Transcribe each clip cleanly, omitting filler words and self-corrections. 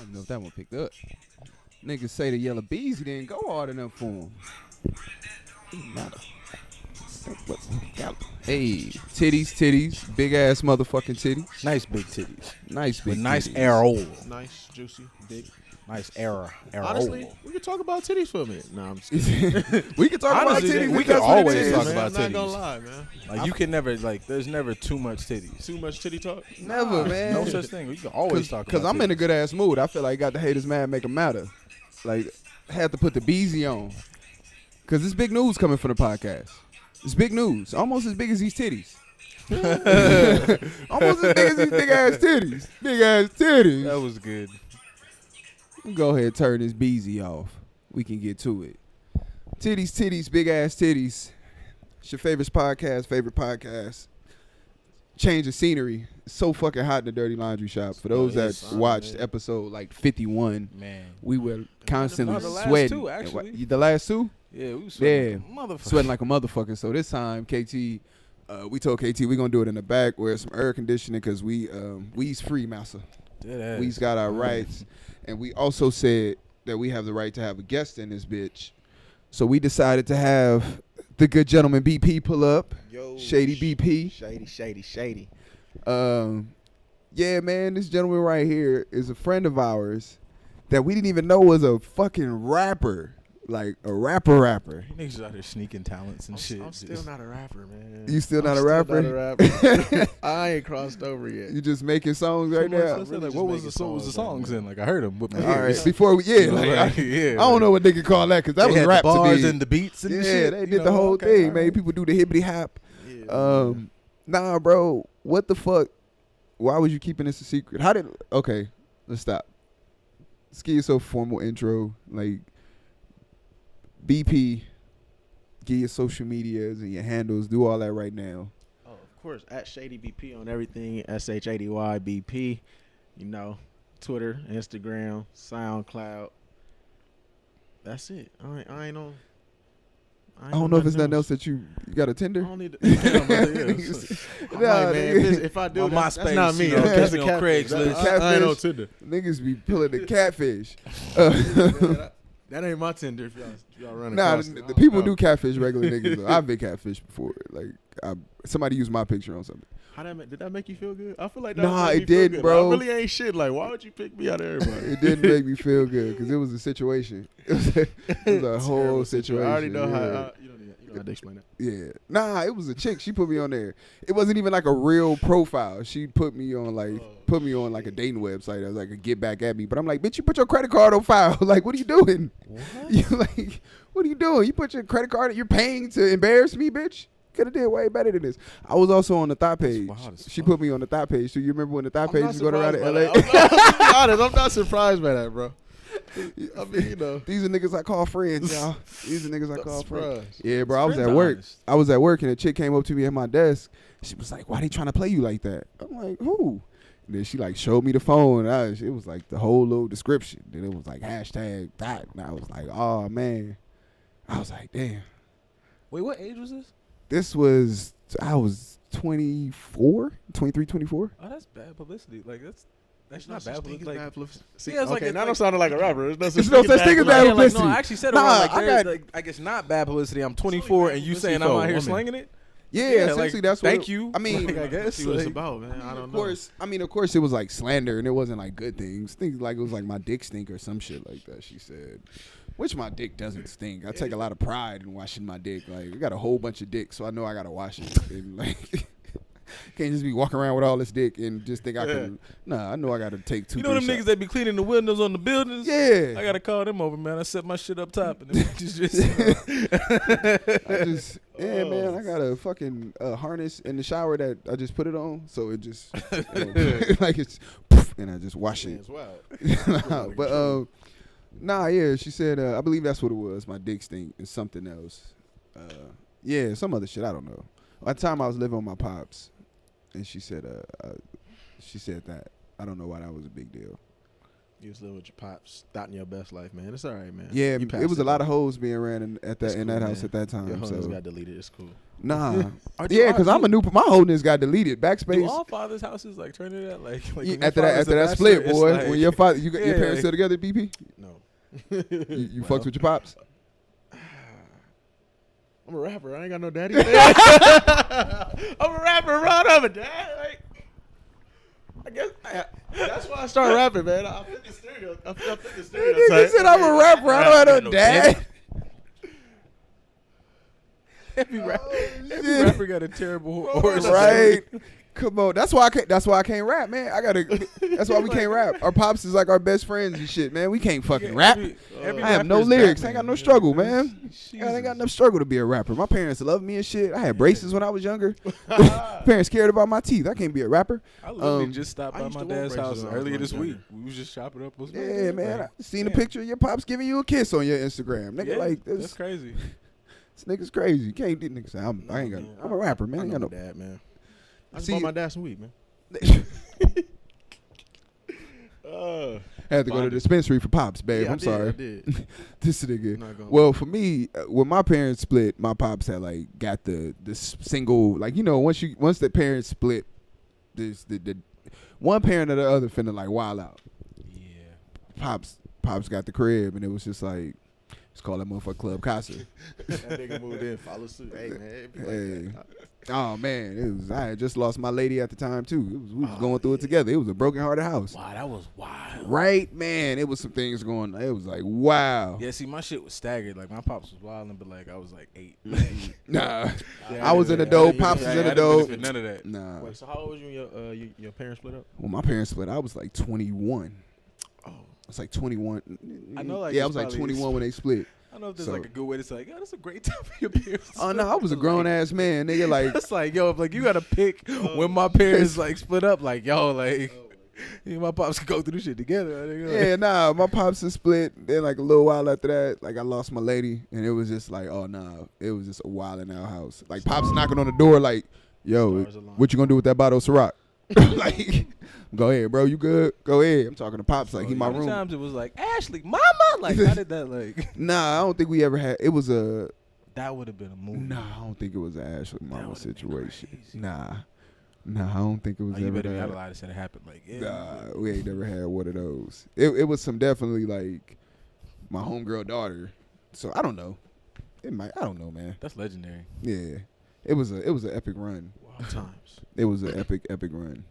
don't know if that one picked up. Niggas say the yellow bees didn't go hard enough for him. Hey, titties, big ass motherfucking titties. Nice big titties. Nice big with nice titties. arrow. Nice, juicy, big. Nice arrow. Honestly, we could talk about titties for a minute. No, I'm just kidding. We could talk Honestly, about titties. we could always talk man, about I'm not gonna titties. lie, man. Like you can never there's never too much titties. Too much titty talk? Never, man. No such thing. We can always talk about Because I'm titties. in a good ass mood. I feel like got the haters mad, make them matter. Like, I had to put the beezy on. Because it's big news coming from the podcast. It's big news. Almost as big as these titties. Almost as big as these big ass titties. Big ass titties. That was good. Go ahead, turn this beezy off. We can get to it. Titties, big ass titties. It's your favorite podcast. Change of scenery. It's so fucking hot in the Dirty Laundry Shop. For those that watched episode like 51, Man. we were constantly No, the last sweating. two, actually. The last two? Yeah, we was sweating like a motherfucker. Sweating like a motherfucker. So this time, KT, we told KT we're gonna do it in the back where some air conditioning because we's free, massa. We's got our rights, and we also said that we have the right to have a guest in this bitch. So we decided to have the good gentleman BP pull up. Yo, ShadyBp. Shady. Yeah, man, this gentleman right here is a friend of ours that we didn't even know was a fucking rapper. Like a rapper. Niggas out here sneaking talents and shit. I'm still not a rapper, man. You still not a rapper? I ain't crossed over yet. You just making songs right now? Like, what was the songs in? Like I heard them with my All ears. right, before we, I don't know what they could call that because that They was had rap the bars to me. and the beats and yeah, shit. they did the whole thing, man. People do the hippity hop. Yeah. Nah, bro, what the fuck? Why was you keeping this a secret? Okay, let's stop. Let's give yourself a formal intro, like BP. Get your social medias and your handles. Do all that right now. Oh, of course, at ShadyBp on everything. ShadyBP. You know, Twitter, Instagram, SoundCloud. That's it. I ain't on. I don't know if it's nothing else that you got a Tinder. I don't need to. If I do, that's not me. That's the Craigslist. I ain't on Tinder. Niggas be pulling the catfish. That ain't my Tinder. If y'all run Nah, across the people do catfish regular niggas. Though. I've been catfished before. Like somebody used my picture on something. Did that make you feel good? I feel like that. Nah, made me it feel did, good. bro. I really ain't shit. Like, why would you pick me out of everybody? It didn't make me feel good because it was a situation. It was a whole situation. I already know yeah. how. You don't have to explain that. Yeah. Nah, it was a chick. She put me on there. It wasn't even like a real profile. She put me on like a dating website. I was like a get back at me. But I'm like, bitch, you put your credit card on file. Like, what are you doing? What? You like, what are you doing? You put your credit card, you're paying to embarrass me, bitch? Could have did way better than this. I was also on the thought page. She put me on the thought page. So you remember when the thought page was going around in LA? I'm not surprised by that, bro. I mean, you know. These are niggas I call friends, y'all. These are niggas I call friends. Surprised. Yeah, bro. I was at work. I was at work and a chick came up to me at my desk. She was like, "Why they trying to play you like that?" I'm like, "Who?" And then she like showed me the phone. And it was like the whole little description. Then it was like hashtag that. And I was like, "Oh man." I was like, "Damn." Wait, what age was this? I was 24, 23, 24. Oh, that's bad publicity. Like that's not bad publicity. See, Yeah, it's okay, like now I'm sounding like a rapper. It's There's no such thing as bad publicity. No, I actually said it Nah, wrong. Like, I there's, I guess not bad publicity. I'm 24 and you publicity saying for I'm a out here woman. slanging it? Yeah, essentially like, that's what. thank you. I mean, Like, I guess. See what it's Like, about, man. I don't of know. course, it was like slander, and it wasn't like good things. Things like it was like my dick stink or some shit like that. She said, which my dick doesn't stink. I take a lot of pride in washing my dick. Like I got a whole bunch of dick, so I know I gotta wash it. And like, can't just be walking around with all this dick and just think I can. Nah, I know I gotta take two. You know them niggas that be cleaning the windows on the buildings? Yeah. I gotta call them over, man. I set my shit up top and then man, I got a fucking harness in the shower that I just put it on, so it just like it's, and I just wash it. But nah, yeah, she said I believe that's what it was. My dick stink and something else. Yeah, some other shit. I don't know. At the time I was living with my pops, and she said that. I don't know why that was a big deal. You was living with your pops, starting your best life, man. It's all right, man. Yeah, You passed it was a it, lot man. of hoes being ran in It's that cool, house man. at that Your time. homies So got deleted. It's cool. nah, Aren't you- yeah, because I'm a new. My wholeness got deleted. Do Backspace. all fathers' houses like turn into that? Like Yeah, when after your that, father's after a that split, bachelor, it's boy. like- When your father, your Yeah, parents like- still together, BP. No. You Well. fucks with your pops. I'm a rapper. I ain't got no daddy. I'm a rapper. Bro. I don't have a dad. Like, I guess that's why I started rapping, man. I fit the stereotype. I fit the stereotype. Nigga said I'm a rapper. I don't have no dad. Every shit. rapper got a terrible horse. Right. Come on. That's why I can't rap, man. That's why we can't rap. Our pops is like our best friends and shit, man. We can't fucking rap. Every I have no rapper is lyrics. I ain't got Batman. no struggle, man. I ain't Jesus. got enough struggle to be a rapper. My parents love me and shit. I had braces when I was younger. Parents cared about my teeth. I can't be a rapper. I literally Um, just stopped I by used my to want dad's braces house when I was earlier this younger. week. We was just chopping up. Was Yeah, man. I seen a Damn. picture of your pops giving you a kiss on your Instagram. Nigga, Yeah, like that's this crazy. nigga's crazy. You can't do niggas say I ain't got. I'm a rapper, man. I I ain't know got my no. dad, man. I just See- bought my dad some weed, man. Had to go to the dispensary for pops, babe. Yeah, I'm sorry. I did. This nigga. Not gonna Well, for me, when my parents split, my pops had like got the single, like, you know, once the parents split, the one parent or the other finna like wild out. Yeah. Pops got the crib, and it was just like, let's call that motherfucker Club Casa. that nigga moved in, follow suit. Hey, man. It be like Hey. that. Oh man, I had just lost my lady at the time too. We was going through it together. It was a broken hearted house. Wow, that was wild. Right, man. It was some things going. It was like, wow. Yeah, see, my shit was staggered. Like my pops was wilding, but like I was like 8. Nah, Yeah, I was in the yeah, dope. yeah, Pops yeah, was yeah, in the I didn't dope. benefit none of that. Nah. Wait, so how old was you when your parents split up? When my parents split, I was like 21. Oh. I was like 21. I know, like, yeah, I it's was like probably- 21 when they split. I don't know if there's So- like a good way to say, like, yo, that's a great time for your parents. Oh no, I was a grown ass man, nigga. Like, That's like, yo, like you gotta pick when my parents like split up. Like, yo, like me and my pops could go through this shit together. I think, yeah, nah. My pops is split. Then like a little while after that, like I lost my lady, and it was just like, oh nah, it was just a wild in our house. Like pops knocking on the door, like, yo, Stars align. what you gonna do with that bottle of Ciroc? Like, go ahead, bro. You good? Go ahead. I'm talking to pops. Like he my How many room. times it was like Ashley, mama. Like, how did that like? Nah, I don't think we ever had. It was a. That would have been a movie. Nah, I don't think it was an Ashley Mama would've been situation. crazy. Nah, I don't think it was Oh, you ever better be out that. of lie to say it happened. Like, yeah. Nah, we ain't never had one of those. It was some definitely like my homegirl daughter. So I don't know. It might. I don't know, man. That's legendary. Yeah, it was an epic run. Wild times. It was an epic run.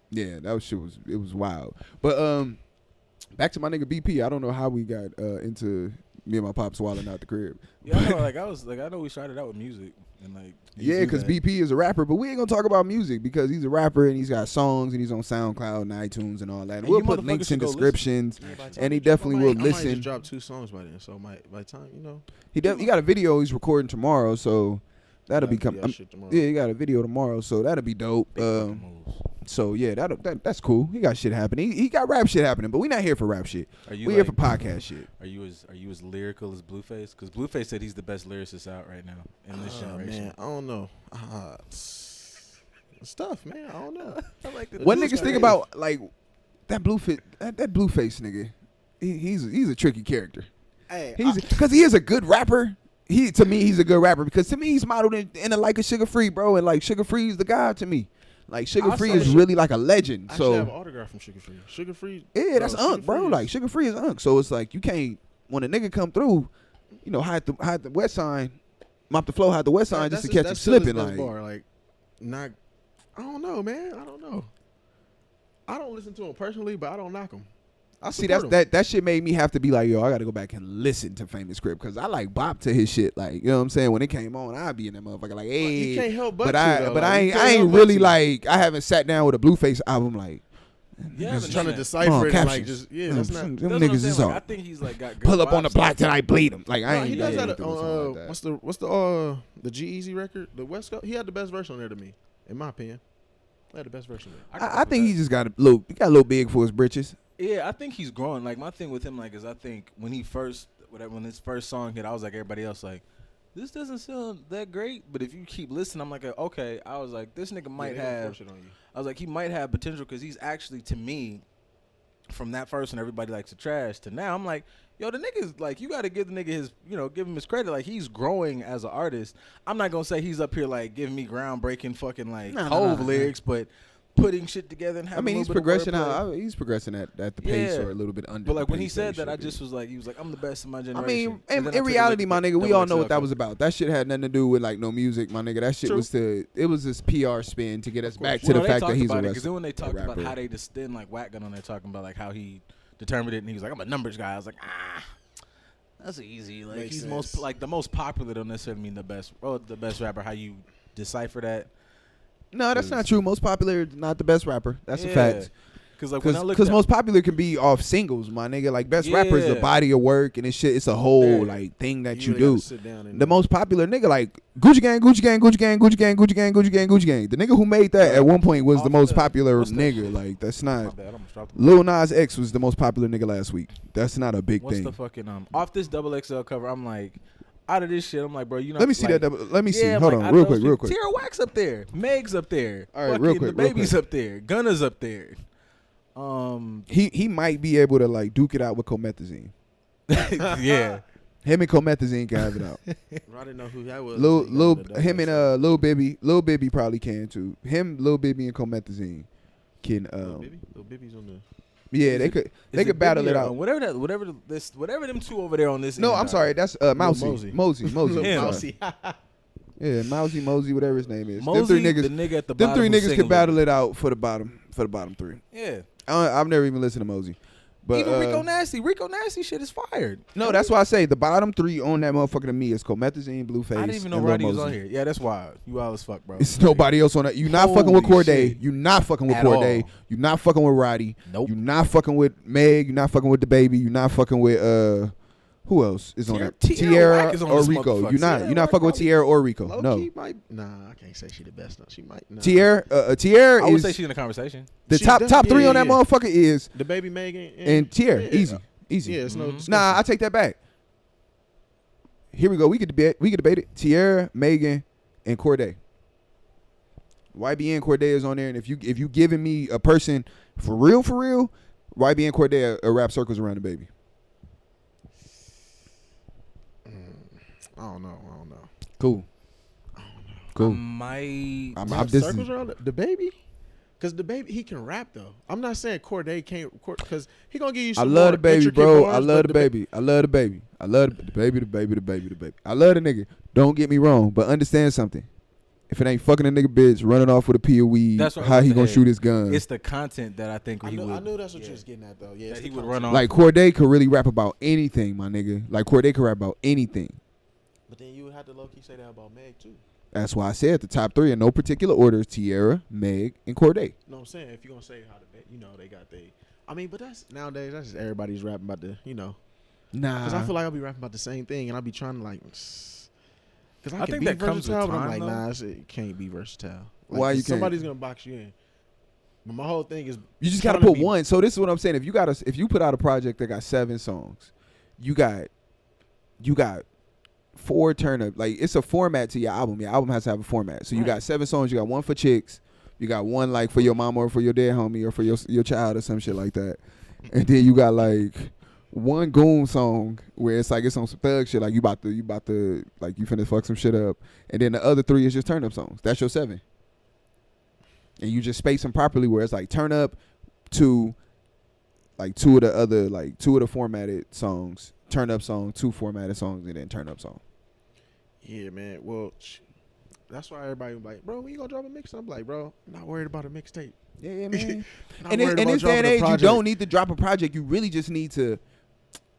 Yeah, that shit was. It was wild. But back to my nigga BP. I don't know how we got into me and my pops wilding out the crib. Yeah, I know. Like I know we started out with music and like. you Yeah, do because that. BP is a rapper, but we ain't gonna talk about music because he's a rapper and he's got songs and he's on SoundCloud and iTunes and all that. And We'll you put motherfuckers links in should go listen. descriptions, Yeah, by the time and he you drop, definitely I will might just listen. drop 2 songs by then, so by the time you know, He got a video he's recording tomorrow, so that'll be coming. shit tomorrow. Yeah, he got a video tomorrow, so that'll be dope. Big fucking moves. So yeah, that's cool. He got shit happening. He got rap shit happening, but we not here for rap shit. Are you We like, here for podcast shit. Are you as lyrical as Blueface? Because Blueface said he's the best lyricist out right now in this generation. Man, I don't know. Stuff, man. I don't know. I like the What dude's niggas think crazy. about like that Blueface nigga? He's a tricky character. Hey, Because he is a good rapper. To me, he's a good rapper because to me, he's modeled in the like of Sugar Free, bro. And like Sugar Free is the guy to me. Like Sugar I Free saw is Sugar- really like a legend. I actually have an So autograph from Sugar Free. Sugar Free. yeah, that's Sugar Unk, bro. Free Like is- Sugar Free is Unk. So it's like you can't when a nigga come through, you know, hide the West Sign, mop the flow, hide the West Sign just to catch him that's still his slipping. best Like bar. Like, not. I don't know, man. I don't know. I don't listen to him personally, but I don't knock him. I see support him. that shit made me have to be like, yo, I got to go back and listen to Famous Crib because I like bop to his shit. Like you know what I'm saying? When it came on, I'd be in that motherfucker like, hey. You can't help but But to, I though. but Like, I you ain't can't I help ain't but really to. like I haven't sat down with a Blueface album like Yeah, Just trying to that. decipher Oh, it and like captions. just that's not. them That's what I'm niggas saying, is like, all I think he's like got good pull up on the vibes. block till I bleed him. Like I No, ain't he does yeah, that doing on something like that. what's the G-Eazy record, the West Coast. He had the best verse on there to me, in my opinion. He had the best verse on there. I think he just got a little big for his britches. Yeah, I think he's growing. Like my thing with him, like, is I think when his first song hit, I was like everybody else, like, this doesn't sound that great. But if you keep listening, I'm like, okay. I was like, this nigga might have. I was like, he might have potential because he's actually, to me, from that first and everybody likes to trash to now, I'm like, yo, the nigga's like, you got to give the nigga his, give him his credit. Like, he's growing as an artist. I'm not going to say he's up here, like, giving me groundbreaking fucking, like, Hove lyrics, but putting shit together and having he's progressing he's progressing at the pace or a little bit under. But, like, the when he pace said that, he I just was like, he was like, I'm the best in my generation. I mean, in reality, my nigga, we all know what that was about. That shit had nothing to do with, like, no music, my nigga. That shit was it was this PR spin to get us back to the fact that he's a because then when they talked about how they just then, like, Wack got on there talking about, like, how he determined it, and he was like, I'm a numbers guy. I was like, that's easy. Like, he's the most popular don't necessarily mean the best. Oh, the best rapper. How you decipher that? No, that's not true. Most popular, not the best rapper. That's a fact. Because most popular can be off singles, my nigga. Like, best rapper is a body of work and shit. It's a whole like thing that you do. The most popular nigga, like Gucci Gang, Gucci Gang, Gucci Gang, Gucci Gang, Gucci Gang, Gucci Gang, Gucci Gang. The nigga who made that at one point was the most popular nigga. Like, that's not. Lil Nas X was the most popular nigga last week. That's not a big thing. What's the fucking off this XXL cover? I'm like, out of this shit, I'm like, bro, you know. Let me see that. Let me see. Hold on, real quick. Tierra Whack's up there. Meg's up there. All right, real quick. The Baby's up there. Gunna's up there. He might be able to, like, duke it out with Comethazine. Yeah. Him and Comethazine can have it out. I didn't know who that was. Him and Lil Bibby probably can too. Him, Lil Bibby, and Comethazine can. Lil Bibby's on the. Yeah, they could battle it out. Whatever them two over there on this. No, I'm sorry, that's Mousy. Mosey. Mousy. Yeah, Mosey, whatever his name is. Mosey, them three niggas, the nigga at the them bottom. three niggas can battle it out for the bottom three. Yeah. I've never even listened to Mosey. But even Rico Nasty shit is fired. No, that's why I say the bottom three on that motherfucker to me is Comethazine, Blueface. I didn't even know Roddy was on here. Yeah, that's wild. You wild as fuck, bro. It's nobody else on that. You not fucking with Corday. You not fucking with Corday. You not fucking with Roddy. Nope. You not fucking with Meg. You not fucking with the Baby. You not fucking with who else is on that? Tierra or Rico. You not fucking with Tierra or Rico. No. I can't say she the best. No, she might. No. Tierra I would say she's in the conversation. The top three on that motherfucker is the Baby, Megan, and Tierra. Easy. Yeah, it's no. Nah, I take that back. Here we go. We could debate it. Tierra, Megan, and Corday. YB and Corday is on there, and if you giving me a person for real, YB and Corday are rap circles around the Baby. I don't know. Cool. I'm circles around the Baby. Because the Baby, he can rap though. I'm not saying Corday can't, because he gonna give you some. I love the Baby, bro. I love the Baby. I love the Baby. I love the Baby. I love the nigga. Don't get me wrong, but understand something. If it ain't fucking a nigga bitch running off with a pea of weed, how he gonna shoot his gun? It's the content that I think he would. I knew that's what you was getting at though. Yeah, he would run off. Like Corday could really rap about anything, my nigga. Like Corday could rap about anything. But then you would have to low key say that about Meg too. That's why I said the top three in no particular order: Tierra, Meg, and Corday. No, I'm saying if you're gonna say how they got I mean, but that's nowadays. That's just everybody's rapping about Nah, because I feel like I'll be rapping about the same thing, and I'll be trying to like. Because I think that comes with time, but I'm like, though. nah, it can't be versatile. Like, why you can't? Somebody's gonna box you in. But my whole thing is you just gotta put one. So this is what I'm saying. If you put out a project that got 7 songs, you got 4 turn up. Like, it's a format to your album. Your album has to have a format. So you got 7 songs. You got 1 for chicks. You got 1 like for your mama or for your dead homie or for your child or some shit like that. And then you got like 1 goon song where it's like it's on some thug shit. Like you about to like you finna fuck some shit up. And then the other 3 is just turn up songs. That's your 7. And you just space them properly where it's like turn up to like 2 of the formatted songs, turn up song, 2 formatted songs, and then turn up song. Yeah, man. Well, that's why everybody was like, bro, when you gonna drop a mixtape? I'm like, bro, I'm not worried about a mixtape. Yeah, man. And in this day and age, you don't need to drop a project. You really just need to,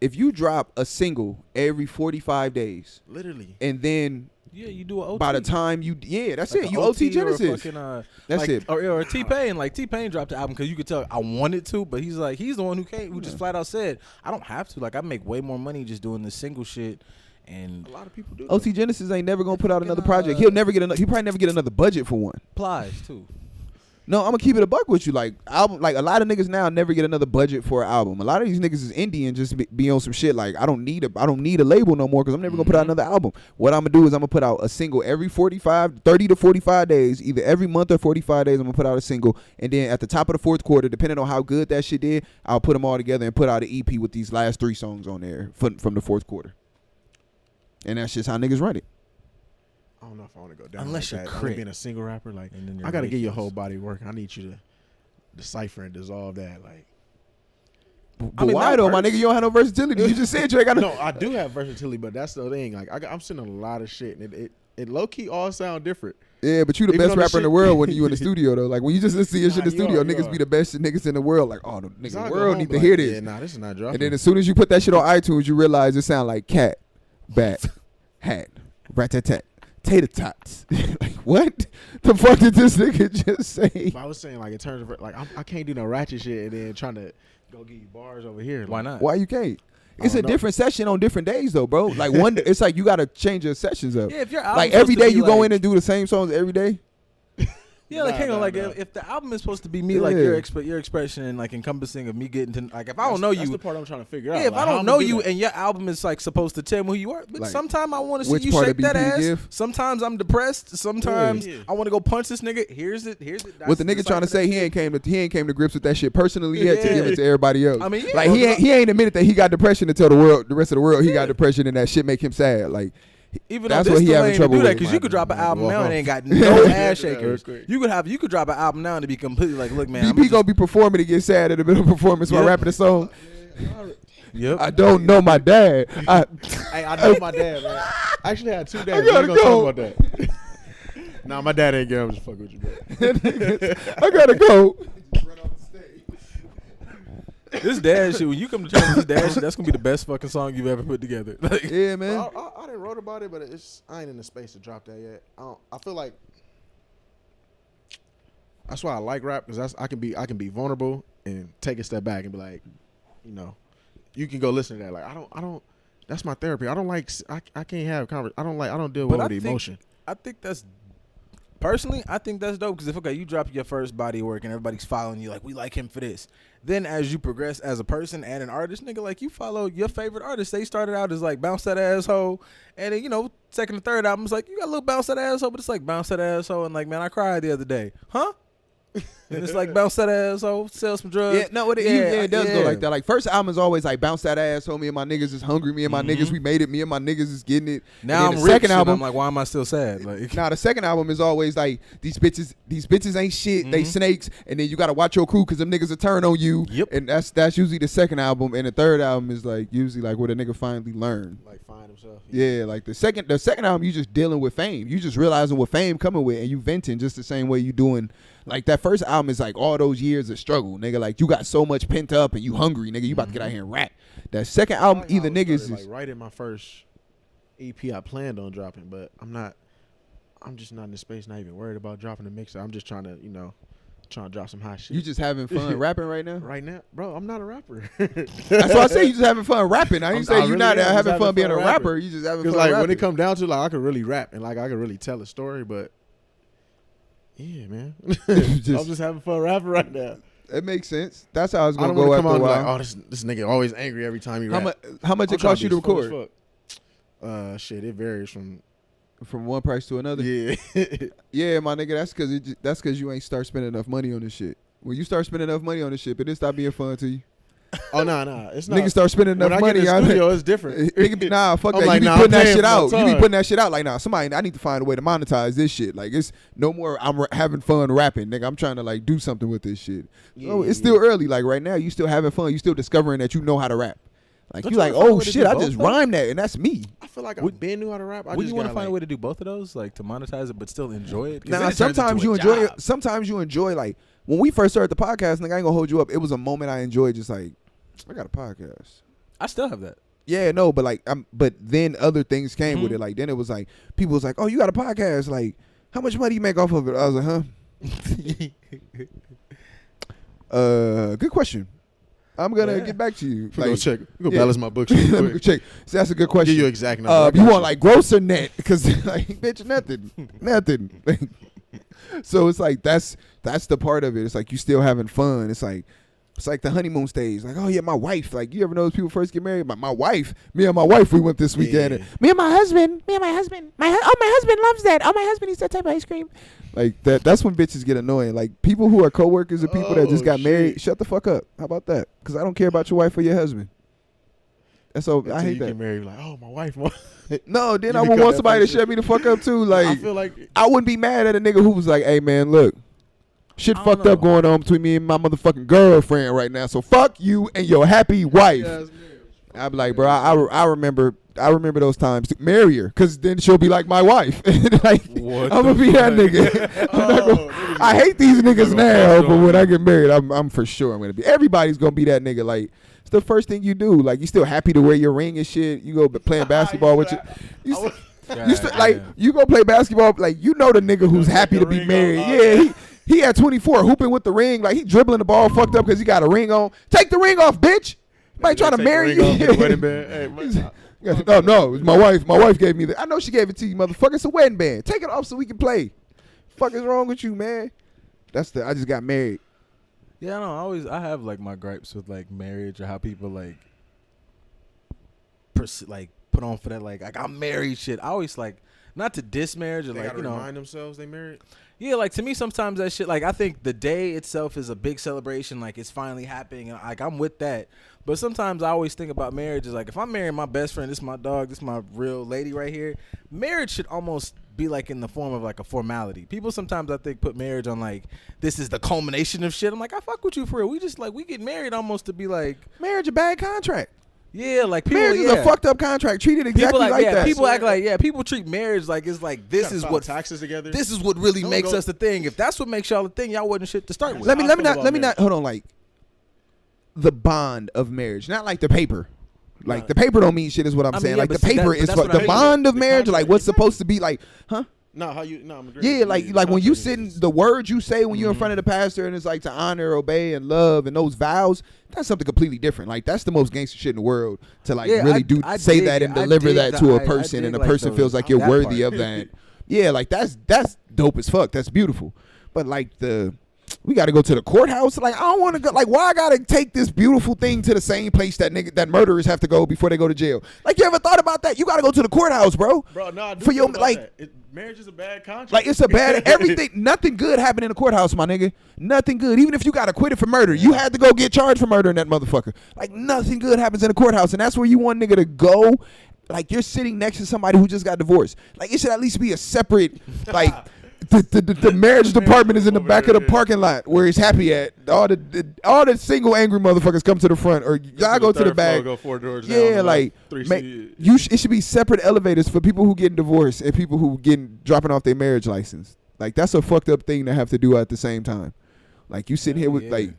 if you drop a single every 45 days. Literally. And then you do an OT. By the time that's like it. You OT Genesis. Fucking, that's it. Or T-Pain. Like T-Pain dropped the album because you could tell I wanted to, but he's the one who just flat out said, I don't have to. Like, I make way more money just doing this single shit. And a lot of people do. OT Genesis ain't never gonna put out another project. He probably never get another budget for one. Plies too. No, I'm gonna keep it a buck with you. Like album, like a lot of niggas now never get another budget for an album. A lot of these niggas is indie and just be on some shit. Like I don't need a label no more because I'm never gonna put out another album. What I'm gonna do is I'm gonna put out a single every 30 to 45 days, either every month or 45 days. I'm gonna put out a single, and then at the top of the fourth quarter, depending on how good that shit did, I'll put them all together and put out an EP with these last 3 songs on there from the fourth quarter. And that's just how niggas run it. I don't know if I want to go down unless like you're that. crit. Being a single rapper, like And I gotta get your whole body of work. I need you to decipher and dissolve that. Like, But why though, my nigga? You don't have no versatility. You just said you ain't got no, I do have versatility, but that's the thing. Like, I'm sending a lot of shit, and it low key all sound different. Yeah, but you the Even best though the rapper in the shit- world when you in the studio though. Like when you just listen to your shit in the Nah, you studio, are, you niggas are. be the best niggas in the world. Like, oh, the nigga, So I the go world home, need to like, hear this. Yeah, nah, this is not dropping. And then as soon as you put that shit on iTunes, you realize it sound like cat, bat, hat, rat-tat-tat, tater tots. Like what the fuck did this nigga just say? But I was saying, like, in terms of like, I can't do no ratchet shit and then trying to go get you bars over here. Why Like, not? Why you can't? It's I a don't know. different session on different days though, bro. Like one, it's like you gotta change your sessions up. Yeah, if your album's Like every supposed to day be you go like- in and do the same songs every day. Yeah, like Nah, hang on, nah, like nah. if the album is supposed to be me, like your Yeah. your expression and like encompassing of me getting to like if I don't know That's you, the part I'm trying to figure out. yeah, if Like, I how don't I'ma know do you that? and your album is like supposed to tell me who you are, but Like, sometimes I want to see which you part shake of that BP ass. give? Sometimes I'm depressed. Sometimes Yeah. I want to go punch this nigga. Here's it. What the nigga trying to say, he ain't came to grips with that shit personally yet to Yeah. give it to everybody else. I mean, yeah. like he ain't admitted that he got depression to tell the rest of the world he got depression and that shit make him sad. Like Even that's though what this he the having lane trouble to do that with. because you could drop an Might album walk now and off. ain't got no Yeah, ass that was shakers. quick. You could drop an album now and to be completely like, look, man, BB gonna be performing to get sad in the middle of performance while Yep. rapping a song. Yep. I don't know my dad. Hey, I know my dad, man. I actually had 2 dads. We gotta ain't gonna go. talk about that. Nah, my dad ain't gay. I'm just fucking with you, bro. I gotta go. This dad shit. When you come to terms with this dad shit, that's gonna be the best fucking song you've ever put together. Like, Yeah, man. I didn't wrote about it, but I ain't in the space to drop that yet. I feel like that's why I like rap because I can be vulnerable and take a step back and be like, you know, you can go listen to that. Like I don't. That's my therapy. I don't like. I can't have conversation. I don't deal But with I the think- emotion. I think that's personally, I think that's dope because if you drop your first body of work and everybody's following you, like we like him for this. Then as you progress as a person and an artist, nigga, like you follow your favorite artists. They started out as like bounce that asshole, and then second and third album is like you got a little bounce that asshole, but it's like bounce that asshole and like man, I cried the other day, huh? And it's like bounce that asshole, sell some drugs. Yeah, no, it does go like that. Like first album is always like bounce that asshole. Me and my niggas is hungry. Me and my niggas, we made it. Me and my niggas is getting it. Now and I'm then rich. second And album, I'm like, why am I still sad? Like, the second album is always like these bitches ain't shit. They snakes, and then you gotta watch your crew because them niggas will turn on you. Yep. And that's usually the second album, and the third album is like usually like where the nigga finally learned. Like find himself. Yeah, like the second album, you just dealing with fame. You just realizing what fame coming with, and you venting just the same way you doing. Like that first album is like all those years of struggle, nigga. Like you got so much pent up, and you hungry, nigga. You about to get out here and rap. That second album, either niggas is like writing my first EP I planned on dropping, but I'm just not in the space, not even worried about dropping the mixer. I'm just trying to drop some hot shit. you just having fun rapping right now. right now, bro, I'm not a rapper. That's why I say you just having fun rapping. I didn't say you really not am just having fun having being fun a rapper. rapping. You just having Because fun like rapping. when it come down to like I could really rap and like I could really tell a story, but yeah, man, I'm just having fun rapping right now. It makes sense. That's how it's I gonna don't go want to after come a on and be while. like, oh, this nigga always angry every time he rap. How much I'm it cost you to trying be fun record? as fuck. Shit, it varies From one price to another. yeah. Yeah, my nigga, that's because you ain't start spending enough money on this shit. When you start spending enough money on this shit, but it stop being fun to you. Oh no, it's not. Niggas start spending enough when I money. get in the studio, it's different. Nigga be, nah, fuck I'm that. like, You be nah, putting I'm that paying shit for my out. You be time. putting that shit out. Like, nah, I need to find a way to monetize this shit. Like, it's no more. I'm having fun rapping, nigga. I'm trying to like do something with this shit. So it's still early. Like right now, you still having fun. You still discovering that you know how to rap. Like Don't you you like, wanna find a oh way to shit, do I both, just though? rhymed that, and that's me. I feel like I've been knew how to rap. Would you want to find a way to do both of those, like to monetize it but still enjoy it? 'Cause then Now, it turns sometimes into you a enjoy it. job. Sometimes you enjoy like when we first started the podcast. Nigga, I ain't gonna hold you up. It was a moment I enjoyed. Just like I got a podcast. I still have that. Yeah, no, but like, but then other things came with it. Like then it was like people was like, "Oh, you got a podcast? Like, how much money you make off of it?" I was like, "Huh." Good question. I'm gonna get back to you. Go check. Go yeah. balance my books. Let me Real go quick. check. So that's a good question. Give you exact number. I You got want like gross or net? Because like, bitch, nothing. So it's like that's the part of it. It's like you still having fun. It's like the honeymoon stage. Like, oh yeah, my wife. Like, you ever know those people first get married? My wife. Me and my wife, we went this weekend. Yeah. Me and my husband. My husband loves that. Oh, my husband eats that type of ice cream. Like that's when bitches get annoying. Like, people who are coworkers or people that just got married, shut the fuck up. How about that? Because I don't care about your wife or your husband. And so I hate you that. Get married, like, oh, my wife. No, then I would want somebody to shut me the fuck up too. Like, I feel like I wouldn't be mad at a nigga who was like, hey man, look, shit fucked up going on between me and my motherfucking girlfriend right now. So fuck you and your happy wife. I'd be like, bro, I remember those times. Marry her, cause then she'll be like my wife. Like, I'm gonna be that nigga. I hate these niggas now, but when I get married, I'm for sure I'm gonna be. Everybody's gonna be that nigga. Like, it's the first thing you do. Like, you still happy to wear your ring and shit. You go playing basketball with you. You go play basketball. Like, you know the nigga who's happy to be married. Yeah, he at 24 hooping with the ring. Like, he dribbling the ball fucked up because he got a ring on. Take the ring off, bitch. Might try to marry you. No, it's my wife. My wife gave me that. I know she gave it to you, motherfucker. It's a wedding band. Take it off so we can play. Fuck is wrong with you, man? I just got married. Yeah, I have like my gripes with like marriage or how people like put on for that like I'm married shit. I always like not to diss marriage or they like, you know, remind themselves they married. Yeah, like to me sometimes that shit, like I think the day itself is a big celebration, like it's finally happening, and like I'm with that. But sometimes I always think about marriage as like, if I'm marrying my best friend, this is my dog, this is my real lady right here, marriage should almost be like in the form of like a formality. People sometimes I think put marriage on like, this is the culmination of shit. I'm like, I fuck with you for real. We just like, we get married almost to be like. Marriage a bad contract. Yeah, like people, marriage is a fucked up contract. Treated exactly like that. People act like people treat marriage like it's like this is what taxes together. This is what really makes us the thing. If that's what makes y'all a thing, y'all wasn't shit to start with. Let me not hold on. Like the bond of marriage, not like the paper. Like the paper don't mean shit is what I'm saying. Like the paper is the bond of marriage. Like what's supposed to be like, huh? No, how you? No, I'm agreeing. Yeah, like when you sit in the words you say when you're in front of the pastor, and it's like to honor, obey, and love, and those vows. That's something completely different. Like that's the most gangster shit in the world to like really say that and deliver that to a person, and the person feels like you're worthy of that. Yeah, like that's dope as fuck. That's beautiful. But like we got to go to the courthouse. Like I don't want to go. Like why I got to take this beautiful thing to the same place that murderers have to go before they go to jail? Like you ever thought about that? You got to go to the courthouse, bro. Bro, no, I do for your like. Marriage is a bad contract. Like it's a bad everything. Nothing good happened in the courthouse, my nigga. Nothing good. Even if you got acquitted for murder, you had to go get charged for murdering that motherfucker. Like nothing good happens in the courthouse, and that's where you want nigga to go. Like you're sitting next to somebody who just got divorced. Like it should at least be a separate like. The marriage department is in the back of the parking lot where he's happy at. All the single angry motherfuckers come to the front, or y'all go to the back. Go 4 doors yeah, down, like it should be separate elevators for people who getting divorced and people who dropping off their marriage license. Like that's a fucked up thing to have to do at the same time. Like you sitting here with like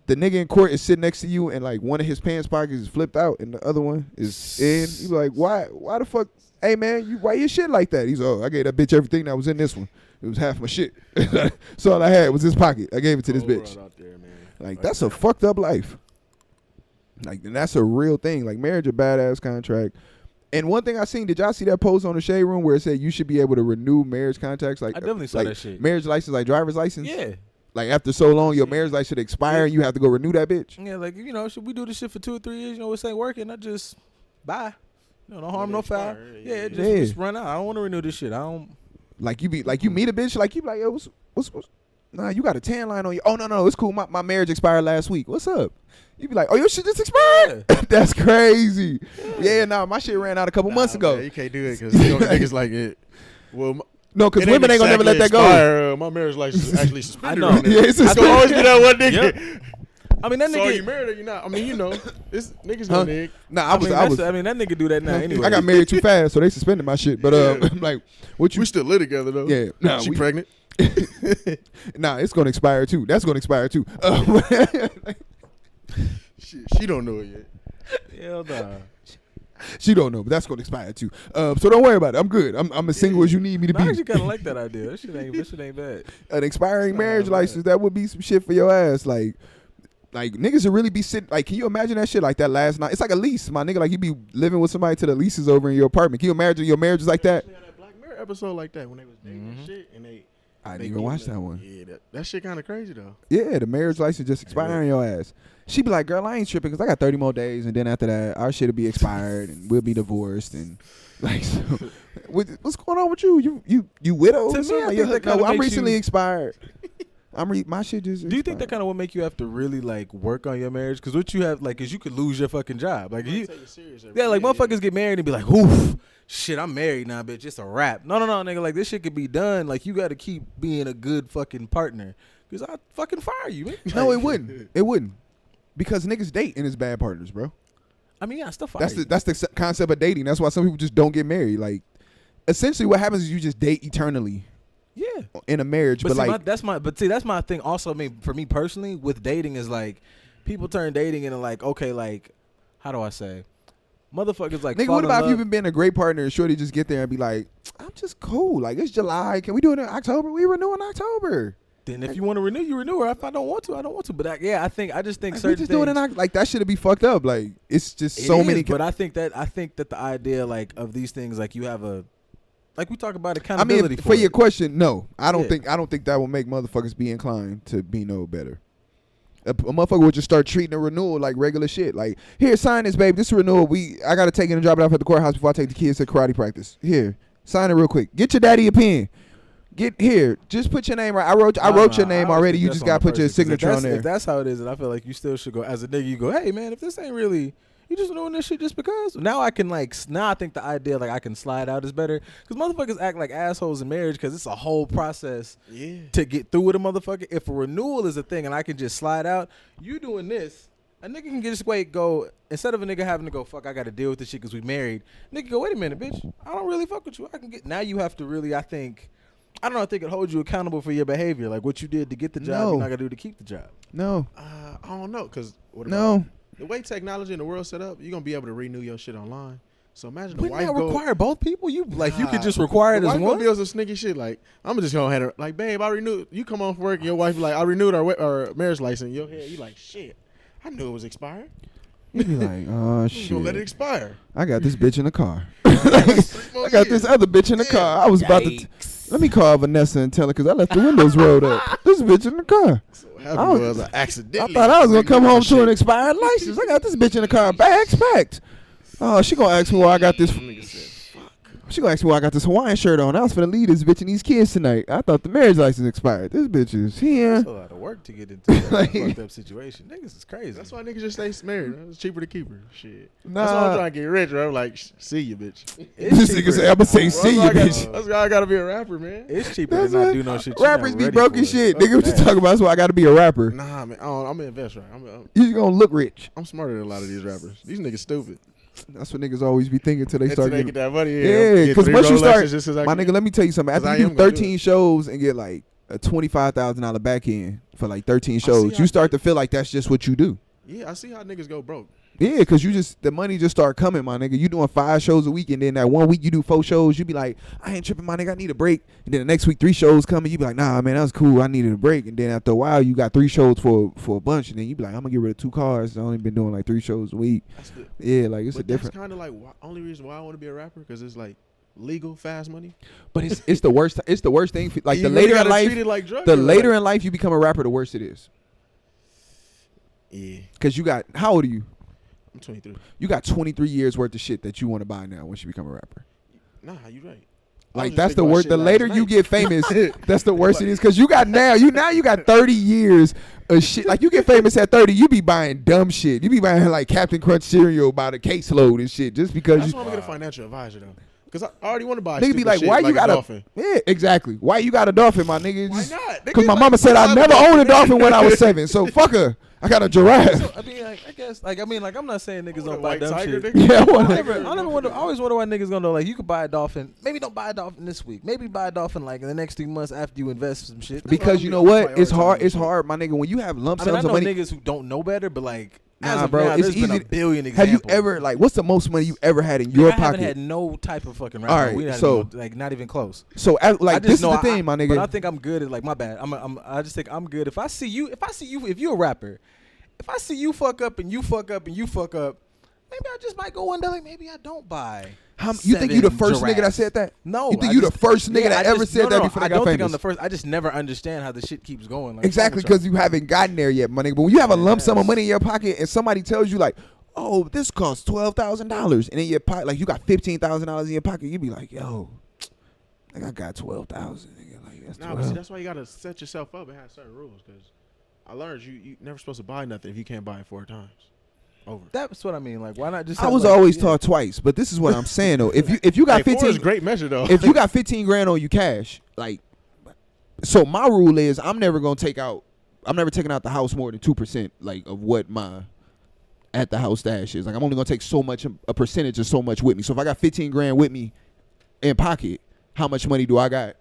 the nigga in court is sitting next to you and like one of his pants pockets is flipped out and the other one is in. You like why the fuck? Hey man, why you shit like that? He's I gave that bitch everything that was in this one. It was half my shit. So all I had was this pocket. I gave it to this bitch. Out there, man. Like that's a fucked up life. Like and that's a real thing. Like marriage a badass contract. And one thing I seen, did y'all see that post on the Shade Room where it said you should be able to renew marriage contracts? Like I definitely saw that shit. Marriage license, like driver's license. Yeah. Like after so long, your marriage license should expire and you have to go renew that bitch. Yeah, like you know, should we do this shit for 2 or 3 years? You know, this ain't working. I just bye. You know, no harm, no foul. Yeah, just run out. I don't want to renew this shit. I don't. Like you meet a bitch, like you be like, yo, what's nah, you got a tan line on you. Oh no, it's cool. My marriage expired last week. What's up? You be like, oh, your shit just expired? Yeah. That's crazy. Yeah, nah, my shit ran out a couple months ago. Man, you can't do it because niggas like it. Well, no, because women ain't gonna never let that go. My marriage license is actually suspended. I know. Yeah, it's gonna always be that one nigga. Yep. I mean, that nigga. So you married or you not? I mean, you know, it's niggas gonna nigga. Nah, I was. I mean, that nigga do that now anyway. I got married too fast, so they suspended my shit. But I'm like, what you? We still live together though. Yeah. Nah, she pregnant. Nah, it's gonna expire too. That's gonna expire too. Shit, she don't know it yet. Hell nah. She don't know, but that's gonna expire too. So don't worry about it. I'm good. I'm as single as you need me to be. I actually kind of like that idea. That shit ain't bad. An expiring marriage license, that would be some shit for your ass. Like niggas would really be sitting. Like, can you imagine that shit? Like that last night, it's like a lease, my nigga. Like you be living with somebody till the lease is over in your apartment. Can you imagine your marriage is like that? They had that Black Mirror episode like that when they was dating and shit, and I didn't even watch that one. Yeah, that shit kind of crazy though. Yeah, the marriage license just expiring your ass. She be like, girl, I ain't tripping because I got 30 more days, and then after that, our shit'll be expired, and we'll be divorced, and like, so, what's going on with you? You widowed? No, I'm recently expired. My shit just. Do you think that kind of would make you have to really like work on your marriage? Because what you have, like, is you could lose your fucking job. Like, motherfuckers get married and be like, oof, shit, I'm married now, bitch. It's a wrap. No, nigga. Like, this shit could be done. Like, you got to keep being a good fucking partner. Because I fucking fire you, man. No, it wouldn't. It wouldn't. Because niggas date and it's bad partners, bro. I mean, yeah, I still fire you. That's the concept of dating. That's why some people just don't get married. Like, essentially, what happens is you just date eternally. Yeah, in a marriage, but like that's my thing. Also, I mean, for me personally, with dating is like people turn dating into like, okay, like how do I say, motherfuckers like. Nigga, what about if you've been a great partner and shorty just get there and be like, I'm just cool. Like it's July, can we do it in October? We renew in October. Then if you want to renew, you renew. Or if I don't want to, I don't want to. But I just think like, certain just things doing it like that should be fucked up. Like it's just so many. But I think that the idea like of these things, like you have a. Like we talk about accountability. I mean, for your question, no, I don't think that will make motherfuckers be inclined to be no better. A motherfucker would just start treating a renewal like regular shit. Like, here, sign this, babe. This is a renewal. I gotta take it and drop it off at the courthouse before I take the kids to karate practice. Here, sign it real quick. Get your daddy a pen. Get here. Just put your name right. I wrote your name already. You just gotta put your signature on there. If that's how it is, and I feel like you still should go as a nigga. You go, hey man, if this ain't really. You just doing this shit just because? Now I can now I think the idea like I can slide out is better. Because motherfuckers act like assholes in marriage because it's a whole process to get through with a motherfucker. If a renewal is a thing and I can just slide out, you doing this, a nigga can just go, instead of a nigga having to go, fuck, I got to deal with this shit because we married. Nigga go, wait a minute, bitch. I don't really fuck with you. Now you have to really, I think it holds you accountable for your behavior. Like what you did to get the job, you're not going to do to keep the job. No. I don't know because the way technology in the world set up, you're going to be able to renew your shit online. So imagine the wife require both people? You could just require it as one? The wife be on some sneaky shit. Like, I'm just going to have her, like, babe, I renewed. You come home from work and your wife be like, I renewed our marriage license. Your head, you like, shit, I knew it was expired. You be like, oh, shit. You gonna let it expire. I got this bitch in the car. I got this other bitch in the car. I was about to... Let me call Vanessa and tell her because I left the windows rolled up. This bitch in the car. I accidentally. I thought I was going to come home to an expired license. I got this bitch in the car. Bags packed. Oh, she going to ask me why I got this. She going to ask me why I got this Hawaiian shirt on. I was finna leave this bitch and these kids tonight. I thought the marriage license expired. This bitch is here. That's a lot of work to get into that fucked up situation. Niggas is crazy. That's why niggas just stay married. It's cheaper to keep her. Shit. Nah. That's why I'm trying to get rich, bro. I'm like, see you, bitch. This nigga say, I'm going to say see you, bitch. That's why I got to be a rapper, man. It's cheaper to not do no shit. Rappers be broke as shit. Nigga, what you talking about? That's why I got to be a rapper. Nah, man. I'm an investor. You just going to look rich. I'm smarter than a lot of these rappers. These niggas stupid. That's what niggas always be thinking till they start getting that money. Yeah, because once you start, my nigga, let me tell you something. After you do 13 shows and get like a $25,000 back end for like 13 shows, you start to feel like that's just what you do. Yeah, I see how niggas go broke. Yeah, because the money just start coming, my nigga. You doing 5 shows a week, and then that one week you do 4 shows, you be like, I ain't tripping, my nigga, I need a break. And then the next week 3 shows coming, you be like, nah, man, that was cool, I needed a break. And then after a while, you got 3 shows for a bunch, and then you be like, I'm gonna get rid of 2 cars. I only been doing like 3 shows a week. Yeah, like it's a different. That's kind of like only reason why I want to be a rapper because it's like legal, fast money. But it's the worst. It's the worst thing. Like the later in life, in life you become a rapper, the worse it is. Yeah. Because you got, how old are you? I'm 23. You got 23 years worth of shit that you want to buy now once you become a rapper. Nah, you right. Like that's the worst. The later you get famous, that's the worst it is. Because you got 30 years of shit. Like you get famous at 30, you be buying dumb shit. You be buying like Captain Crunch cereal by the caseload and shit just because. That's why I'm gonna get a financial advisor though. Because I already want to buy. Nigga be like, why you got a dolphin? Yeah, exactly. Why you got a dolphin, my nigga? Why not? Because my mama said I never owned a dolphin when I was 7. So fuck her. I got a giraffe. So, I mean, I guess, I'm not saying niggas don't buy dumb shit. Yeah, I always wonder why niggas gonna know. Like, you could buy a dolphin. Maybe don't buy a dolphin this week. Maybe buy a dolphin like in the next 3 months after you invest some shit. Because you know what? It's hard, my nigga. When you have lump sums of money. I know niggas who don't know better, but like. Nah, bro, it's easy. Been a billion examples. Have you ever what's the most money you ever had in your pocket? I haven't had no type of fucking rapper. All right, so not even close. So this is the thing, my nigga. But I think I'm good at like my bad. I just think I'm good. If you're a rapper, if I see you fuck up and you fuck up and you fuck up, maybe I just might go one day like maybe I don't buy. You think you the first nigga that said that? No. You think you the first nigga that ever said that before they got famous? I don't think I'm the first. I just never understand how the shit keeps going. Like, exactly, because you haven't gotten there yet, my nigga. But when you have a lump sum of money in your pocket and somebody tells you like, oh, this costs $12,000, and in your pocket, like you got $15,000 in your pocket, you be like, yo, like I got $12,000, nigga. Like that's but see, that's why you gotta set yourself up and have certain rules. Because I learned you never supposed to buy nothing if you can't buy it 4 times. Over. That's what I mean. Like, why not just? I was always taught twice, but this is what I'm saying though. If you got 15, is a great measure though. If you got 15 grand on you cash, like, so my rule is I'm never taking out the house more than 2% like of what my at the house stash is. Like I'm only gonna take so much, a percentage of so much with me. So if I got 15 grand with me in pocket, how much money do I got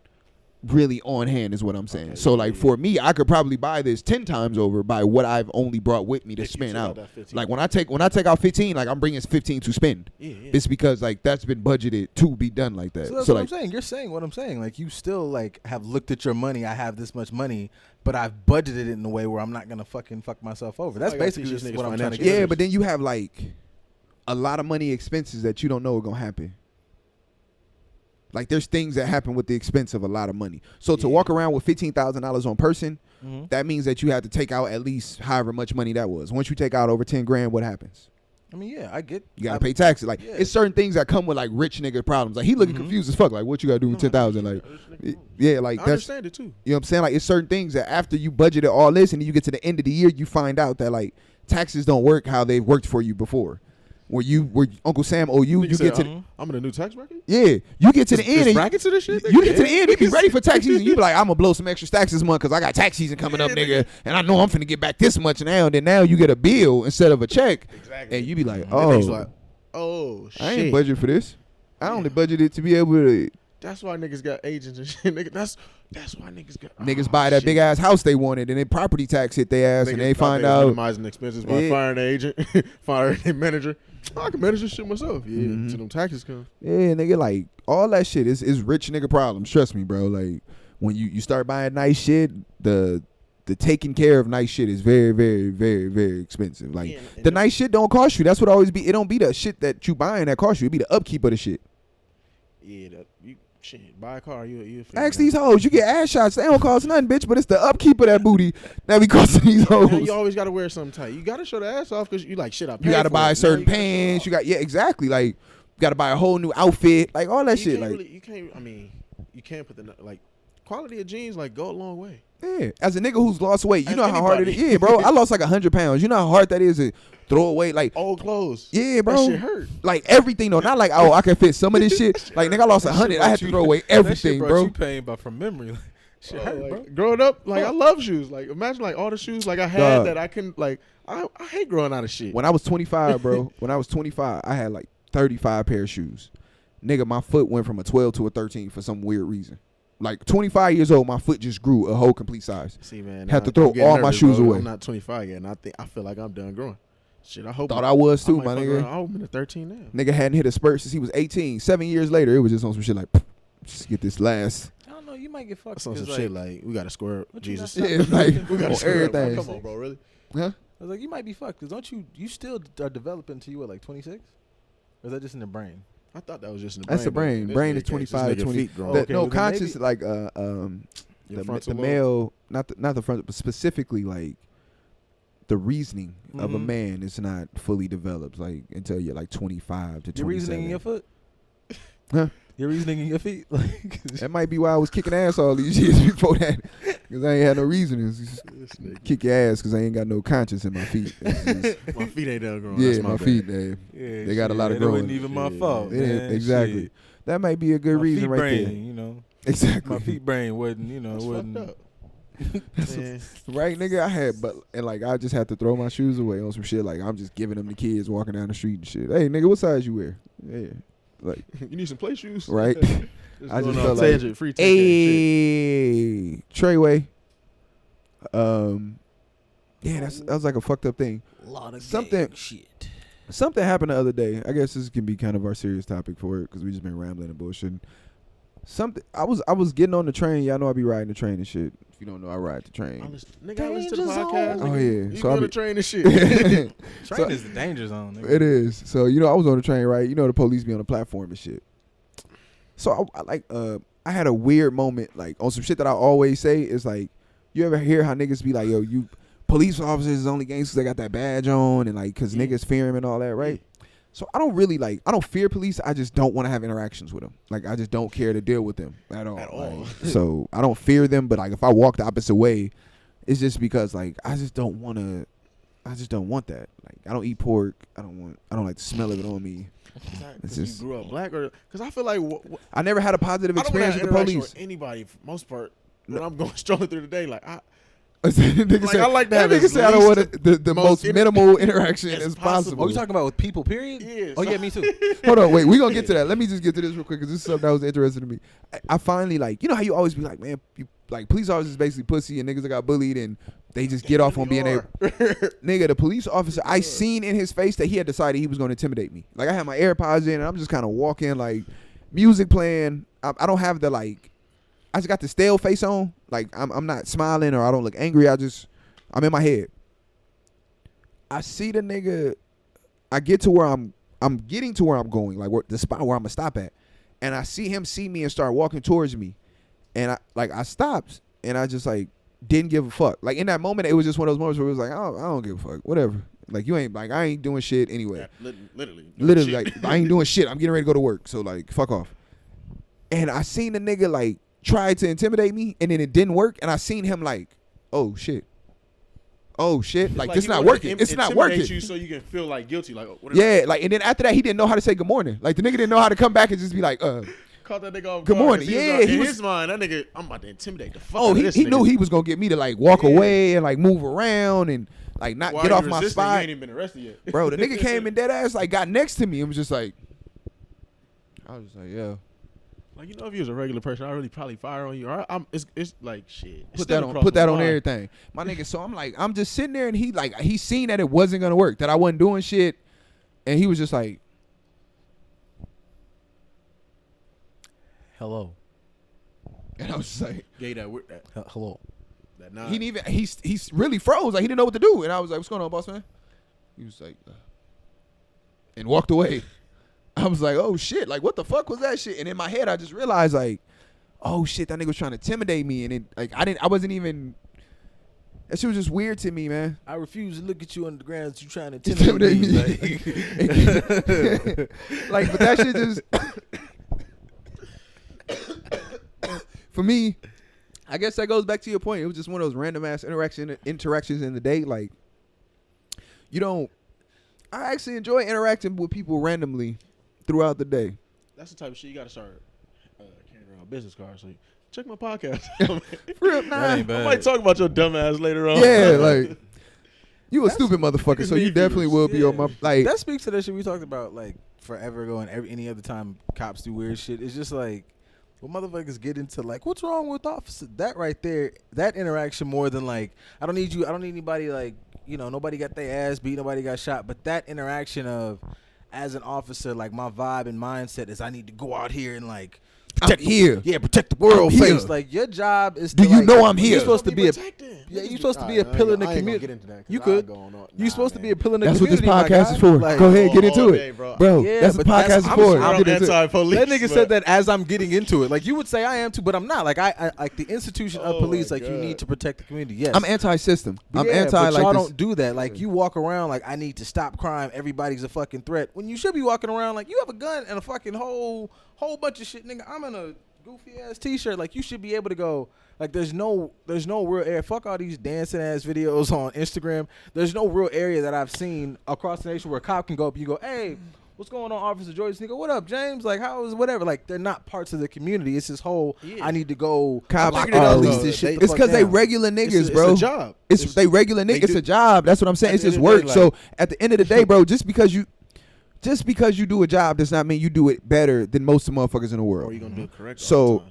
really on hand is what I'm saying. Okay, so like for me, I could probably buy this 10 times over by what I've only brought with me to spend out. Like when I take out 15, like I'm bringing 15 to spend. It's because like that's been budgeted to be done like that. So that's what I'm saying. You're saying what I'm saying. Like you still like have looked at your money. I have this much money, but I've budgeted it in a way where I'm not gonna fucking fuck myself over. That's basically just what I'm trying to get. Yeah, but then you have like a lot of money expenses that you don't know are gonna happen. Like there's things that happen with the expense of a lot of money. So to walk around with $15,000 on person, that means that you have to take out at least however much money that was. Once you take out over 10 grand, what happens? I mean, yeah, I get. You gotta pay taxes. Like it's certain things that come with like rich nigga problems. Like he looking confused as fuck. Like what you gotta do with 10,000? Like yeah, like I that's. understand it too. You know what I'm saying? Like it's certain things that after you budgeted all this and then you get to the end of the year, you find out that like taxes don't work how they've worked for you before. Where Uncle Sam owe you, you get to I'm in a new tax bracket? Yeah. You get to the end. Brackets to this shit? You get to the end, you be ready for tax season. You be like, I'm going to blow some extra stacks this month because I got tax season coming up, nigga. And I know I'm finna get back this much now. And then now you get a bill instead of a check. Exactly. And you be like, oh, shit. I ain't budget for this. I only budgeted to be able to. That's why niggas got agents and shit. Nigga, that's why niggas got. Niggas buy that big ass house they wanted, and then property tax hit their ass, and they find out minimizing expenses by firing the agent, firing the manager. I can manage this shit myself. Yeah, till them taxes come. Yeah, nigga, like all that shit is rich nigga problems. Trust me, bro. Like when you start buying nice shit, the taking care of nice shit is very, very, very, very expensive. Like the nice shit don't cost you. That's what always be. It don't be the shit that you buying that cost you. It be the upkeep of the shit. Yeah, shit, buy a car, you ask these hoes. You get ass shots. They don't cost nothing, bitch. But it's the upkeep of that booty that be costing these hoes. Man, you always gotta wear something tight. You gotta show the ass off because you like shit. You gotta buy certain pants. You got exactly. Like you gotta buy a whole new outfit. Like all that shit. Like you can't. I mean, you can't put the like quality of jeans like go a long way. Yeah, as a nigga who's lost weight, you know how hard it is. Yeah, bro, I lost like 100 pounds. You know how hard that is to throw away like old clothes. Yeah, bro. That shit hurt. Like everything though, not like I can fit some of this shit. Like nigga, I lost 100. I had to throw away everything, that shit bro. You pain, but from memory, shit hurt, like, bro. Growing up, like I love shoes. Like imagine like all the shoes like I had that I couldn't like. I hate growing out of shit. When I was 25, bro. When I was 25, I had like 35 pair of shoes. Nigga, my foot went from a 12 to a 13 for some weird reason. Like 25 years old, my foot just grew a whole complete size. See, man, had to throw all my shoes away. I'm not 25 yet, and I feel like I'm done growing. Shit, I hope. Thought I was too, my nigga. I'm in the 13 now. Nigga hadn't hit a spurt since he was 18. 7 years later, it was just on some shit like, just get this last. I don't know. You might get fucked. On some shit like we got to square Jesus. Yeah, like we got everything. Come on, bro, really? Huh? I was like, you might be fucked because don't you still are developing until you were like 26? Or is that just in the brain? I thought that was just in the brain. That's the brain. Brain is 25 to 20. No, conscious like the male, not the front, but specifically like the reasoning of a man is not fully developed like until you're like 25 to 27. Your reasoning in your foot? Huh? Your reasoning in your feet? Like that might be why I was kicking ass all these years before that, because I ain't had no reasoning. Kick your ass because I ain't got no conscience in my feet. My feet ain't done growing. Yeah, my feet, they got a lot of growing. It wasn't even my fault. Man, exactly. Shit. That might be a good reason right brain, there. You know, exactly. My feet brain wasn't. You know, that's wasn't. Fucked up. Right, nigga. I had, and like I just had to throw my shoes away on some shit. Like I'm just giving them to kids walking down the street and shit. Hey, nigga, what size you wear? Yeah, like you need some play shoes, right? I just felt like, free hey, Treyway. Yeah, that was like a fucked up thing. A lot of shit. Something happened the other day. I guess this can be kind of our serious topic for it because we just been rambling and bullshitting. something. I was getting on the train. Y'all know I be riding the train and shit. If you don't know, I ride the train. I listen to the podcast. Oh yeah, You so go I on be, the train and shit. Train is the danger zone. Nigga. It is. So I was on the train, right? The police be on the platform and shit. So I had a weird moment, like on some shit that I always say is like, you ever hear how niggas be like, yo, you police officers is only gangsters they got that badge on and like, cause niggas fear him and all that, right? So I don't fear police. I just don't want to have interactions with them. Like I just don't care to deal with them at all. Like, so I don't fear them, but like if I walk the opposite way, it's just because like I just don't want that. Like I don't eat pork. I don't like the smell of it on me. It's just, you grew up black, or because I feel like I never had a positive experience with the police. With anybody, for most part, when I'm going strolling through the day, like I like to have I don't want the most minimal interaction as possible. Oh, you talking about with people? Period. Yeah. Oh yeah, me too. Hold on, wait. We gonna get to that. Let me just get to this real quick because this is something that was interesting to me. I finally like, how you always be like, man, like police officers basically pussy and niggas that got bullied and they just get off on being able. Nigga, the police officer, I seen in his face that he had decided he was going to intimidate me. Like I had my AirPods in and I'm just kind of walking, like music playing. I don't have the like. I just got the stale face on. Like I'm not smiling or I don't look angry. I'm in my head. I see the nigga. I get to where I'm getting to where I'm going, like the spot where I'm gonna stop at, and I see him see me and start walking towards me, and I stopped and I just like didn't give a fuck. Like in that moment, it was just one of those moments where it was like, I don't give a fuck, whatever. Like you ain't like I ain't doing shit anyway. Yeah, literally, like I ain't doing shit. I'm getting ready to go to work, so like fuck off. And I seen the nigga like try to intimidate me, and then it didn't work. And I seen him like, oh shit, like this not working. It's not working. You so you can feel like guilty, like yeah, like and then after that he didn't know how to say good morning. Like the nigga didn't know how to come back and just be like, caught that nigga off good guard, morning. Yeah, in his mind, that nigga, I'm about to intimidate the fuck. Oh, out of this he nigga. knew he was gonna get me to like walk away and like move around and like not get off my spot. You ain't even been arrested yet, bro. The nigga came in dead ass, like got next to me and was just like, I was just like, yeah. Like if you was a regular person, I really probably fire on you. Or it's like shit. Put that on everything, my nigga. So I'm just sitting there and he seen that it wasn't gonna work, that I wasn't doing shit, and he was just like, hello. And I was just like, gay that hello. That nod. He didn't even he's really froze, like he didn't know what to do, and I was like, what's going on, boss man? He was like, and walked away. I was like, oh shit, like what the fuck was that shit? And in my head I just realized like, oh shit, that nigga was trying to intimidate me, and it, like I wasn't even. That shit was just weird to me, man. I refuse to look at you on the ground as you trying to intimidate me. Like, but that shit just for me, I guess that goes back to your point. It was just one of those random ass interactions in the day. Like, I actually enjoy interacting with people randomly throughout the day. That's the type of shit you got to start carrying around business cards. So check my podcast. Real, nah. That ain't bad. I might talk about your dumb ass later on. Yeah, like you a stupid motherfucker, so you definitely will be on my like. That speaks to that shit we talked about like forever ago and any other time cops do weird shit. It's just like when motherfuckers get into like, what's wrong with officer? That right there, that interaction more than like, I don't need anybody like, nobody got their ass beat, nobody got shot. But that interaction of, as an officer, like my vibe and mindset is I need to go out here and like, protect the world face. Like your job is to I'm here? You're supposed to be you're supposed to be a pillar in the community. You could. You're supposed to be a pillar in the community. That's what this podcast is for. Like, go ahead, get into it, bro. Yeah, that's what the podcast is for. I'm anti-police. That nigga said that as I'm getting into it. Like you would say I am too, but I'm not. Like I like the institution of police. Like you need to protect the community. Yes, I'm anti-system. I'm anti. But like y'all this. don't do that. Like you walk around like I need to stop crime. Everybody's a fucking threat. When you should be walking around like you have a gun and a fucking whole bunch of shit, nigga. I'm in a goofy ass t-shirt. Like you should be able to go. Like there's no real area. Fuck all these dancing ass videos on Instagram. There's no real area that I've seen across the nation where a cop can go up. You go, hey, what's going on, Officer Joyce? Nigga, what up, James? Like how is whatever? Like they're not parts of the community. It's this whole I need to go. Cops this shit. It's because they regular niggas, bro. It's a job. It's they regular niggas. It's a job. That's what I'm saying. It's just work. So at the end of the day, bro, just because you do a job does not mean you do it better than most of the motherfuckers in the world. Or you gonna do it correct. So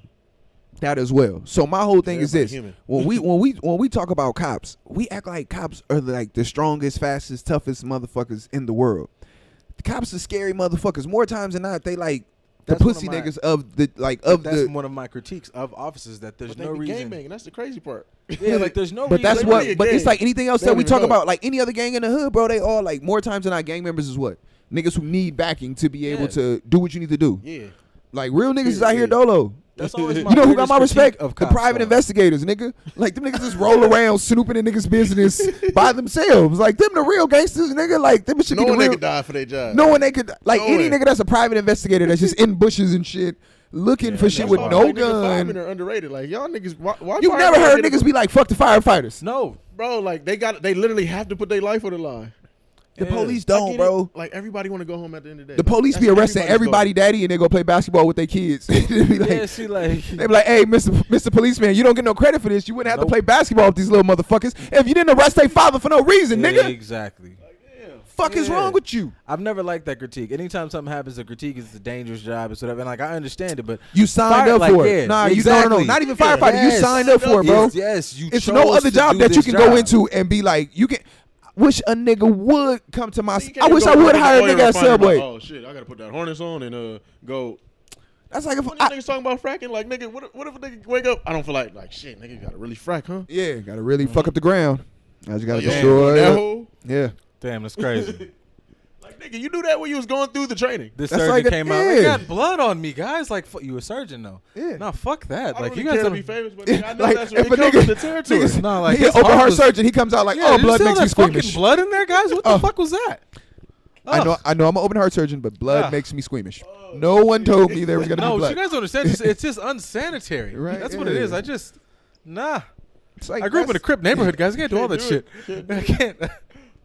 that as well. So my whole thing is this: when we talk about cops, we act like cops are like the strongest, fastest, toughest motherfuckers in the world. The cops are scary motherfuckers. More times than not, they pussy niggas of the That's one of my critiques of officers, that there's no reason. Gangbanging. That's the crazy part. Yeah, like there's no. But reason. that's what. But it's like anything else that we talk hood. about. Like any other gang in the hood, bro. They all like more times than not. Gang members is what niggas who need backing to be able to do what you need to do. Yeah. Like real niggas is out here dolo. That's always my you know who got my biggest respect? critique of The cops, private though. investigators, nigga. Like them niggas just roll around snooping in niggas' business by themselves. Like them the real gangsters, nigga. Like them should No be the one real. they could die for their job. No one they could like No any way. nigga that's a private investigator that's just in bushes and shit, looking for shit That's with why no I think niggas firemen gun. are underrated. Like y'all niggas. Why You never heard niggas be like, "Fuck the firefighters." No, bro. Like they literally have to put their life on the line. The Yeah. police I don't, get bro. it. Like everybody want to go home at the end of the day. The police That's be arresting everybody's everybody, daddy, and they go play basketball with their kids. They be like, yeah, see, like they be like, "Hey, Mr. Policeman, you don't get no credit for this. You wouldn't have Nope. to play basketball with these little motherfuckers if you didn't arrest their father for no reason, yeah, nigga. exactly. Fuck is Yeah. wrong with you? I've never liked that critique. Anytime something happens, the critique is a dangerous job and whatever. And like I understand it, but You signed up for it. Nah, you no, not even firefighter. You Yes. signed up for it, bro. Yes, you. It's chose no other to job do that you this can go job. into and be like, you can. Wish a nigga would come to my. You can't I wish go I would to the hire a lawyer nigga at and find him Subway. like, oh shit, I gotta put that harness on and go. That's like if When these niggas talking about fracking, like nigga, what if a nigga wake up? I don't feel like shit, nigga, you gotta really frack, huh? yeah, gotta really fuck up the ground. I just gotta Like, yo, destroy that it. hole? Yeah, Damn, that's crazy. Like nigga, you knew that when you was going through the training. This That's surgeon like came out. yeah. They got blood on me, guys. Like you a surgeon though. Yeah. No, fuck that. I Like don't you really guys care to don't be famous, but nigga, I know like that's what if it a comes nigga, with the territory. niggas, No, like he his open heart heart was- surgeon. He comes out like, Yeah, oh, did you blood see all makes me that fucking squeamish. blood in there, guys. What the fuck was that? I know. I'm an open heart surgeon, but blood Ah. makes me squeamish. No one told me there was gonna be No, blood. you guys don't understand. It's just unsanitary. Right, That's what it yeah. is. Nah. It's like, I grew up in a that's- crip neighborhood, guys. I can't do all that shit. I can't.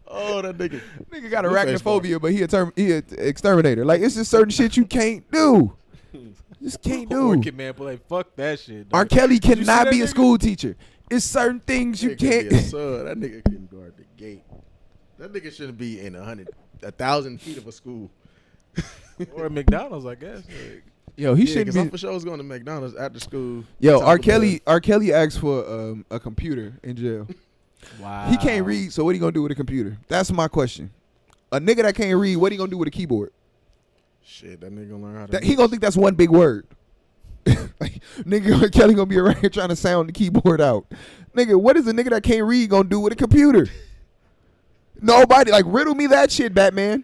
Oh, that nigga. Nigga got Blue face arachnophobia, but he a exterminator. Like it's just certain shit you can't do. Just can't do. Orchid man, but like fuck that shit. R. dog. Kelly Did you see cannot that be a nigga? school teacher. It's certain things you Nigga couldn't be a can't. sub. That nigga couldn't guard the gate. That nigga shouldn't be in 1,000 feet of a school. Or McDonald's, I guess. Like, Yo, he Yeah, shouldn't 'cause I be. for sure was going to McDonald's after school. Yo, Taco R. Bell. Kelly asked for a computer in jail. wow. He can't read, so what he gonna do with a computer? That's my question. A nigga that can't read, what he gonna do with a keyboard? Shit, that nigga gonna learn how to. He gonna think that's one big word. Like, nigga, Kelly gonna be around here trying to sound the keyboard out. Nigga, what is a nigga that can't read gonna do with a computer? Nobody. Like, riddle me that shit, Batman.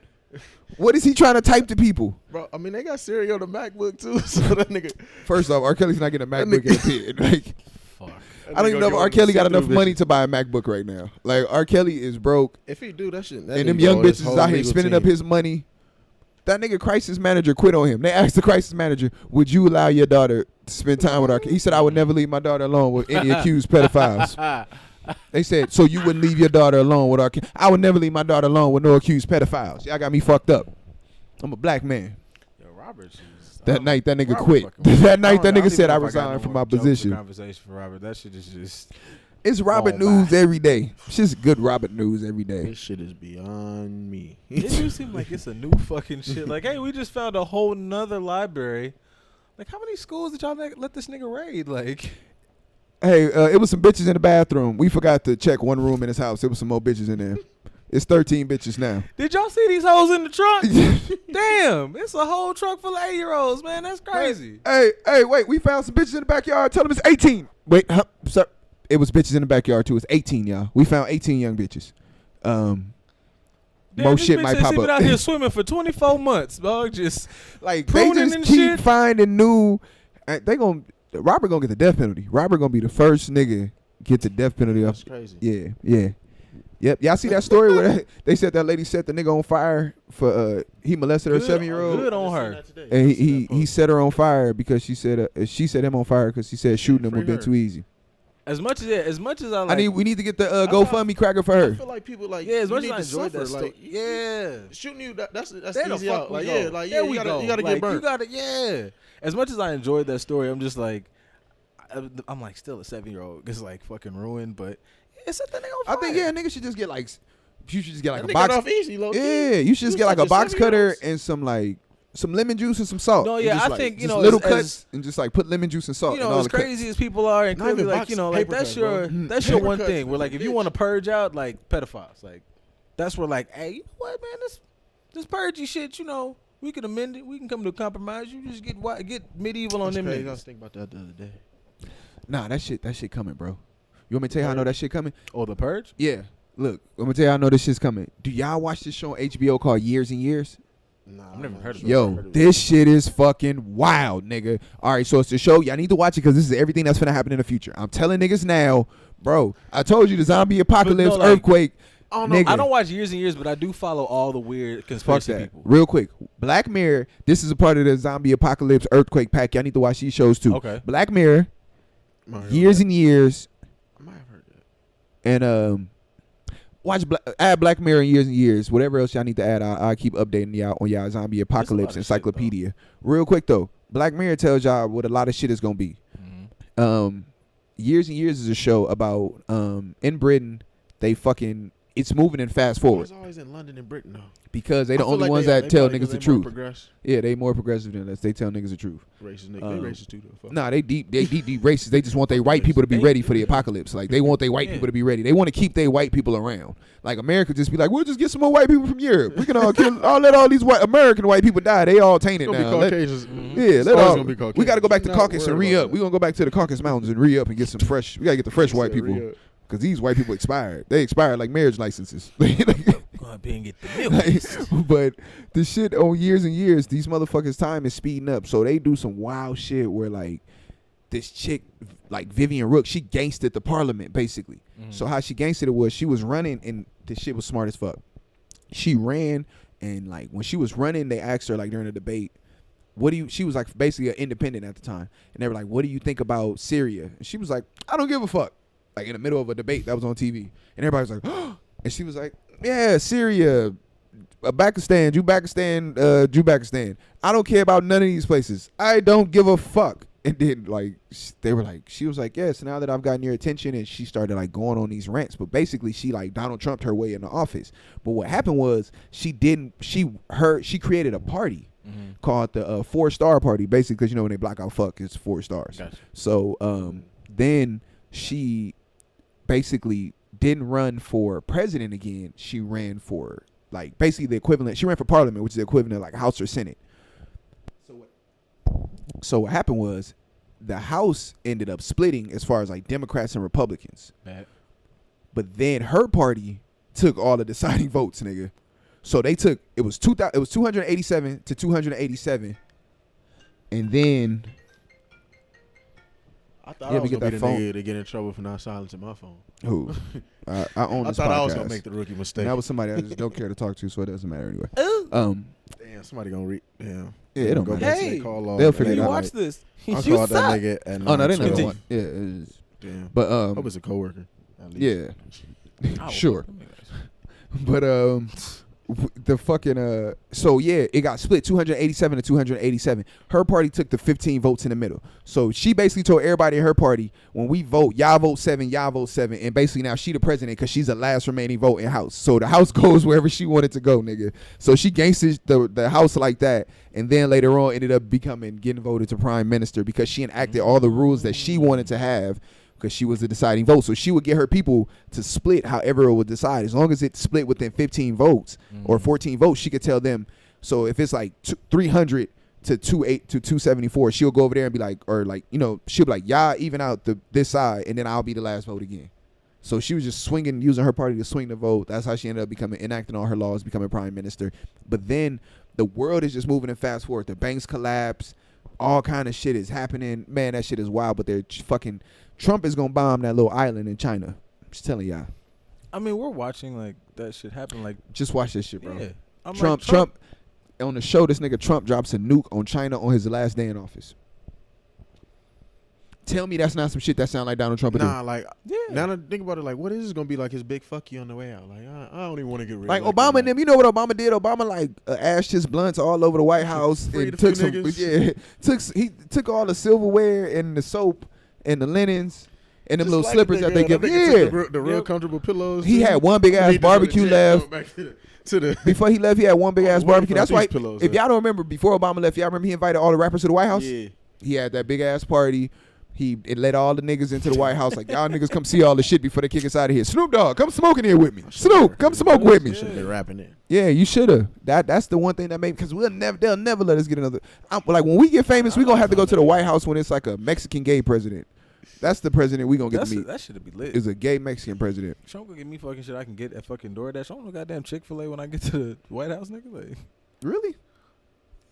What is he trying to type to people? Bro, I mean, they got Siri on the MacBook too, so that nigga. First off, R. Kelly's not getting a MacBook in a kid. Like, Fuck. I don't even know if R. Kelly got enough money to buy a MacBook right now. Like, R. Kelly is broke, If he do that shit, and them young bitches is out here spending up his money. That nigga crisis manager quit on him. They asked the crisis manager, would you allow your daughter to spend time with R. Kelly? He said, I would never leave my daughter alone with any accused pedophiles. They said, so you wouldn't leave your daughter alone with R. Kelly? I would never leave my daughter alone with no accused pedophiles. Y'all got me fucked up. I'm a black man. Yo, Robert's just- That night, that nigga Robert quit. fucking- That night, that I don't nigga said, even I know if got resigned no from more my jokes or position. Conversation for Robert. That shit is just. It's Robert Oh, news my. every day. It's just good Robert news every day. This shit is beyond me. It do seem like it's a new fucking shit. Like, hey, we just found a whole nother library. Like, how many schools did y'all let this nigga raid? Like, Hey, it was some bitches in the bathroom. We forgot to check one room in his house. There was some more bitches in there. It's 13 bitches now. did y'all see these hoes in the trunk? Damn, it's a whole truck full of 8-year-olds, man. That's crazy. Hey, wait. We found some bitches in the backyard. Tell them it's 18. Wait, sir. It was bitches in the backyard, too. It's 18, y'all. We found 18 young bitches. Damn, More this shit bitch might said pop she been up. out here swimming for 24 months, dog. Just Like, they pruning just and keep shit. finding new. Robert gonna get the death penalty. Robert gonna be the first nigga get the death penalty off. That's crazy. Yeah. Yep. Y'all see that story where they said that lady set the nigga on fire for he molested her Good- 7-year-old. good on her. And he set her on fire because she set him on fire because she said shooting him would have been too easy. as much as I like. We need to get the thought- GoFundMe cracker for I her. feel like people like Yeah, as you much need as I to enjoyed that suffer, story. Yeah. shooting you that's There the easy fuck out. we Like go. yeah, like There yeah, we you go. gotta Like, get burnt. You gotta, yeah. As much as I enjoyed that story, I'm just like, I'm like still a 7-year-old. It's like fucking ruined, but it's set that nigga on I fire. think nigga should just get like you should just get like That a nigga got box. off easy, low key. Yeah, you should just You get like a such a box cutter 7-year-old. and some lemon juice and some salt. No, And yeah, just I like, think, you just know, little as- cuts and just like put lemon juice and salt. You in know, all as the cuts. crazy as people are, and Not clearly, even like, box, you know, like paper that's cuts, bro. your Paper one cuts thing. is Where like, a if you bitch. want to purge out like pedophiles, like that's where like, hey, you know what, man, this purgy shit, you know, We can amend it. We can come to a compromise. You just get medieval on them I niggas. was thinking about that the other day. Nah, that shit coming, bro. You want me to tell you how I know that shit coming? Oh, The Purge? Yeah. Look, I'm gonna tell you how I know this shit's coming. Do y'all watch this show on HBO called Years and Years? Nah, I've never heard of it. Yo, this shit is fucking wild, nigga. All right, so it's the show. Y'all need to watch it because this is everything that's gonna happen in the future. I'm telling niggas now, bro. I told you the zombie apocalypse, earthquake. I don't watch Years and Years, but I do follow all the weird conspiracy people. Real quick, Black Mirror. This is a part of the zombie apocalypse, earthquake pack. Y'all need to watch these shows too. Okay. Black Mirror, Years and Years, I might have heard that. and add Black Mirror and Years and Years. Whatever else y'all need to add, I'll keep updating y'all on y'all zombie apocalypse encyclopedia. Real quick though, Black Mirror tells y'all what a lot of shit is gonna be. Mm-hmm. Years and Years is a show about in Britain. It's moving in fast forward. It's always in London and Britain though. Because they the only ones that tell niggas the truth. Yeah, they more progressive than us. They tell niggas the truth. Racist niggas. They racist too though. Nah, they deep racist. They just want their white people to be ready for the apocalypse. Like they want their white people to be ready. They want to keep their white people around. Like America just be like, we'll just get some more white people from Europe. We can all kill. I'll let all these American white people die. They all tainted now. We got to go back to Caucasus and re-up. We gonna go back to the Caucasus Mountains and re-up and get some fresh. We gotta get the fresh white people. Because these white people expired. They expired like marriage licenses. Go up here and get the milk. But the shit on Years and Years, these motherfuckers' time is speeding up. So they do some wild shit where like this chick, like Vivian Rook, she gangsted the parliament basically. Mm-hmm. So how she gangsted it was she was running and this shit was smart as fuck. She ran and like when she was running, they asked her like during the debate, she was like basically an independent at the time. And they were like, what do you think about Syria? And she was like, I don't give a fuck. Like in the middle of a debate that was on TV. And everybody was like, oh. And she was like, yeah, Syria, Pakistan, Jubakistan. I don't care about none of these places. I don't give a fuck. And then like they were like, she was like, yes, now that I've gotten your attention, and she started like going on these rants. But basically she like Donald Trumped her way in the office. But what happened was she created a party called the 4-star party, basically because you know when they block out fuck, it's 4 stars. Gotcha. So then she basically didn't run for president again. She ran for like basically the equivalent. She ran for parliament, which is the equivalent of like House or Senate. So what happened was the House ended up splitting as far as like Democrats and Republicans. But then her party took all the deciding votes, nigga. So it was 287 to 287, and then. I thought I was gonna be the nigga to get in trouble for not silencing my phone. Who? I own this podcast. I thought I was gonna make the rookie mistake. And that was somebody I just don't care to talk to, so it doesn't matter anyway. Damn, somebody gonna read. Damn. Yeah, it don't matter. Hey, they'll figure it out. Watch this. I called that nigga and no, they didn't know. Yeah, it is. Damn. But I was a coworker. Yeah. Sure. But the fucking so yeah, it got split 287 to 287. Her party took the 15 votes in the middle. So she basically told everybody in her party, when we vote, y'all vote 7, and basically now she the president because she's the last remaining vote in House. So the House goes wherever she wanted to go, nigga. So she gangsted the House like that, and then later on ended up getting voted to prime minister because she enacted all the rules that she wanted to have. Because she was the deciding vote. So she would get her people to split however it would decide. As long as it split within 15 votes or 14 votes, she could tell them. So if it's like 300 to 274, she'll go over there and be like, or like, you know, she'll be like, y'all even out this side, and then I'll be the last vote again. So she was just using her party to swing the vote. That's how she ended up enacting all her laws, becoming prime minister. But then the world is just moving in fast forward. The banks collapse. All kind of shit is happening. Man, that shit is wild. But they're fucking... Trump is gonna bomb that little island in China. I'm just telling y'all. I mean, we're watching like that shit happen. Like, just watch this shit, bro. Yeah. Trump on the show. This nigga Trump drops a nuke on China on his last day in office. Tell me that's not some shit that sound like Donald Trump. Nah, like now that I think about it, like what is this gonna be like his big fuck you on the way out? Like I don't even want to get rid. Like Obama and them, you know what Obama did? Obama like ashed his blunts all over the White House and took some. Niggas. He took all the silverware and the soap and the linens and them little slippers that they give. Yeah, the real comfortable pillows. He had one big ass barbecue left. Before he left, he had one big ass barbecue. That's why, if y'all don't remember, before Obama left, y'all remember he invited all the rappers to the White House? Yeah. He had that big ass party. He let all the niggas into the White House. Like, y'all niggas come see all the shit before they kick us out of here. Snoop Dogg, come smoke in here with me. Snoop, come smoke with me. Should have been rapping it. Yeah, you should have. That's the one thing that made, because they'll never let us get another. Like, when we get famous, we gonna have to go to the White House when it's like a Mexican gay president. That's the president we gonna get to meet. That should be lit. Is a gay Mexican president. Sean gonna give me fucking shit I can get at fucking DoorDash. I don't know goddamn Chick-fil-A when I get to the White House, nigga. Like, Really?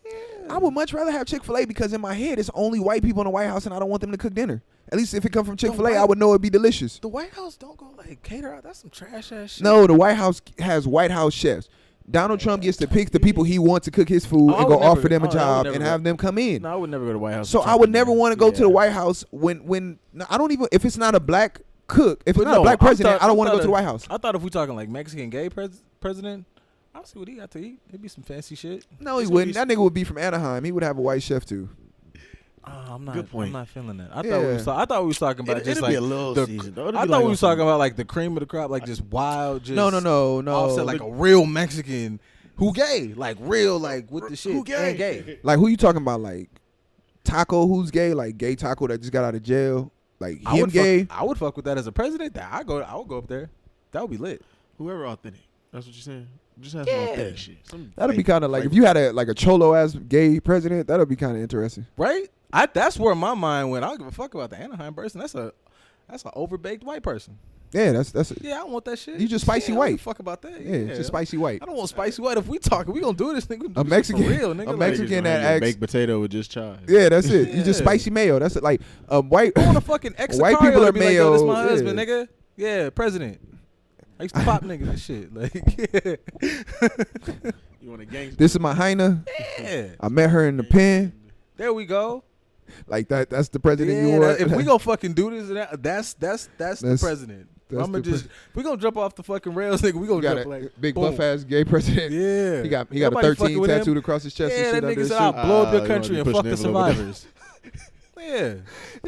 yeah. I would much rather have Chick-fil-A because in my head it's only white people in the White House and I don't want them to cook dinner. At least if it come from Chick-fil-A, I would know it'd be delicious. The White House don't go like cater out. That's some trash ass shit. No, the White House has White House chefs. Donald Trump gets to pick the people he wants to cook his food and go offer them a job and have them come in. No, I would never go to the White House. So I would never want to go to the White House when I don't even, if it's not a black cook, if it's not a black president, I don't want to go to the White House. I thought if we talking like Mexican gay president, I'll see what he got to eat. It'd be some fancy shit. No, he wouldn't. That nigga would be from Anaheim. He would have a white chef too. I'm not. Good point. I'm not feeling that. Yeah. I thought we was talking about just it'll like be a little the, season. I thought we was talking about like the cream of the crop, like just wild, just No. offset, like a real Mexican who gay, like real, like with the shit Who gay? and gay. Like, who you talking about? Like Taco, who's gay? Like gay Taco that just got out of jail. Like I him would gay. I would fuck with that as a president. I would go up there. That would be lit. Whoever authentic. That's what you're saying. Just have Yeah. some authentic shit. Some That'd be fake kind of like flavor. if you had a cholo ass gay president. That'd be kind of interesting. Right? That's where my mind went. I don't give a fuck about the Anaheim person. That's an overbaked white person. Yeah, that's Yeah, I don't want that shit. You just spicy I don't give white. a fuck about that. yeah, just spicy white. I don't want spicy white. If we talking, we gonna do this thing. A Mexican- for real, nigga. a Like, Mexican that acts- baked potato with just chives. Yeah, that's it. You just Yeah. spicy mayo. That's it. Like white. I want a fucking ex White people are be like, yo, this my male, husband, yeah. nigga. Yeah, president. I used to pop niggas and shit. Like, You want a gangster? This is my hyena. yeah. I met her in the pen. There we go. Like that. That's the president you Yeah, want. if we gonna fucking do this, that's the That's- president. that's I'm gonna the just if we gonna jump off the fucking rails, nigga. We gonna got jump a like big boom. buff ass gay president. Yeah, He got a Nobody 13 fucking with him. tattooed across his chest Yeah, and shit that under nigga his said, suit. I'll blow up your you country wanna and push fuck the the envelope with survivors. Yeah.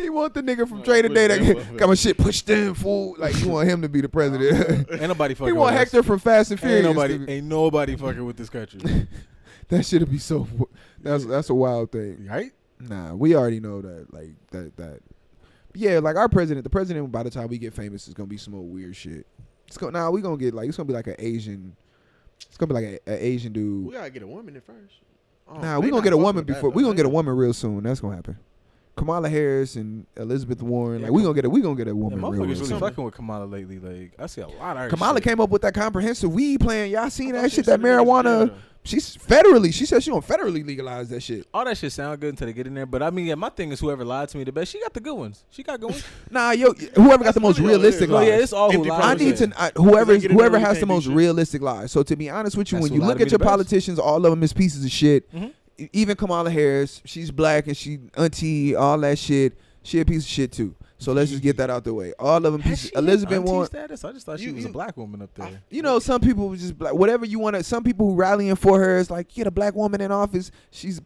He want the nigga from Right, Trade push Day the that envelope. got my shit pushed in full. Like you want him to be the president. Ain't nobody fucking He want with Hector us. from Fast and Furious. Ain't nobody fucking with this country. That shit'd be so. That's a wild thing. Right? Nah, we already know that. Like that. Yeah, like the president. By the time we get famous, is gonna be some old weird shit. We gonna get like it's gonna be like an Asian. It's gonna be like an Asian dude. We gotta get a woman in first. Oh, Nah, they we gonna not get a fucking woman with that, before. though. We gonna get a woman real soon. That's gonna happen. Kamala Harris and Elizabeth Warren. Yeah, Like we gonna get a Yeah, woman real motherfuckers really soon. fucking with Kamala lately. Like I see a lot of her Kamala shit. came up with that comprehensive weed plan. Y'all seen I that thought shit? she That said it was marijuana. jail. She's federally. She said she gonna federally legalize that shit. All that shit sound good until they get in there. But I mean, yeah, my thing is whoever lied to me the best. She got the good ones. She got good ones. Nah, whoever got the most really all it realistic is. Oh lies. yeah, it's all who Empty lied. I promises. need Yeah. to whoever Because they get in there, whoever we has the can't do most shit. realistic lies. So to be honest with you, That's when who you lied look to me at your the best. politicians, all of them is pieces of shit. Mhm. Even Kamala Harris, she's black and she auntie, all that shit. She a piece of shit too. So let's just get that out the way. All of them Has pieces. she hit Elizabeth auntie Warren. status? I just thought she was a black woman up there. You know, some people was just black. Whatever you want to. Some people who rallying for her is like, get a black woman in office. She's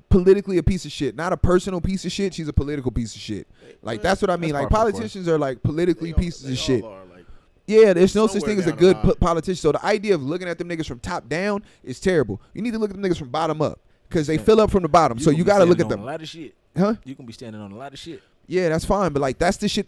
politically a piece of shit, not a personal piece of shit. She's a political piece of shit. Like that's what I mean. That's Like par for the politicians are like politically pieces They of shit. all are, like, Yeah, there's no such somewhere thing as a down the good line. politician. So the idea of looking at them niggas from top down is terrible. You need to look at them niggas from bottom up because they fill up from the bottom. So you got to look at A them, lot of shit. huh? You can be standing on a lot of shit. Yeah, that's fine. But like that's the shit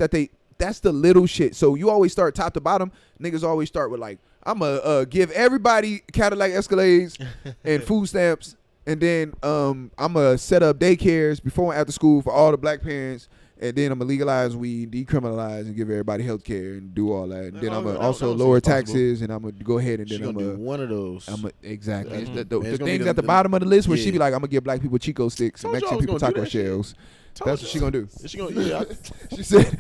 that's the little shit. So you always start top to bottom. Niggas always start with like, I'ma give everybody Cadillac Escalades and food stamps, and then I'ma set up daycares before and after school for all the black parents, and then I'ma legalize weed, decriminalize, and give everybody health care and do all that. And then I'ma also that lower seems possible. taxes, and I'ma go ahead and She then gonna do I'ma. one of those. Exactly. Mhm. It's the It's gonna be things the- at the bottom of the list where she yeah. be like, I'm gonna give black people Chico sticks and Told you I Mexican was people gonna do taco that shit. shells. Told That's you. what she gonna do. She gonna, yeah, She said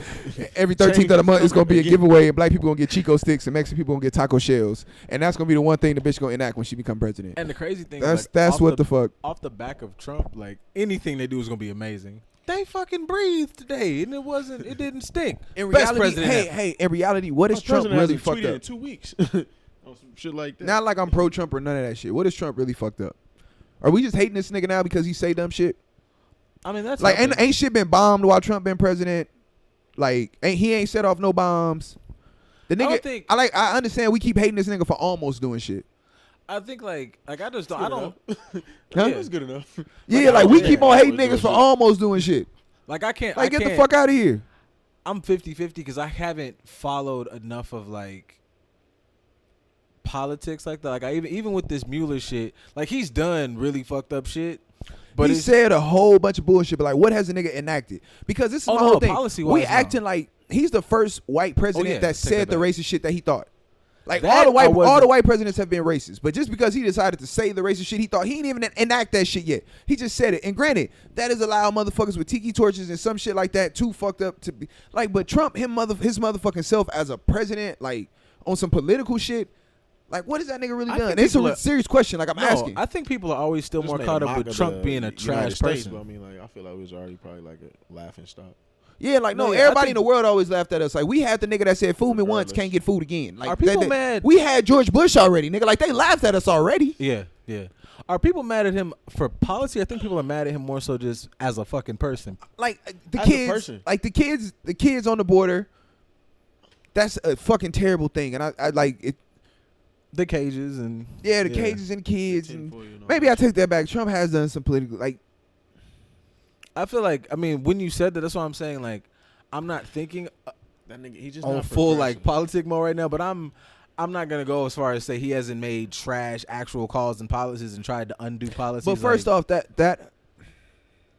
every 13th of the month is gonna be a giveaway, and black people gonna get Chico sticks, and Mexican people gonna get taco shells, and that's gonna be the one thing the bitch gonna enact when she become president. And the crazy thing That's is like, that's off what the fuck. off the back of Trump, like anything they do is gonna be amazing. They fucking breathed today, and it didn't stink. In Best reality, president ever. hey, in reality, what is Our Trump president really hasn't fucked tweeted up? in 2 weeks. On some shit like that. Not like I'm pro Trump or none of that shit. What is Trump really fucked up? Are we just hating this nigga now because he say dumb shit? I mean, that's Like, something. ain't shit been bombed while Trump been president? Like, he ain't set off no bombs. The nigga, don't think- I understand we keep hating this nigga for almost doing shit. I think like I just don't. I don't. Huh? Yeah. That's good enough. Yeah, like we yeah, keep on hating always niggas for doing shit. almost doing shit. Like I can't. Like get the fuck out of here. I'm 50-50 because I haven't followed enough of like politics like that. Like I even with this Mueller shit, like he's done really fucked up shit. But he said a whole bunch of bullshit. But like, what has a nigga enacted? Because this is my whole thing. We acting like he's the first white president that said the racist shit that he thought. Like all the white presidents have been racist, but just because he decided to say the racist shit he thought, he didn't even enact that shit yet. He just said it. And granted, that is allowed motherfuckers with tiki torches and some shit like that too fucked up to be like. But Trump, his motherfucking self as a president, like on some political shit, like what has that nigga really done? It's a serious question. Like I'm asking. I think people are always still more caught up with Trump being a trash person. But I mean, like I feel like it was already probably like a laughing stock. Yeah, like everybody in the world always laughed at us. Like we had the nigga that said, "Fool me once, can't get fooled again." Like are people mad? We had George Bush already, nigga. Like they laughed at us already. Yeah. Are people mad at him for policy? I think people are mad at him more so just as a fucking person. Like the kids, like the kids on the border. That's a fucking terrible thing, and I like it. The cages and cages and kids, and maybe I take that back. Trump has done some political like. I feel like, I mean, when you said that, that's why I'm saying, like, I'm not thinking that nigga, he just on full, like, politic mode right now, but I'm not going to go as far as say he hasn't made trash actual calls and policies and tried to undo policies. But first off, that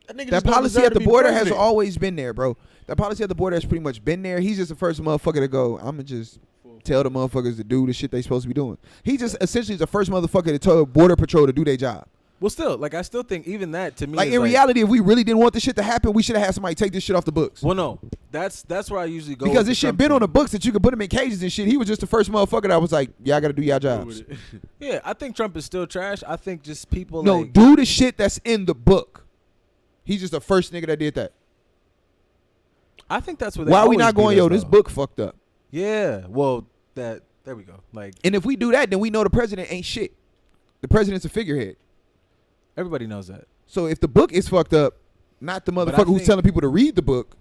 policy at the border has always been there, bro. That policy at the border has pretty much been there. He's just the first motherfucker to go, I'm going to just tell the motherfuckers to do the shit they supposed to be doing. He just essentially is the first motherfucker to tell Border Patrol to do their job. Well, still, like, I still think even that, to me, like, in reality, if we really didn't want this shit to happen, we should have had somebody take this shit off the books. Well, no. That's where I usually go. Because this shit been on the books that you could put him in cages and shit. He was just the first motherfucker that was like, yeah, I got to do y'all jobs. Yeah, I think Trump is still trash. I think just people do the shit that's in the book. He's just the first nigga that did that. I think that's what they Why are we not going, this book fucked up? Yeah, well, there we go. Like, and if we do that, then we know the president ain't shit. The president's a figurehead. Everybody knows that. So if the book is fucked up, not the motherfucker who's telling people to read the book,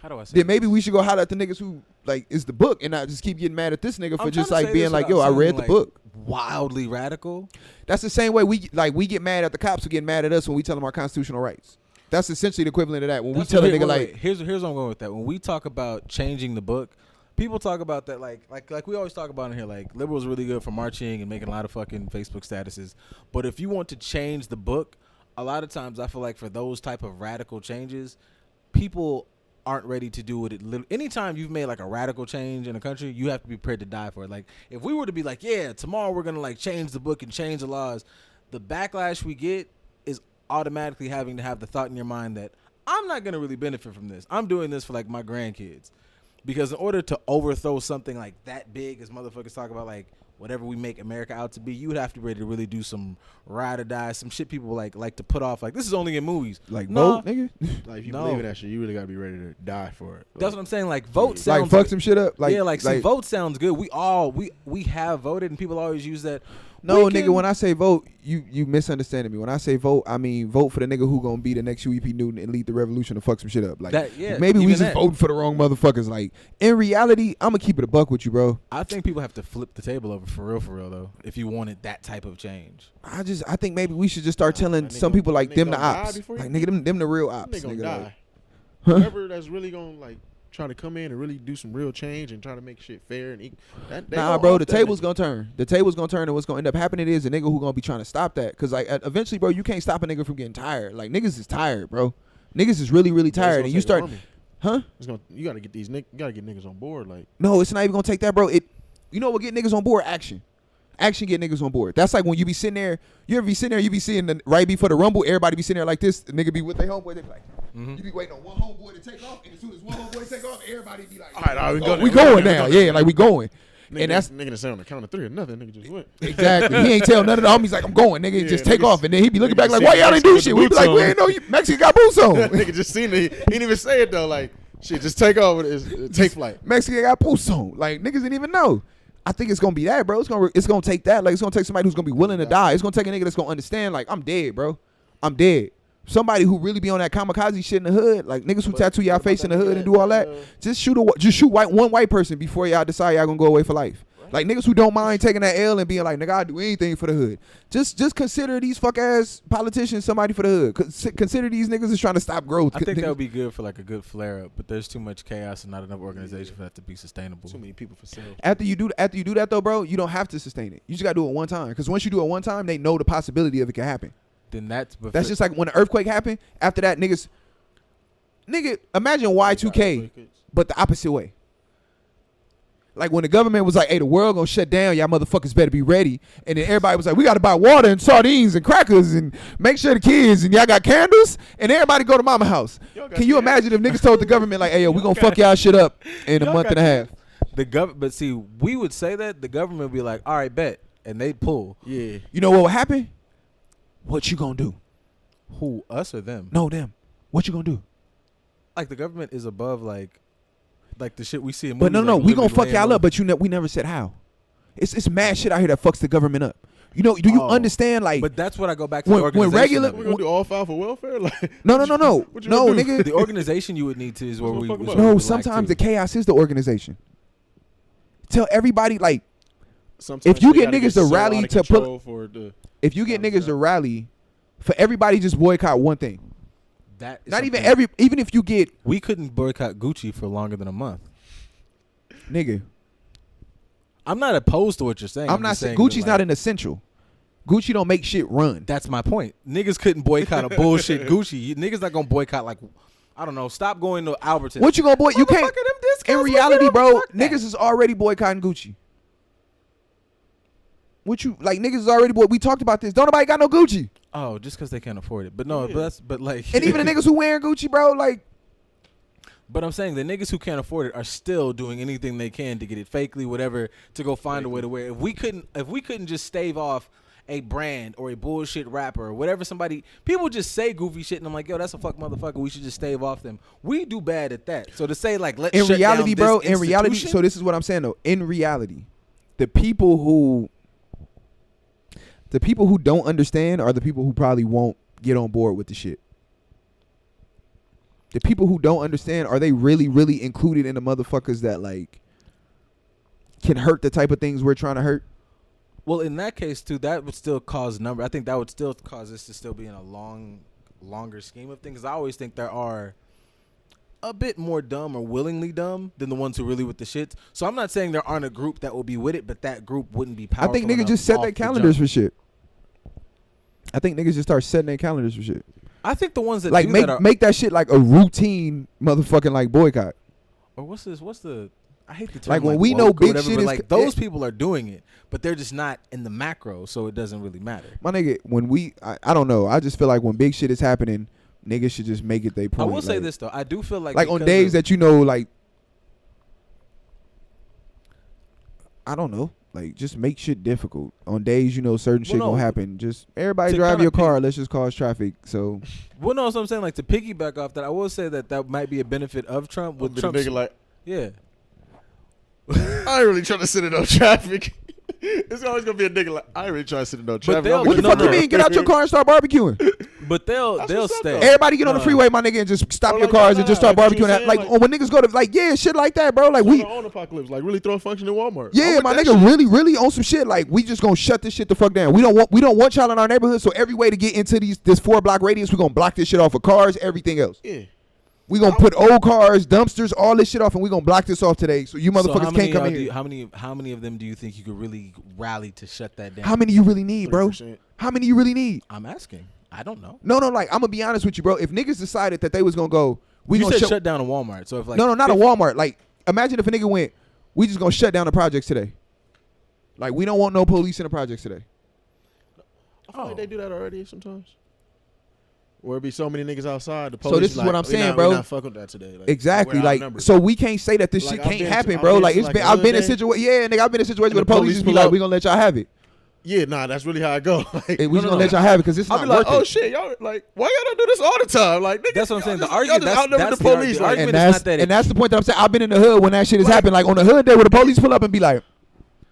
how do I say then maybe we should go holler at the niggas who like is the book and not just keep getting mad at this nigga for just like being like, yo, I read the book. Wildly radical. That's the same way we get mad at the cops who get mad at us when we tell them our constitutional rights. That's essentially the equivalent of that. When we tell a nigga like, here's where I'm going with that. When we talk about changing the book, people talk about that like we always talk about in here, like liberals are really good for marching and making a lot of fucking Facebook statuses. But if you want to change the book, a lot of times I feel like for those type of radical changes, people aren't ready to do it. Anytime you've made like a radical change in a country, you have to be prepared to die for it. Like if we were to be like, yeah, tomorrow we're gonna like change the book and change the laws, the backlash we get is automatically having to have the thought in your mind that I'm not gonna really benefit from this. I'm doing this for like my grandkids. Because in order to overthrow something like that big, as motherfuckers talk about, like whatever we make America out to be, you would have to be ready to really do some ride or die, some shit people like to put off. Like this is only in movies. Like vote, nigga. Like if you believe in that shit, you really gotta be ready to die for it. That's what I'm saying. Like vote sounds like fuck some shit up. Like, yeah, like vote sounds good. We have voted, and people always use that. No, nigga, when I say vote, you misunderstanding me. When I say vote, I mean vote for the nigga who gonna be the next UEP Newton and lead the revolution to fuck some shit up. Like that, yeah, maybe we just voting for the wrong motherfuckers. Like in reality, I'm gonna keep it a buck with you, bro. I think people have to flip the table over for real though. If you wanted that type of change, I think maybe we should just start telling some people like them the ops, like nigga them the real ops. Nigga die. Like, whoever that's really gonna like try to come in and really do some real change and try to make shit fair and nah, bro, the table's gonna turn. The table's gonna turn, and what's gonna end up happening is a nigga who gonna be trying to stop that. Cause like eventually, bro, you can't stop a nigga from getting tired. Like niggas is tired, bro. Niggas is really, really tired, and you start, you gotta get niggas on board. Like no, it's not even gonna take that, bro. You know what get niggas on board? Action get niggas on board. That's like when you be sitting there, you be seeing the right before the rumble, everybody be sitting there like this, the nigga be with their homeboy, they be like, you be waiting on one homeboy to take off, and as soon as one homeboy take off, everybody be like, all right, we going now. Yeah, like we going. Nigga, and that's nigga say on the count of 3 or nothing, nigga just went. Exactly. He ain't tell none of the homies like I'm going, nigga, just take off, and then he be looking back like, why y'all didn't do shit? We be like, we ain't know you Mexican got boots on. Nigga just seen it. He didn't even say it though. Like shit, just take off. Take flight. Mexican got boots on. Like niggas didn't even know. I think it's gonna be that, bro. It's gonna take that. Like it's gonna take somebody who's gonna be willing to die. It's gonna take a nigga that's gonna understand. Like I'm dead, bro. I'm dead. Somebody who really be on that kamikaze shit in the hood, like niggas who tattoo y'all face in the hood and do all that. Just shoot one white person before y'all decide y'all gonna go away for life. Like niggas who don't mind taking that L and being like, nigga, I'll do anything for the hood. Just consider these fuck ass politicians somebody for the hood. Consider these niggas is trying to stop growth. I think that would be good for like a good flare up, but there's too much chaos and not enough organization for that to be sustainable. Too many people for sale. After you do that though, bro, you don't have to sustain it. You just gotta do it one time. Because once you do it one time, they know the possibility of it can happen. Then that's just like when the earthquake happened. After that, nigga, imagine Y2K, but the opposite way. Like when the government was like, hey, the world gonna shut down, y'all motherfuckers better be ready. And then everybody was like, we gotta buy water and sardines and crackers and make sure the kids and y'all got candles and everybody go to mama house. Can you imagine if niggas told the government like, hey, yo, we gonna fuck y'all shit up in a month and a half? But see, we would say that the government would be like, all right, bet. And they'd pull. Yeah. You know what would happen? What you gonna do? Who, us or them? No, them. What you gonna do? Like the government is above like the shit we see in movies. But no, like we gonna fuck y'all up, but we never said how. It's mad shit out here that fucks the government up. You know, do you understand? Like, but that's what I go back to. When regular, we're gonna do all file for welfare. Like, no, nigga. The organization you would need to is where we. No, sometimes the chaos is the organization. Tell everybody like, sometimes if you get niggas to rally to put, if you get niggas to rally, for everybody just boycott one thing. That is not even if you get. We couldn't boycott Gucci for longer than a month. Nigga. I'm not opposed to what you're saying. I'm not saying Gucci's not an essential. Gucci don't make shit run. That's my point. Niggas couldn't boycott a bullshit Gucci. Niggas not gonna boycott like, I don't know, stop going to Albertsons. What you gonna boycott? You can't. In reality, bro, niggas is already boycotting Gucci. What you like? Niggas is already we talked about this. Don't nobody got no Gucci. Oh, just because they can't afford it. But no, but like. And even the niggas who wearing Gucci, bro, like. But I'm saying the niggas who can't afford it are still doing anything they can to get it fakely, whatever, to go find a way to wear it. If we couldn't just stave off a brand or a bullshit rapper or whatever people just say goofy shit and I'm like, yo, that's a fuck motherfucker. We should just stave off them. We do bad at that. So to say like, let's in shut reality, down bro, this in reality. So this is what I'm saying though. In reality, the people who don't understand are the people who probably won't get on board with the shit. The people who don't understand, are they really, really included in the motherfuckers that like can hurt the type of things we're trying to hurt? Well, in that case too, that would still cause I think that would still cause us to still be in a longer scheme of things. I always think there are a bit more dumb or willingly dumb than the ones who really with the shit. So I'm not saying there aren't a group that will be with it, but that group wouldn't be powerful. I think niggas just set their calendars for shit. I think niggas just start setting their calendars for shit. I think the ones that like do make that shit like a routine motherfucking like boycott. Or what's the I hate the term like when we know big whatever, shit is like those people are doing it, but they're just not in the macro, so it doesn't really matter. My nigga, when I don't know, I just feel like when big shit is happening, niggas should just make it they point. I will say this though, I do feel like on days that you know, like I don't know. Like, just make shit difficult. On days you know certain shit gonna happen. Just everybody drive your car. Let's just cause traffic. So, well, no, so I'm saying like to piggyback off that, I will say that might be a benefit of Trump. With Trump, like, yeah, I ain't really trying to sit in no traffic. It's always gonna be a nigga like, I ain't really trying to sit in no traffic. What the fuck you mean? Get out your car and start barbecuing. But they'll stay. Everybody get on the freeway, my nigga, and just stop your cars and just start barbecuing. Like when niggas go to like shit like that, bro. Like we own apocalypse, like really throw a function in Walmart. Yeah, my nigga, really on some shit. Like we just gonna shut this shit the fuck down. We don't want y'all in our neighborhood. So every way to get into this 4-block radius, we gonna block this shit off of cars, everything else. Yeah. We gonna put old cars, dumpsters, all this shit off, and we gonna block this off today. So you motherfuckers can't come in here. How many of them do you think you could really rally to shut that down? How many you really need, bro? 3%. How many you really need? I'm asking. I don't know. No. Like I'm gonna be honest with you, bro. If niggas decided that they was gonna go, you said shut down a Walmart. So if like no, not a Walmart. Like imagine if a nigga went, we just gonna shut down the projects today. Like we don't want no police in the projects today. I feel like they do that already sometimes. Where it be so many niggas outside. The police so this is what I'm saying, bro. We're not fucking with that today. Like, exactly. Like so we can't say that this shit can't happen, bro. Like it's been I've been in situation. Yeah, nigga, I've been in situations where the police just be like, we gonna let y'all have it. Yeah, nah, that's really how I go. Like, we just gonna let y'all have it because this is not worth it. Oh shit, y'all like why y'all don't do this all the time? Like nigga, that's what I'm saying. The argument that's the police. And that's the point that I'm saying. I've been in the hood when that shit has happened. Like on the hood day where the police pull up and be like,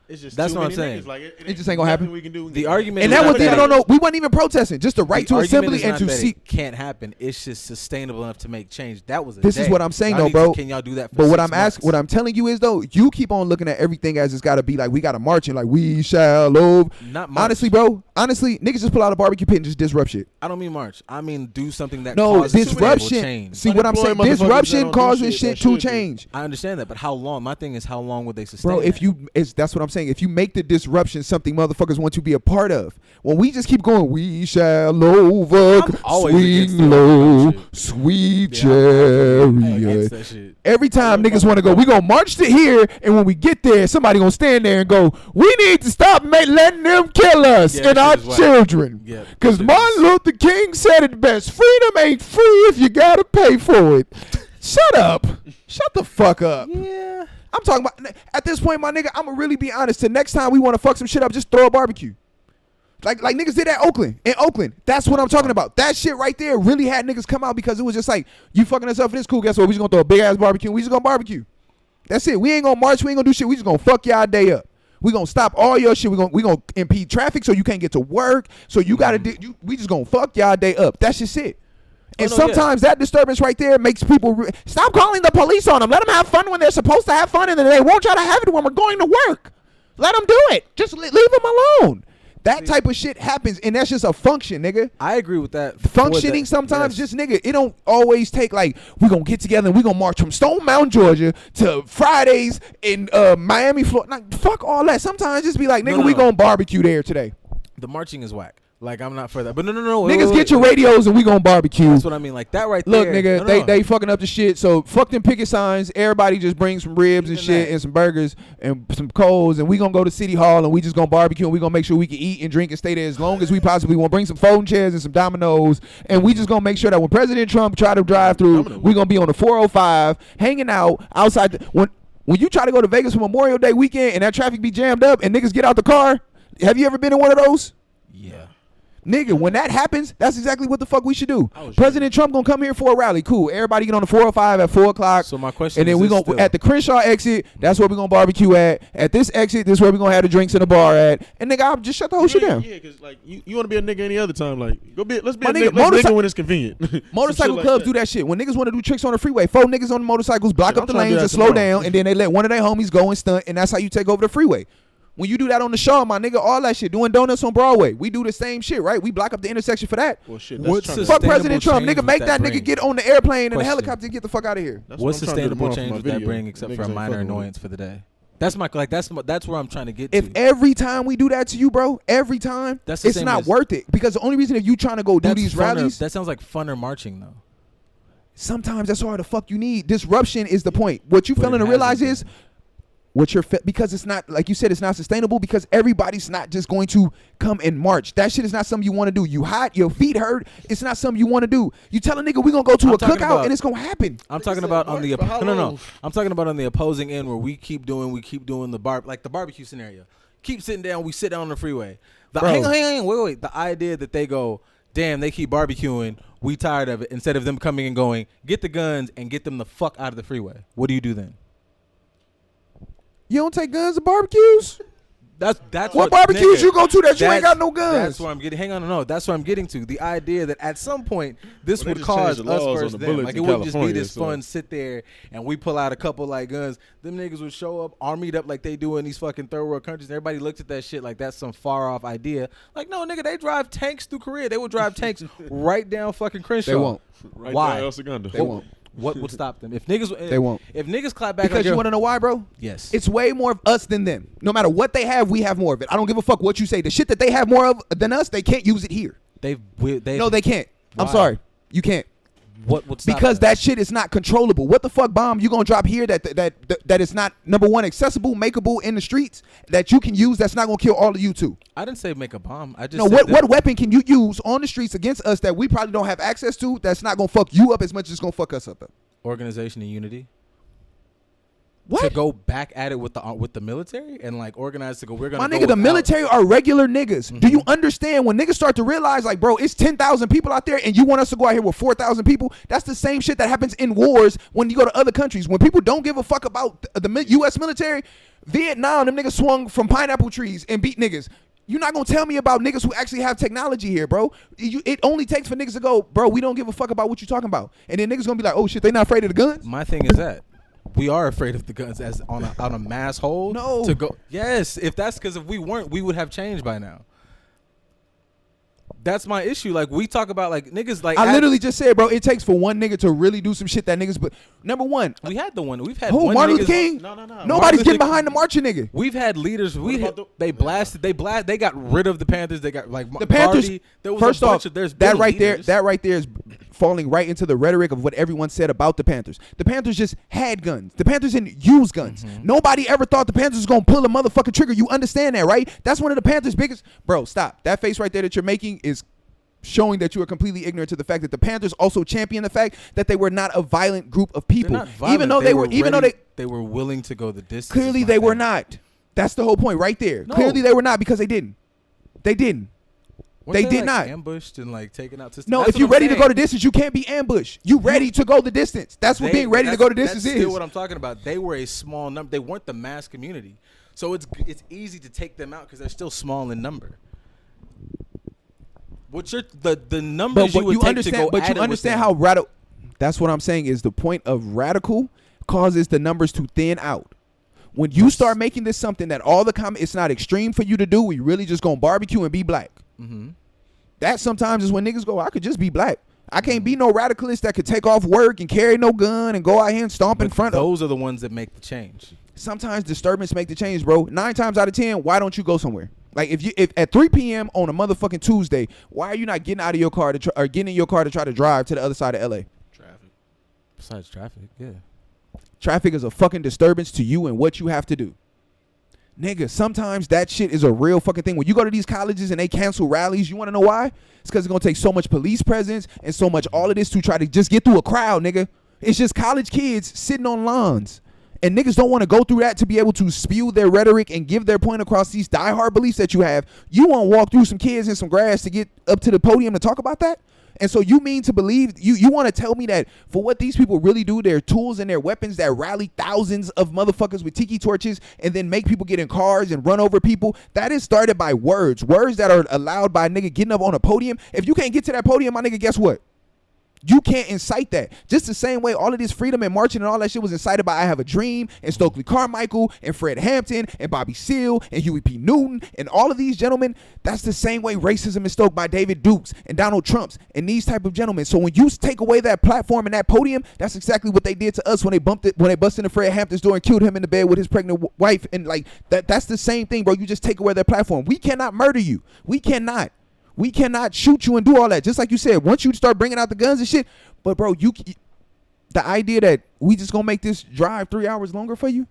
It's just That's too what many I'm saying. niggas. Like, It just ain't gonna happen. We can do. The argument And is that not wasn't even that we wasn't even protesting. Just the right to argument assembly is and not to that see. it can't happen. It's just sustainable enough to make change. That was a This is day. what I'm saying, Y'all though, need bro. Can y'all do that? For But what 6 I'm asking, months? what I'm telling you is though, you keep on looking at everything as it's got to be like we got to march and like we shall over. Not march. Honestly, bro. Honestly, niggas just pull out a barbecue pit and just disrupt shit. I don't mean march. I mean do something that No, causes sustainable disruption. change. See what I'm saying? Unemployed motherfuckers that Disruption don't do causes shit shit that to should be. change. I understand that, but how long? My thing is how long would they sustain? Bro, if you, that's what I'm saying. If you make the disruption something motherfuckers want to be a part of, when we just keep going, we shall over, I'm always against swing the low, shit. sweet I'm against chariot. that shit. Every time niggas want to go, we gonna march to here, and when we get there, somebody gonna stand there and go, we need to stop letting them kill us Yeah, and that our shit is whack. children. Yeah, Because that shit Martin is- Luther King said it best, freedom ain't free if you gotta pay for it. Shut up. Shut the fuck up. Yeah. I'm talking about, at this point, my nigga, I'm gonna really be honest. The next time we want to fuck some shit up, just throw a barbecue. Like niggas did at Oakland. In Oakland. That's what I'm talking about. That shit right there really had niggas come out because it was just like, you fucking us up for this, cool. Guess what? We just gonna throw a big ass barbecue and we just gonna barbecue. That's it. We ain't gonna march. We ain't gonna do shit. We just gonna fuck y'all day up. We gonna stop all your shit. We gonna impede traffic so you can't get to work. So you gotta we just gonna fuck y'all day up. That's just it. And sometimes that disturbance right there makes people stop calling the police on them. Let them have fun when they're supposed to have fun, and then they won't try to have it when we're going to work. Let them do it. Just leave them alone. That type of shit happens, and that's just a function, nigga. I agree with that. Functioning sometimes, just nigga, it don't always take like we gonna get together and we gonna march from Stone Mountain, Georgia to Fridays in Miami, Florida. Nah, fuck all that. Sometimes just be like, nigga, we gonna barbecue there today. The marching is whack. Like I'm not for that. But no. Niggas get your radios and we gonna barbecue. That's what I mean. Like that right Look, there. nigga, they fucking up the shit. So fuck them picket signs. Everybody just bring some ribs and shit and some burgers and some coals, and we gonna go to City Hall and we just gonna barbecue and we gonna make sure we can eat and drink and stay there as long as we possibly want. Bring some folding chairs and some dominoes, and we just gonna make sure that when President Trump try to drive through, we gonna be on the 405 hanging out outside. When you try to go to Vegas for Memorial Day weekend and that traffic be jammed up and niggas get out the car, have you ever been in one of those? Yeah. Nigga, when that happens, that's exactly what the fuck we should do. President Trump gonna come here for a rally. Cool. Everybody get on the 405 at 4 o'clock. So my question and then is we this gonna still. at the Crenshaw exit, that's where we gonna barbecue at. At this exit, this is where we gonna have the drinks in the bar at. And nigga, I'll just shut the whole shit down. Yeah, because like you want to be a nigga any other time. Like let's be My a nigga, nigga when it's convenient. Motorcycle clubs do that shit. When niggas want to do tricks on the freeway, 4 niggas on the motorcycles block Shit, up the I'm trying to do lanes that and slow tomorrow. down, and then they let one of their homies go and stunt, and that's how you take over the freeway. When you do that on the Shaw, my nigga, all that shit, doing donuts on Broadway, we do the same shit, right? We block up the intersection for that. Well, shit. What's That's trying to- Fuck sustainable President Trump, change nigga, make would that bring? nigga get on the airplane and the Question. helicopter and get the fuck out of here. That's What's what I'm trying to do sustainable tomorrow for change my would that video. bring except Niggas for a ain't minor fucking with annoyance for the day? That's where I'm trying to get If to. every time we do that to you, bro, every time, That's the it's same not as- worth it. Because the only reason if you trying to go do That's these funner- rallies, That sounds like funner marching though. sometimes that's all the fuck you need. Disruption is the point. What you But failing it to realize hasn't is what you're because it's not, like you said, it's not sustainable because everybody's not just going to come and march. That shit is not something you want to do. You hot, your feet hurt. It's not something you want to do. You tell a nigga we gonna go to I'm a talking cookout about- and it's gonna happen. I'm talking said about on the march for how no. long? I'm talking about on the opposing end where we keep doing the barbecue scenario. Keep sitting down. We sit down on the freeway. Hang on. Wait. The idea that they go, damn, they keep barbecuing. We tired of it. Instead of them coming and going, get the guns and get them the fuck out of the freeway. What do you do then? You don't take guns to barbecues? That's What barbecues you go to that you ain't got no guns? That's where I'm getting. Hang on, no. That's where I'm getting to. The idea that at some point this Well, would they just cause changed the us laws on versus the them. bullets Like in it wouldn't just be California, this so- fun sit there and we pull out a couple like guns. Them niggas would show up armied up like they do in these fucking third world countries. And everybody looked at that shit like that's some far off idea. Like no, nigga, they drive tanks through Korea. They would drive tanks right down fucking Crenshaw. They won't. Right Why? there, El Segundo. They won't. What would stop them? If niggas, They won't. If niggas clap back, Because like you want to know why, bro? yes, It's way more of us than them. No matter what they have, we have more of it. I don't give a fuck what you say. The shit that they have more of than us, they can't use it here. they No, they can't. I'm Why? sorry. You can't. What would stop Because them? that shit is not controllable. What the fuck bomb you gonna drop here that is not, number one, accessible, makeable in the streets that you can use that's not gonna kill all of you too? I didn't say make a bomb. I just No, said what weapon can you use on the streets against us that we probably don't have access to that's not gonna fuck you up as much as it's gonna fuck us up? Organization and unity. to go back at it with the military and like organize to go. We're gonna. My nigga, the military are regular niggas. Mm-hmm. Do you understand when niggas start to realize like, bro, it's 10,000 people out there, and you want us to go out here with 4,000 people? That's the same shit that happens in wars when you go to other countries. When people don't give a fuck about the U.S. military, Vietnam, them niggas swung from pineapple trees and beat niggas. You're not gonna tell me about niggas who actually have technology here, bro. It only takes for niggas to go, bro, we don't give a fuck about what you're talking about, and then niggas gonna be like, oh shit, they not afraid of the guns. My thing is that. We are afraid of the guns as on a mass whole. No. To go. Yes, if that's because if we weren't, we would have changed by now. That's my issue. Like we talk about like niggas like. I literally just said, bro, it takes for one nigga to really do some shit that niggas. But number one, we had the one. We've had who? one Martin Luther niggas, King. No. Nobody's getting behind the marching nigga. We've had leaders. They got rid of the Panthers. They got like the Panthers. Party. There was first a bunch off, of, there's that right leaders. there is falling right into the rhetoric of what everyone said about the Panthers. The Panthers just had guns. The Panthers didn't use guns. Mm-hmm. Nobody ever thought the Panthers was gonna pull a motherfucking trigger. You understand that, right? That's one of the Panthers' biggest. Bro, stop. That face right there that you're making is showing that you are completely ignorant to the fact that the Panthers also champion the fact that they were not a violent group of people. They're not violent. Even though they were willing to go the distance. Clearly they were not. That's the whole point right there. No. Clearly they were not because they didn't. They did like not. Ambushed and like taken out to. No, if you're ready to go the distance, you can't be ambushed. You ready to go the distance. That's what being ready to go the distance is. That's still what I'm talking about. They were a small number. They weren't the mass community. So it's easy to take them out because they're still small in number. What's the numbers you would take to go but at you understand how radical. That's what I'm saying is the point of radical causes the numbers to thin out. When you start making this something that all the it's not extreme for you to do. We really just gonna barbecue and be black. Mm-hmm. That sometimes is when niggas go, I could just be black. I can't be no radicalist that could take off work and carry no gun and go out here and stomp in front of. Those are the ones that make the change. Sometimes disturbance make the change, bro. 9 times out of 10, why don't you go somewhere? Like if at 3 p.m. on a motherfucking Tuesday, why are you not getting out of your car or getting in your car to try to drive to the other side of LA? Traffic. Besides traffic, yeah. Traffic is a fucking disturbance to you and what you have to do. Nigga, sometimes that shit is a real fucking thing. When you go to these colleges and they cancel rallies, you want to know why? It's because it's going to take so much police presence and so much all of this to try to just get through a crowd, nigga. It's just college kids sitting on lawns. And niggas don't want to go through that to be able to spew their rhetoric and give their point across these diehard beliefs that you have. You want to walk through some kids in some grass to get up to the podium to talk about that? And so you mean to believe, you want to tell me that for what these people really do, their tools and their weapons that rally thousands of motherfuckers with tiki torches and then make people get in cars and run over people, that is started by words that are allowed by a nigga getting up on a podium. If you can't get to that podium, my nigga, guess what? You can't incite that. Just the same way all of this freedom and marching and all that shit was incited by I Have a Dream and Stokely Carmichael and Fred Hampton and Bobby Seale and Huey P. Newton and all of these gentlemen. That's the same way racism is stoked by David Dukes and Donald Trumps and these type of gentlemen. So when you take away that platform and that podium, that's exactly what they did to us when they busted into Fred Hampton's door and killed him in the bed with his pregnant wife. And like that's the same thing, bro. You just take away their platform. We cannot murder you. We cannot shoot you and do all that. Just like you said, once you start bringing out the guns and shit. But bro, the idea that we just gonna make this drive 3 hours longer for you,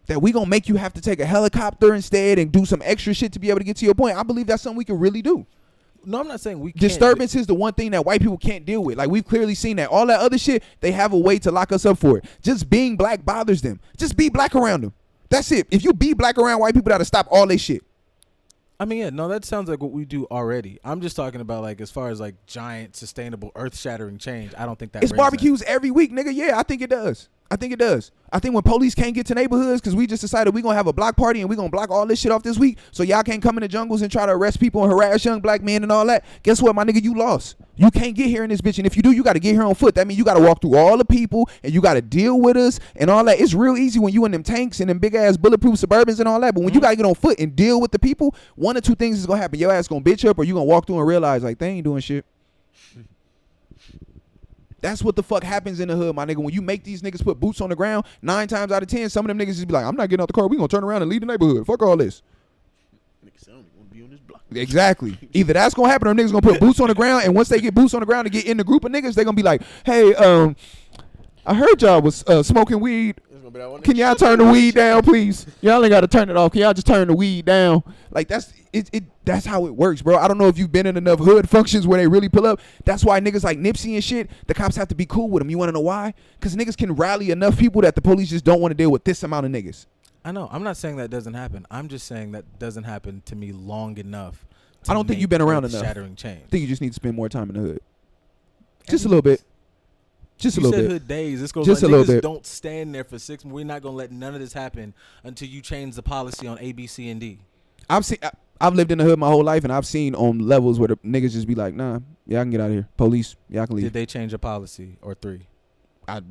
that we gonna make you have to take a helicopter instead and do some extra shit to be able to get to your point, I believe that's something we can really do. No, I'm not saying we can't. Disturbance is the one thing that white people can't deal with. Like we've clearly seen that. All that other shit, they have a way to lock us up for it. Just being black bothers them. Just be black around them. That's it. If you be black around white people, that'll stop all this shit. I mean, yeah, no, that sounds like what we do already. I'm just talking about like as far as like giant, sustainable, earth-shattering change. I don't think that it's barbecues every week, nigga. Yeah, I think it does. I think when police can't get to neighborhoods because we just decided we're going to have a block party and we're going to block all this shit off this week so y'all can't come in the jungles and try to arrest people and harass young black men and all that. Guess what, my nigga? You lost. You can't get here in this bitch. And if you do, you got to get here on foot. That means you got to walk through all the people and you got to deal with us and all that. It's real easy when you in them tanks and them big-ass bulletproof Suburbans and all that. But when you got to get on foot and deal with the people, one or two things is going to happen. Your ass going to bitch up or you going to walk through and realize, like, they ain't doing shit. That's what the fuck happens in the hood, my nigga. When you make these niggas put boots on the ground, 9 times out of 10, some of them niggas just be like, I'm not getting out the car. We gonna turn around and leave the neighborhood. Fuck all this. Niggas only gonna be on this block. Exactly. Either that's gonna happen or niggas gonna put boots on the ground, and once they get boots on the ground and get in the group of niggas, they gonna be like, hey, I heard y'all was smoking weed remember that one. Can y'all turn the weed down, please? Y'all ain't got to turn it off. Can y'all just turn the weed down? Like, that's how it works, bro. I don't know if you've been in enough hood functions where they really pull up. That's why niggas like Nipsey and shit, the cops have to be cool with them. You want to know why? Because niggas can rally enough people that the police just don't want to deal with this amount of niggas. I know. I'm not saying that doesn't happen. I'm just saying that doesn't happen to me long enough. I don't think you've been around enough. Shattering change. I think you just need to spend more time in the hood. Just a little bit. Just a little bit. Hood days. This goes just like, a little bit. Don't stand there for 6 months. We're not gonna let none of this happen until you change the policy on A, B, C, and D. I've lived in the hood my whole life, and I've seen on levels where the niggas just be like, nah, yeah, I can get out of here. Police, yeah, I can leave. Did they change a policy or 3?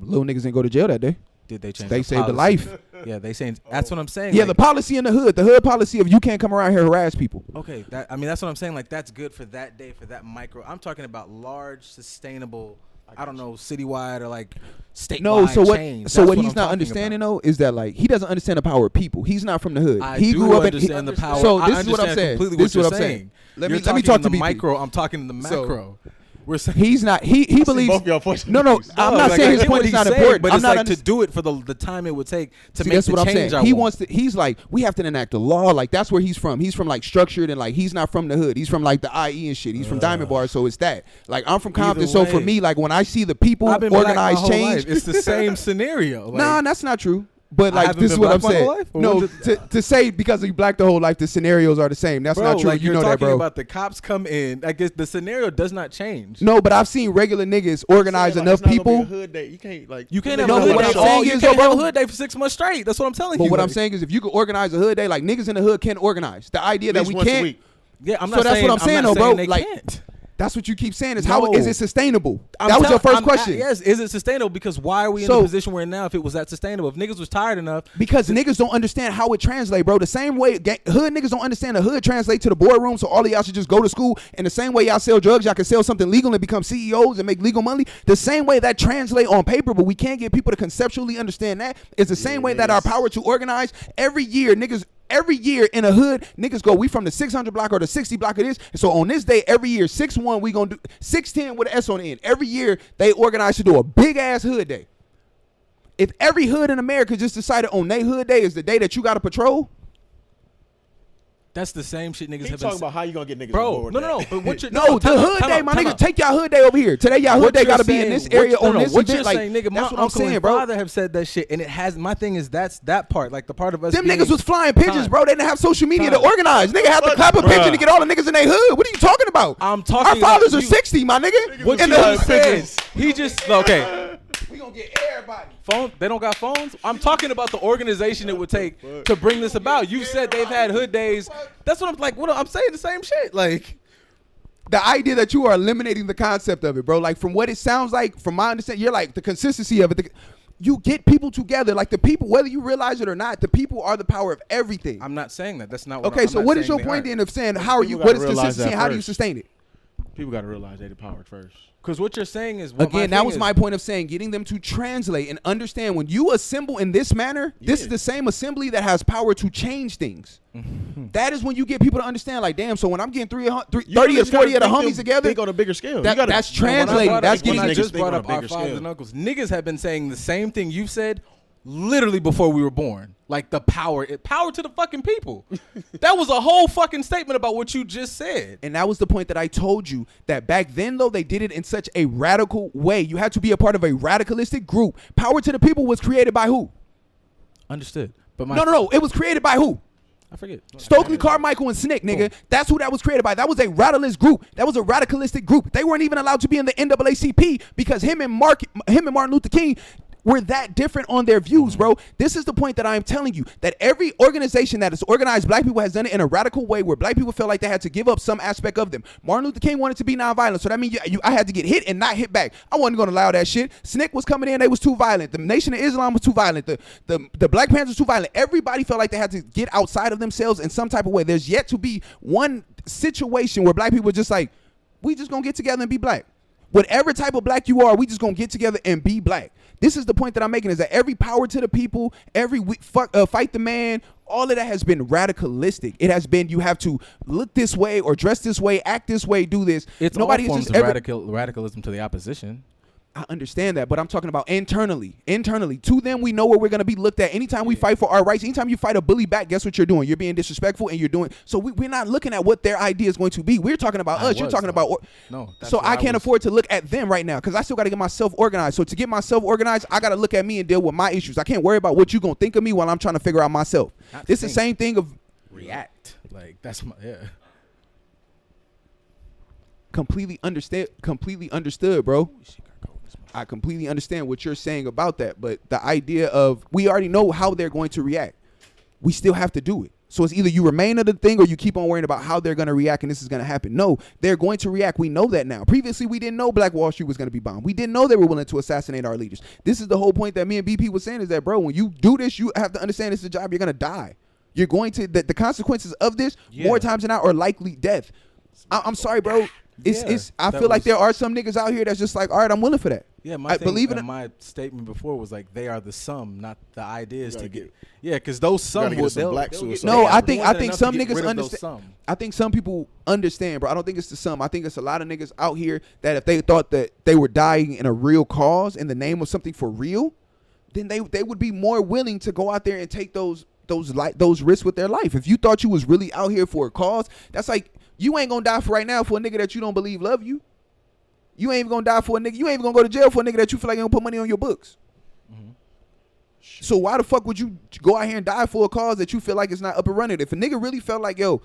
Little niggas didn't go to jail that day. Did they change? They saved a life. Yeah, they saying that's what I'm saying. Yeah, like, the policy in the hood policy of you can't come around here and harass people. Okay, that's what I'm saying. Like that's good for that day, for that micro. I'm talking about large, sustainable. I don't know, citywide or like statewide change. So what he's not understanding though is that like he doesn't understand the power of people. He's not from the hood. He grew up understand the power. So this is what I'm saying. This is what I'm saying. Let me talk to the micro. I'm talking the macro. We're saying he's not. He believes. Both y'all points. No. I'm not saying his point is not important, but I'm it's not like to do it for the time it would take to make that's the what I'm change. saying. He wants to. He's like, we have to enact a law. Like that's where he's from. He's from like structured and like he's not from the hood. He's from like the IE and shit. He's from Diamond Bar, so it's that. Like I'm from Compton, so for me, like when I see the people organize change, it's the same scenario. Like, nah, that's not true. But like this is what I'm saying. No, to say because you black the whole life, the scenarios are the same. That's not true. Like you know that, bro. You're talking about the cops come in. I guess the scenario does not change. No, but I've seen regular niggas organize enough people. Hood day. You can't like. You can't have No, a hood what day. I'm saying You is, can't bro, have a hood day for 6 months straight. That's what I'm telling you. But what I'm saying is, if you could organize a hood day, like niggas in the hood can organize. The idea that we can't. Yeah, I'm so not that's saying. what I'm saying, though, bro. Like. Can't. That's what you keep saying is how is it sustainable? That was your first question. Yes, is it sustainable? Because why are we in the position we're in now if it was that sustainable? If niggas was tired enough. Because niggas don't understand how it translates, bro. The same way hood niggas don't understand the hood translate to the boardroom, so all of y'all should just go to school. And the same way y'all sell drugs, y'all can sell something legal and become CEOs and make legal money. The same way that translate on paper, but we can't get people to conceptually understand that. It's the same way that our power to organize every year, niggas. Every year in a hood, niggas go, we from the 600 block or the 60 block of this. And so on this day, every year, 6-1, we going to do 610 with an S on the end. Every year, they organize to do a big-ass hood day. If every hood in America just decided on their hood day is the day that you got to patrol. That's the same shit niggas have been talking about how you going to get niggas bro, on board. No. But what you're... No, the hood day, my nigga. Take y'all hood day over here. Today, y'all hood day got to be in this area on this what event. You're like, saying, nigga, that's my what I'm saying, bro. father have said that shit, and it has... My thing is that's that part. Like the part of us them niggas was flying pigeons, bro. They didn't have social media to organize. Nigga have to clap a pigeon to get all the niggas in their hood. What are you talking about? I'm talking Our fathers are 60, my nigga. What you said. He just... Okay. We gonna get everybody. Phone? They don't got phones? I'm talking about the organization it would take to bring this about. You said they've had hood days. That's what I'm like. What I'm saying the same shit. Like the idea that you are eliminating the concept of it, bro. Like from what it sounds like, from my understanding, you're like the consistency of it. You get people together, like the people, whether you realize it or not, the people are the power of everything. I'm not saying that. That's not what okay, so what is your point then of saying how are you? What is consistency and how do you sustain it? People got to realize they the power first. Because what you're saying is... Again, that was my point of saying, getting them to translate and understand when you assemble in this manner, this is the same assembly that has power to change things. That is when you get people to understand, like, damn, so when I'm getting 30 or 40 of the homies together... Think on a bigger scale. That's translating. That's getting... I just brought up our fathers and uncles. Niggas have been saying the same thing you've said literally before we were born. Like the power to the fucking people. That was a whole fucking statement about what you just said. And that was the point that I told you, that back then though they did it in such a radical way. You had to be a part of a radicalistic group. Power to the people was created by who? Understood. But no. It was created by who? I forget. Stokely Carmichael and Snick, nigga. Cool. That's who that was created by. That was a radicalist group. That was a radicalistic group. They weren't even allowed to be in the NAACP because him and Martin Luther King were that different on their views, bro. This is the point that I'm telling you, that every organization that has organized black people has done it in a radical way where black people felt like they had to give up some aspect of them. Martin Luther King wanted to be nonviolent, so that means I had to get hit and not hit back. I wasn't going to allow that shit. Snick was coming in, they was too violent. The Nation of Islam was too violent. The Black Panthers was too violent. Everybody felt like they had to get outside of themselves in some type of way. There's yet to be one situation where black people were just like, we just going to get together and be black. Whatever type of black you are, we just going to get together and be black. This is the point that I'm making, is that every power to the people, every fight the man, all of that has been radicalistic. It has been, you have to look this way or dress this way, act this way, do this. It's all forms of radicalism to the opposition. I understand that, but I'm talking about internally. Internally, to them, we know where we're gonna be looked at. Anytime we fight for our rights, anytime you fight a bully back, guess what you're doing? You're being disrespectful, and you're doing. So we're not looking at what their idea is going to be. We're talking about us. You're talking about. No. So I can't afford to look at them right now because I still got to get myself organized. So to get myself organized, I got to look at me and deal with my issues. I can't worry about what you're gonna think of me while I'm trying to figure out myself. This is the same thing of react. Like that's my completely understood, bro. I completely understand what you're saying about that, but the idea of we already know how they're going to react. We still have to do it. So it's either you remain of the thing or you keep on worrying about how they're going to react and this is going to happen. No, they're going to react. We know that now. Previously, we didn't know Black Wall Street was going to be bombed. We didn't know they were willing to assassinate our leaders. This is the whole point that me and BP was saying is that, bro, when you do this, you have to understand it's a job. You're going to die. You're going to, the consequences of this, more times than not, are likely death. I'm sorry, bro. I feel like there are some niggas out here that's just like, all right, I'm willing for that. Yeah, my statement before was like they are the sum, not the ideas to get. Yeah, because those sum will black suicide. No, I think some niggas understand. I think some people understand, bro. I don't think it's the sum. I think it's a lot of niggas out here that if they thought that they were dying in a real cause in the name of something for real, then they would be more willing to go out there and take those risks with their life. If you thought you was really out here for a cause, that's like you ain't gonna die for right now for a nigga that you don't believe love you. You ain't even gonna die for a nigga. You ain't even gonna go to jail for a nigga that you feel like ain't gonna put money on your books. Mm-hmm. So why the fuck would you go out here and die for a cause that you feel like it's not up and running? If a nigga really felt like, yo,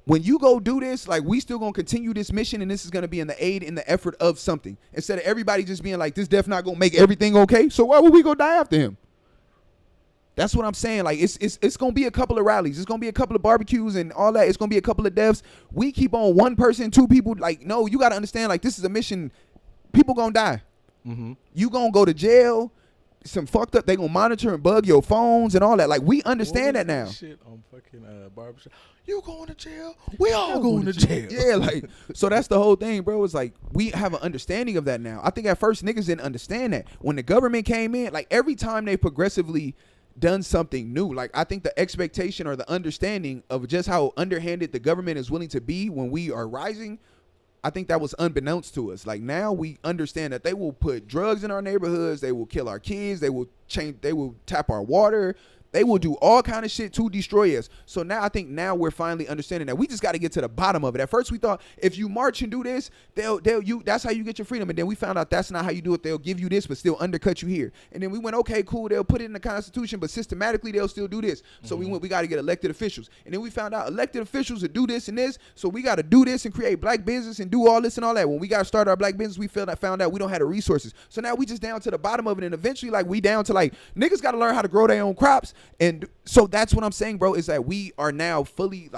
when you go do this, like we still gonna continue this mission and this is gonna be in the aid in the effort of something. Instead of everybody just being like, this death not gonna make everything okay. So why would we go die after him? That's what I'm saying. Like it's gonna be a couple of rallies. It's gonna be a couple of barbecues and all that. It's gonna be a couple of deaths. We keep on one person, two people. Like, no, you gotta understand. Like, this is a mission. People gonna die. Mm-hmm. You gonna go to jail. Some fucked up. They gonna monitor and bug your phones and all that. Like, we understand that now. Shit on fucking barbershop. You going to jail? We all going to jail. Yeah, like, so that's the whole thing, bro. It's like we have an understanding of that now. I think at first niggas didn't understand that when the government came in. Like, every time they progressively done something new, like I think the expectation or the understanding of just how underhanded the government is willing to be when we are rising, I think that was unbeknownst to us. Like, now we understand that they will put drugs in our neighborhoods, they will kill our kids, they will tap our water, they will do all kind of shit to destroy us. So now I think we're finally understanding that we just got to get to the bottom of it. At first we thought if you march and do this, that's how you get your freedom. And then we found out that's not how you do it. They'll give you this, but still undercut you here. And then we went, okay, cool. They'll put it in the Constitution, but systematically they'll still do this. So we got to get elected officials. And then we found out elected officials will do this and this. So we got to do this and create black business and do all this and all that. When we got to start our black business, we found out we don't have the resources. So now we just down to the bottom of it. And eventually, like, we down to like niggas got to learn how to grow their own crops. And so that's what I'm saying, bro, is that we are now fully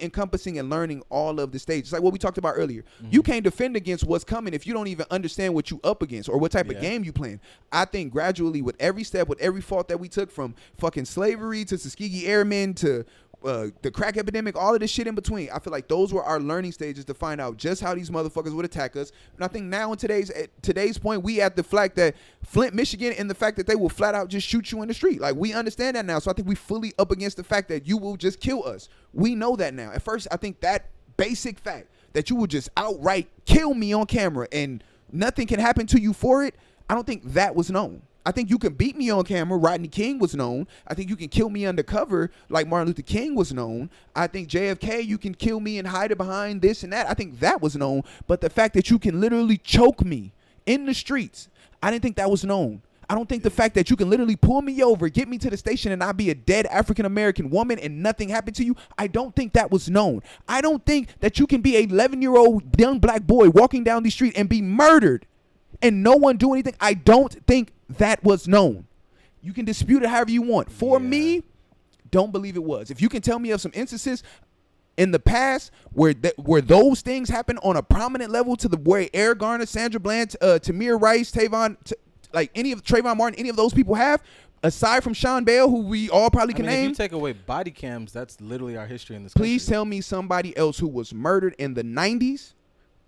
encompassing and learning all of the stages. Like what we talked about earlier. You can't defend against what's coming if you don't even understand what you up against or what type of game you playing. I think gradually with every step, with every fault that we took, from fucking slavery to Tuskegee Airmen to the crack epidemic, all of this shit in between, I feel like those were our learning stages to find out just how these motherfuckers would attack us. And I think now in today's point, we at the fact that Flint, Michigan, and the fact that they will flat out just shoot you in the street. Like, we understand that now. So I think we fully up against the fact that you will just kill us. We know that now. At first, I think that basic fact that you will just outright kill me on camera and nothing can happen to you for it, I don't think that was known. I think you can beat me on camera. Rodney King was known. I think you can kill me undercover like Martin Luther King was known. I think JFK, you can kill me and hide it behind this and that. I think that was known. But the fact that you can literally choke me in the streets, I didn't think that was known. I don't think the fact that you can literally pull me over, get me to the station, and I'll be a dead African-American woman and nothing happened to you, I don't think that was known. I don't think that you can be an 11-year-old young black boy walking down the street and be murdered and no one do anything. I don't think that was known. You can dispute it however you want. For me, don't believe it was. If you can tell me of some instances in the past where those things happen on a prominent level to the where Eric Garner, Sandra Bland, Tamir Rice, like any of Trayvon Martin, any of those people have, aside from Sean Bell, who we all probably can name. If you take away body cams, that's literally our history in this country. Please tell me somebody else who was murdered in the 90s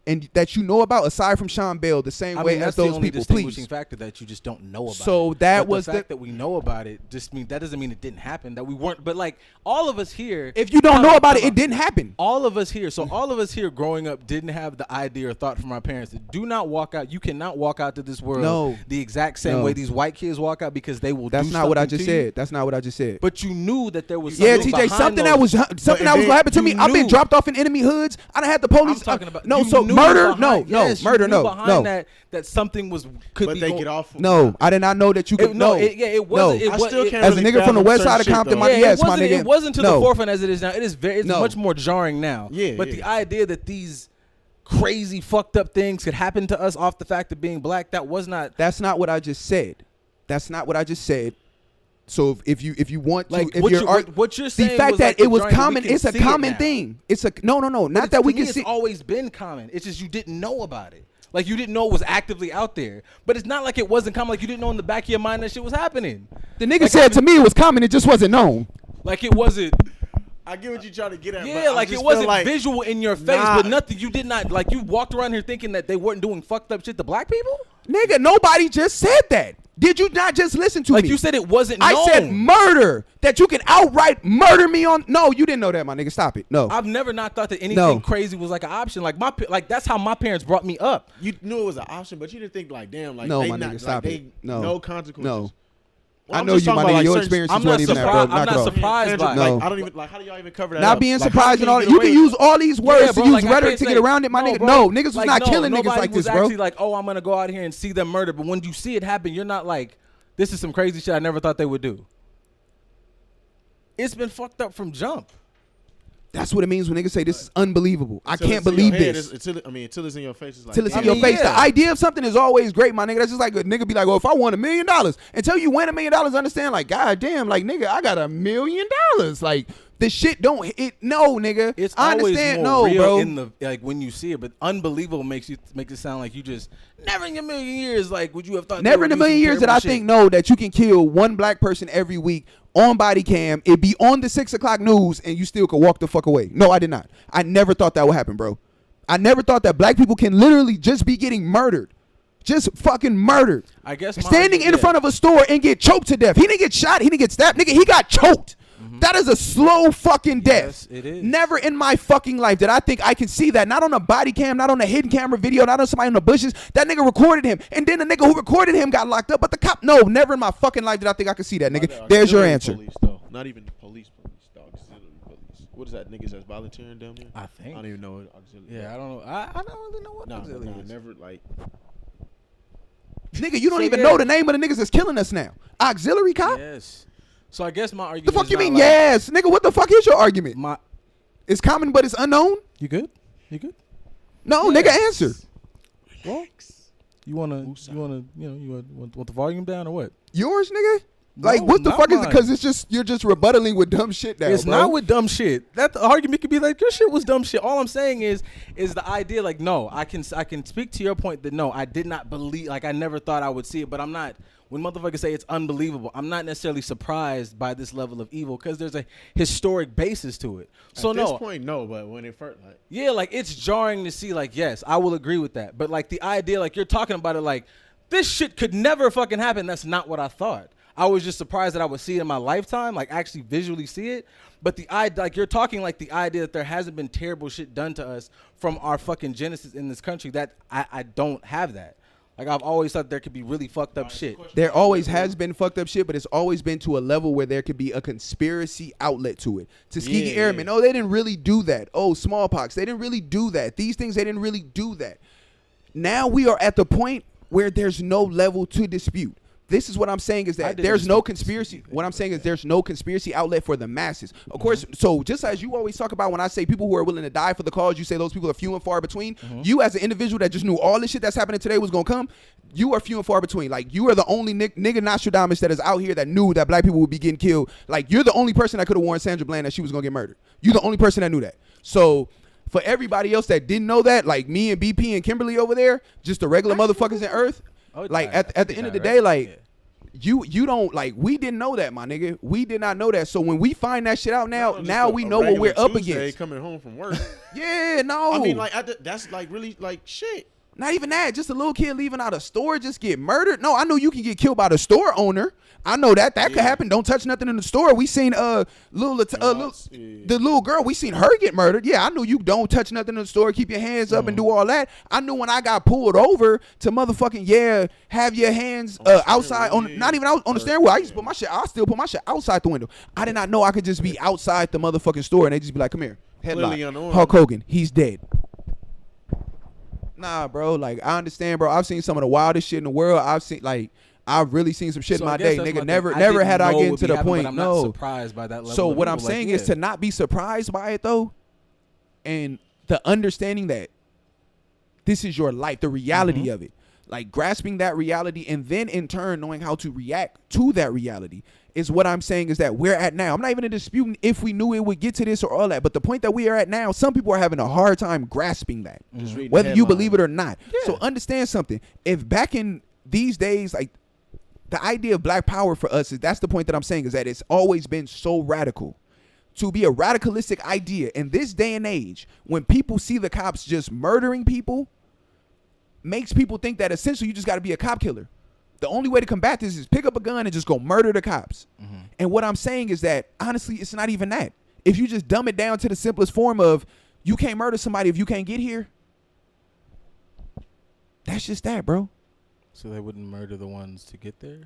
and that you know about aside from Sean Bell the same way as those people, that's the only distinguishing factor that you just don't know about. So that but was the fact that we know about it that doesn't mean it didn't happen, that we weren't, but like all of us here, if you don't know about it didn't happen. All of us here growing up didn't have the idea or thought from our parents that do not walk out. You cannot walk out to this world the exact same way these white kids walk out, because they will That's not what I just said. That's not what I just said. But you knew that there was TJ, something that was going to happen to me. I've been dropped off in enemy hoods. I done had the police. I'm talking about murder. That something could but be. But they get off. No, I did not know that you could. It wasn't. I still can't as a nigga from the west side of Compton, my nigga. It wasn't to the forefront as it is now. It's much more jarring now. But the idea that these crazy fucked up things could happen to us off the fact of being black, that's not what I just said. That's not what I just said. So if you want to, like, what you're saying, the fact that it was common, it's a common it thing. It's a no, not that we can see. It's always been common. It's just you didn't know about it. Like you didn't know it was actively out there. But it's not like it wasn't common. Like you didn't know in the back of your mind that shit was happening. The nigga said to me it was common. It just wasn't known. Like it wasn't. I get what you're trying to get at. Yeah, like it wasn't visual in your face, but nothing. You did not, like, you walked around here thinking that they weren't doing fucked up shit to black people? Nigga, nobody just said that. Did you not just listen to me? Like you said it wasn't known. I said murder. That you can outright murder me on. No, you didn't know that, my nigga. Stop it. No. I've never not thought that anything crazy was like an option. Like that's how my parents brought me up. You knew it was an option, but you didn't think like, damn, like, no, they my not, nigga, stop like, it. No consequences. No. Well, I know you, my nigga. Your experiences weren't even that, bro. I'm not surprised by it. No. I don't even, like, how do y'all even cover that Not up? being like, surprised and all that. You can use all these words to use rhetoric to get around it, my nigga. Bro. No, niggas was not killing niggas like this, bro. Actually like, oh, I'm going to go out here and see them murder. But when you see it happen, you're not like, this is some crazy shit I never thought they would do. It's been fucked up from jump. That's what it means when niggas say this is unbelievable. I can't believe this. Until it's in your face. It's like, till it's in your face. The idea of something is always great, my nigga. That's just like a nigga be like, oh, if I won $1 million. Until you win $1 million, understand, like, God damn, like, nigga, I got $1 million. Like, the shit don't hit. No, nigga. It's I always understand. More no, real bro. in the, like, when you see it, but unbelievable makes it sound like you just never in a million years. Like, would you have thought? Never in a million years that I think that you can kill one black person every week on body cam. It be on the 6 o'clock news and you still could walk the fuck away. No, I did not. I never thought that would happen, bro. I never thought that black people can literally just be getting murdered. Just fucking murdered. I guess standing in front of a store and get choked to death. He didn't get shot. He didn't get stabbed. Nigga, he got choked. That is a slow fucking death. Yes, it is. Never in my fucking life did I think I can see that. Not on a body cam, not on a hidden camera video, not on somebody in the bushes. That nigga recorded him. And then the nigga who recorded him got locked up. But the cop, no, never in my fucking life did I think I could see that, nigga. There's your answer. Police, though. Not even police, dog. Auxiliary police. What is that? Niggas that's volunteering down there? I think. I don't even know what auxiliary. Yeah, I don't know. I don't really know what auxiliary is. Never, like. Nigga, you don't even know the name of the niggas that's killing us now. Auxiliary cop? Yes. So I guess my argument. The fuck is you mean? like, Yes, nigga. What the fuck is your argument? It's common, but it's unknown. You good? You good? No, nigga. Answer. Well, you want the volume down or what? Yours, nigga. Like, No, what the not fuck is it? mine. Because you're just rebuttaling with dumb shit now, It's bro. not with dumb shit. That the argument could be like, your shit was dumb shit. All I'm saying is the idea, like, no, I can speak to your point that no, I did not believe, like, I never thought I would see it, but I'm not. When motherfuckers say it's unbelievable, I'm not necessarily surprised by this level of evil because there's a historic basis to it. So At this point, no, but when it first, like, yeah, like, it's jarring to see, like, yes, I will agree with that. But, like, the idea, like, you're talking about it like, this shit could never fucking happen. That's not what I thought. I was just surprised that I would see it in my lifetime, like, actually visually see it. But like, you're talking like the idea that there hasn't been terrible shit done to us from our fucking genesis in this country, that I don't have that. Like, I've always thought there could be really fucked up shit. There always has been fucked up shit, but it's always been to a level where there could be a conspiracy outlet to it. Tuskegee Airmen, oh, they didn't really do that. Oh, smallpox, they didn't really do that. These things, they didn't really do that. Now we are at the point where there's no level to dispute. This is what I'm saying is that there's no conspiracy. What I'm saying is there's no conspiracy outlet for the masses. Of course, so just as you always talk about when I say people who are willing to die for the cause, you say those people are few and far between. You as an individual that just knew all this shit that's happening today was going to come, you are few and far between. Like, you are the only nigga Nostradamus that is out here that knew that black people would be getting killed. Like, you're the only person that could have warned Sandra Bland that she was going to get murdered. You're the only person that knew that. So for everybody else that didn't know that, like me and BP and Kimberly over there, just the regular motherfuckers in Earth, like at the end of the day, like, you don't like. We didn't know that, my nigga. We did not know that. So when we find that shit out now we know what we're up against. Coming home from work. Yeah, no. I mean, like that's like really like shit. Not even that. Just a little kid leaving out a store just get murdered. No, I know you can get killed by the store owner. I know that could happen. Don't touch nothing in the store. We seen the little girl. We seen her get murdered. Yeah, I know you don't touch nothing in the store. Keep your hands up and do all that. I knew when I got pulled over to motherfucking have your hands outside on not even out on the steering wheel. I used to put my shit. I still put my shit outside the window. I did not know I could just be outside the motherfucking store and they just be like, "Come here, headlock, Hulk Hogan, he's dead." Nah, bro. Like I understand, bro. I've seen some of the wildest shit in the world. I've really seen some shit in my day, nigga. Never had I get to the point. I'm not surprised by that level. So what I'm saying is to not be surprised by it though, and the understanding that this is your life, the reality of it, like grasping that reality, and then in turn knowing how to react to that reality is what I'm saying is that we're at now. I'm not even disputing if we knew it would get to this or all that, but the point that we are at now, some people are having a hard time grasping that, whether you believe it or not. Yeah. So understand something. If back in these days, like the idea of black power for us that's the point that I'm saying is that it's always been so radical. To be a radicalistic idea in this day and age, when people see the cops just murdering people, makes people think that essentially you just got to be a cop killer. The only way to combat this is pick up a gun and just go murder the cops. And what I'm saying is that, honestly, it's not even that. If you just dumb it down to the simplest form of you can't murder somebody if you can't get here, that's just that, bro. So they wouldn't murder the ones to get there?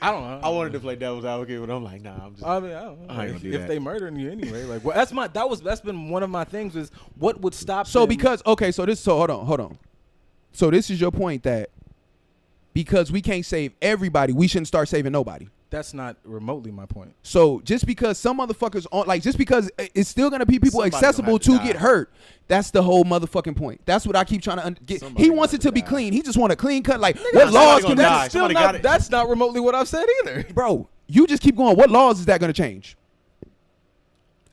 I don't know. I wanted to play devil's advocate, but I'm like, nah. I mean, I don't know. Like, if they murdering you anyway, like, well, that's been one of my things is what would stop. So them? Because hold on. So this is your point that because we can't save everybody, we shouldn't start saving nobody. That's not remotely my point. So just because some motherfuckers just because it's still gonna be people accessible to get hurt, that's the whole motherfucking point. That's what I keep trying to get. He wants it to be clean. He just want a clean cut. Like what laws can that's still not? That's not remotely what I've said either, bro. You just keep going. What laws is that gonna change?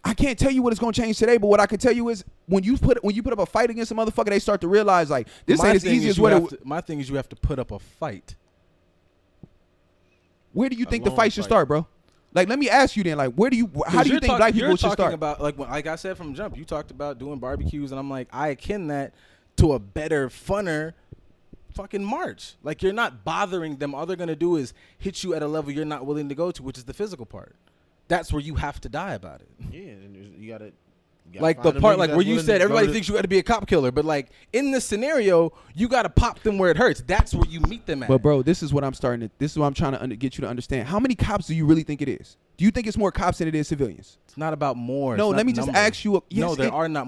I can't tell you what it's gonna change today, but what I can tell you is when you put up a fight against a motherfucker, they start to realize like this ain't as easy as what. My thing is you have to put up a fight. Where do you think the fight should start, bro? Like, let me ask you then. Like, how do you think black people should start? About like I said from jump, you talked about doing barbecues, and I'm like, I akin that to a better, funner fucking march. Like, you're not bothering them. All they're gonna do is hit you at a level you're not willing to go to, which is the physical part. That's where you have to die about it. Yeah, and you gotta like the part like where you said everybody thinks you got to be a cop killer, but like in this scenario, you got to pop them where it hurts. That's where you meet them at. But bro, this is what I'm trying to get you to understand. How many cops do you really think it is? Do you think it's more cops than it is civilians? It's not about more. No, let me just ask you. There are not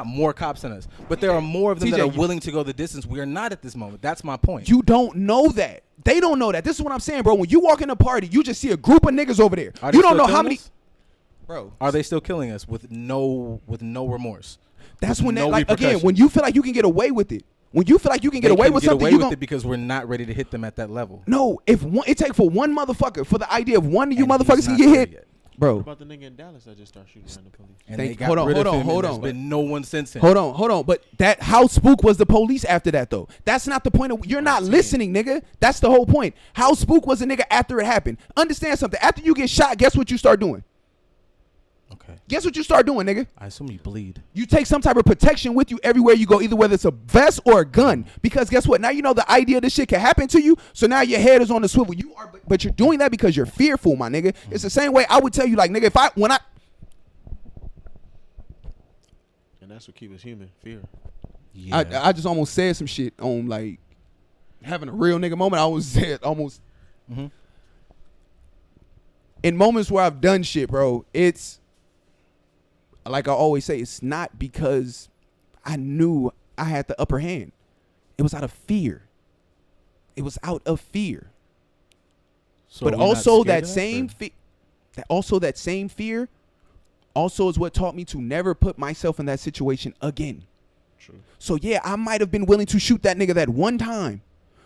more cops than us, but there are more of them that are willing to go the distance. We are not at this moment. That's my point. You don't know that. They don't know that. This is what I'm saying, bro. When you walk in a party, you just see a group of niggas over there. You don't know how many. Bro, are they still killing us with no remorse? That's when when you feel like you can get away with it. When you feel like you can get away with something, you it because we're not ready to hit them at that level. No, it takes for one motherfucker, for the idea of one of you motherfuckers can get hit. Yet. Bro. What about the nigga in Dallas that just started shooting around the police? And hold on. There's been no one since him. Hold on. But that House Spook was the police after that, though. That's not the point of. You're not listening, nigga. That's the whole point. House Spook was a nigga after it happened. Understand something. After you get shot, guess what you start doing? Okay. Guess what you start doing, nigga? I assume you bleed. You take some type of protection with you everywhere you go, either whether it's a vest or a gun. Because guess what? Now you know the idea of this shit can happen to you. So now your head is on the swivel. But you're doing that because you're fearful, my nigga. Mm-hmm. It's the same way I would tell you, like, nigga, and that's what keeps us human, fear. Yeah. I just almost said some shit on like having a real nigga moment. I almost said in moments where I've done shit, bro, it's like I always say, it's not because I knew I had the upper hand. It was out of fear. So but also that same fear also is what taught me to never put myself in that situation again. True. So yeah, I might have been willing to shoot that nigga that one time.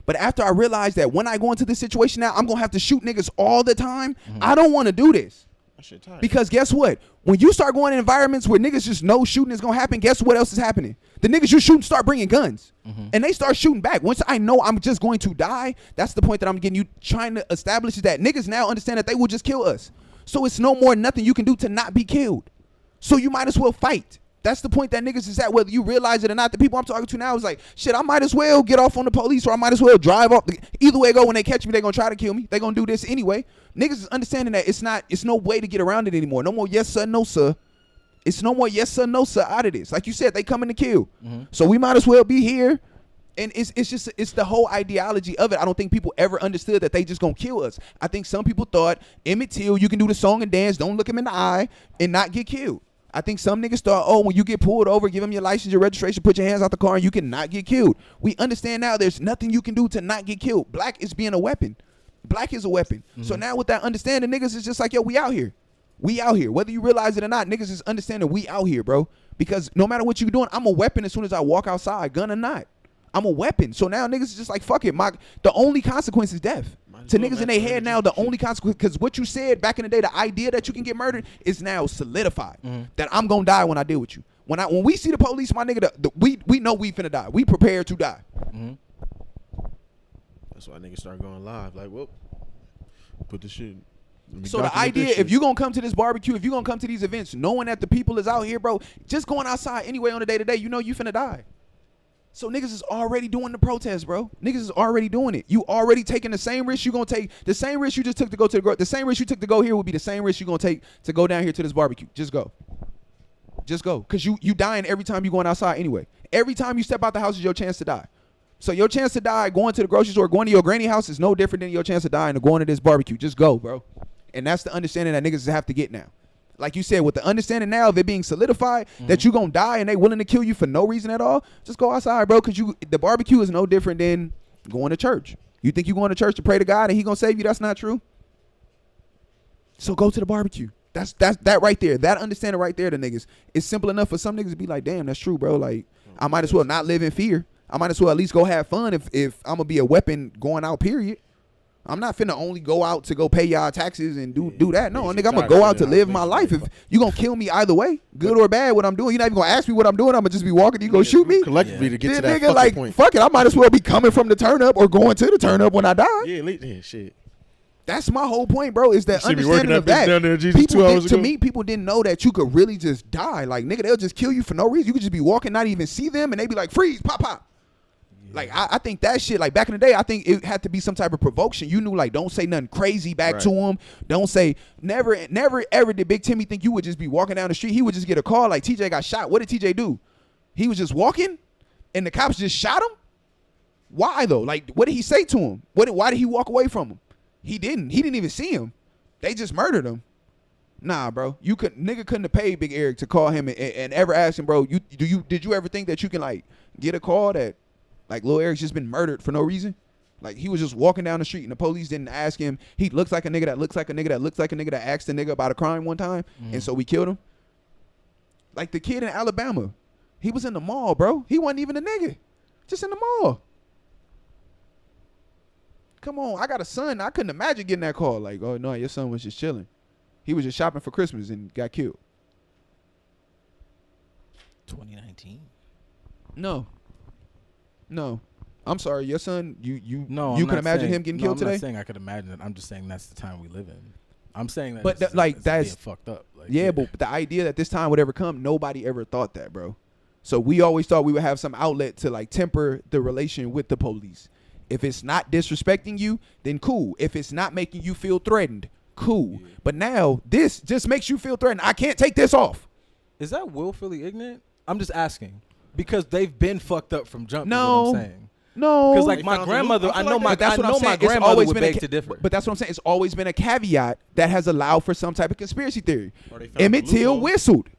But after I realized that when I go into this situation now, I'm going to have to shoot niggas all the time. Mm-hmm. I don't want to do this. Shit tight. Because guess what? When you start going in environments where niggas just know shooting is gonna happen, guess what else is happening? The niggas you shooting start bringing guns, and they start shooting back. Once I know I'm just going to die, that's the point that I'm getting you trying to establish is that niggas now understand that they will just kill us. So it's no more nothing you can do to not be killed. So you might as well fight. That's the point that niggas is at, whether you realize it or not. The people I'm talking to now is like, shit, I might as well get off on the police, or I might as well drive off. Either way it go, when they catch me, they gonna try to kill me. They gonna do this anyway. Niggas is understanding that it's no way to get around it anymore. No more yes sir, no sir. It's no more yes sir, no sir out of this. Like you said, they coming to kill. So we might as well be here. And it's the whole ideology of it. I don't think people ever understood that they just gonna kill us. I think some people thought Emmett Till, you can do the song and dance, don't look him in the eye, and not get killed. I think some niggas thought, oh, when you get pulled over, give them your license, your registration, put your hands out the car, and you can not get killed. We understand now there's nothing you can do to not get killed. Black is being a weapon. Black is a weapon. So now with that understanding, niggas is just like, yo, we out here. We out here. Whether you realize it or not, niggas is understanding we out here, bro. Because no matter what you're doing, I'm a weapon as soon as I walk outside, gun or not. I'm a weapon. So now niggas is just like, fuck it. The only consequence is death. To niggas in their head now, the only consequence, because what you said back in the day, the idea that you can get murdered is now solidified. That I'm gonna die when I deal with you. When we see the police, my nigga, we know we finna die. We prepared to die. That's why niggas start going live. Like, whoop, put the shit. So the idea, if you gonna come to this barbecue, if you gonna come to these events, knowing that the people is out here, bro, just going outside anyway on the day to day, you know you finna die. So niggas is already doing the protest, bro. Niggas is already doing it. You already taking the same risk you gonna take. The same risk you just took to go to the same risk you took to go here would be the same risk you gonna take to go down here to this barbecue. Just go. Just go. Cause you dying every time you going outside anyway. Every time you step out the house is your chance to die. So your chance to die going to the grocery store, going to your granny house is no different than your chance of dying or going to this barbecue. Just go, bro. And that's the understanding that niggas have to get now. Like you said, with the understanding now of it being solidified that you gonna die and they willing to kill you for no reason at all, just go outside, bro. Cause the barbecue is no different than going to church. You think you going to church to pray to God and he gonna save you? That's not true. So go to the barbecue. That's that right there. That understanding right there, the niggas. It's simple enough for some niggas to be like, damn, that's true, bro. Like I might as well not live in fear. I might as well at least go have fun if I'm gonna be a weapon going out, period. I'm not finna only go out to go pay y'all taxes and do that. No, nigga, I'm gonna go out to live my life. If you gonna kill me either way, good or bad, what I'm doing, you're not even gonna ask me what I'm doing. I'm gonna just be walking. You gonna shoot me collectively to get to that nigga, fucking like, point. Fuck it, I might as well be coming from the turn up or going to the turn up when I die. Yeah, shit. That's my whole point, bro. Is that understanding of that. Down there, Jesus, to me, people didn't know that you could really just die. Like nigga, they'll just kill you for no reason. You could just be walking, not even see them, and they be like, freeze, pop, pop. Like, I think that shit, like, back in the day, I think it had to be some type of provocation. You knew, like, don't say nothing crazy back to him. Don't say, never, ever did Big Timmy think you would just be walking down the street. He would just get a call, like, TJ got shot. What did TJ do? He was just walking, and the cops just shot him? Why, though? Like, what did he say to him? Why did he walk away from him? He didn't even see him. They just murdered him. Nah, bro. Nigga couldn't have paid Big Eric to call him and ever ask him, bro, did you ever think that you can, like, get a call that, like, Lil Eric's just been murdered for no reason? Like, he was just walking down the street and the police didn't ask him. He looks like a nigga that looks like a nigga that looks like a nigga that asked a nigga about a crime one time, and so we killed him. Like the kid in Alabama. He was in the mall, bro. He wasn't even a nigga. Just in the mall. Come on, I got a son. I couldn't imagine getting that call. Like, oh, no, your son was just chilling. He was just shopping for Christmas and got killed. 2019? No. I'm sorry. Your son, you can imagine him getting killed today? I'm not saying I could imagine it. I'm just saying that's the time we live in. I'm saying that, but that's being fucked up. Like, yeah, but the idea that this time would ever come, nobody ever thought that, bro. So we always thought we would have some outlet to, like, temper the relation with the police. If it's not disrespecting you, then cool. If it's not making you feel threatened, cool. Yeah. But now this just makes you feel threatened. I can't take this off. Is that willfully ignorant? I'm just asking. Because they've been fucked up from jump. No, is what I'm saying. No, because like my grandmother, I know my grandmother would beg to differ. But that's what I'm saying. It's always been a caveat that has allowed for some type of conspiracy theory. Emmett Till whistled.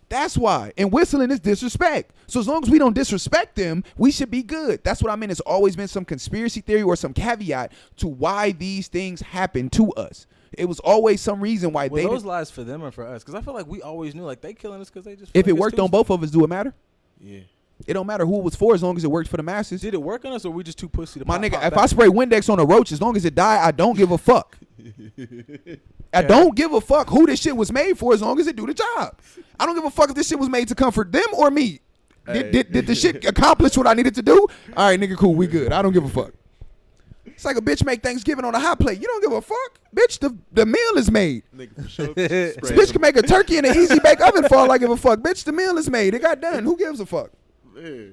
That's why. And whistling is disrespect. So as long as we don't disrespect them, we should be good. That's what I mean. It's always been some conspiracy theory or some caveat to why these things happen to us. It was always some reason why they. Those lies for them or for us? Because I feel like we always knew like they killing us because they just. If it worked on both of us, do it matter? Yeah. It don't matter who it was for as long as it worked for the masses. Did it work on us, or we just too pussy to My pop nigga, if back? I spray Windex on a roach, as long as it die, I don't give a fuck. I don't give a fuck who this shit was made for as long as it do the job. I don't give a fuck if this shit was made to comfort them or me. Did the shit accomplish what I needed to do? All right, nigga, cool, we good. I don't give a fuck. It's like a bitch make Thanksgiving on a hot plate. You don't give a fuck. Bitch, the meal is made. Nigga, for sure. This bitch can make a turkey in an easy bake oven for all I give a fuck. Bitch, the meal is made. It got done. Who gives a fuck? Yeah.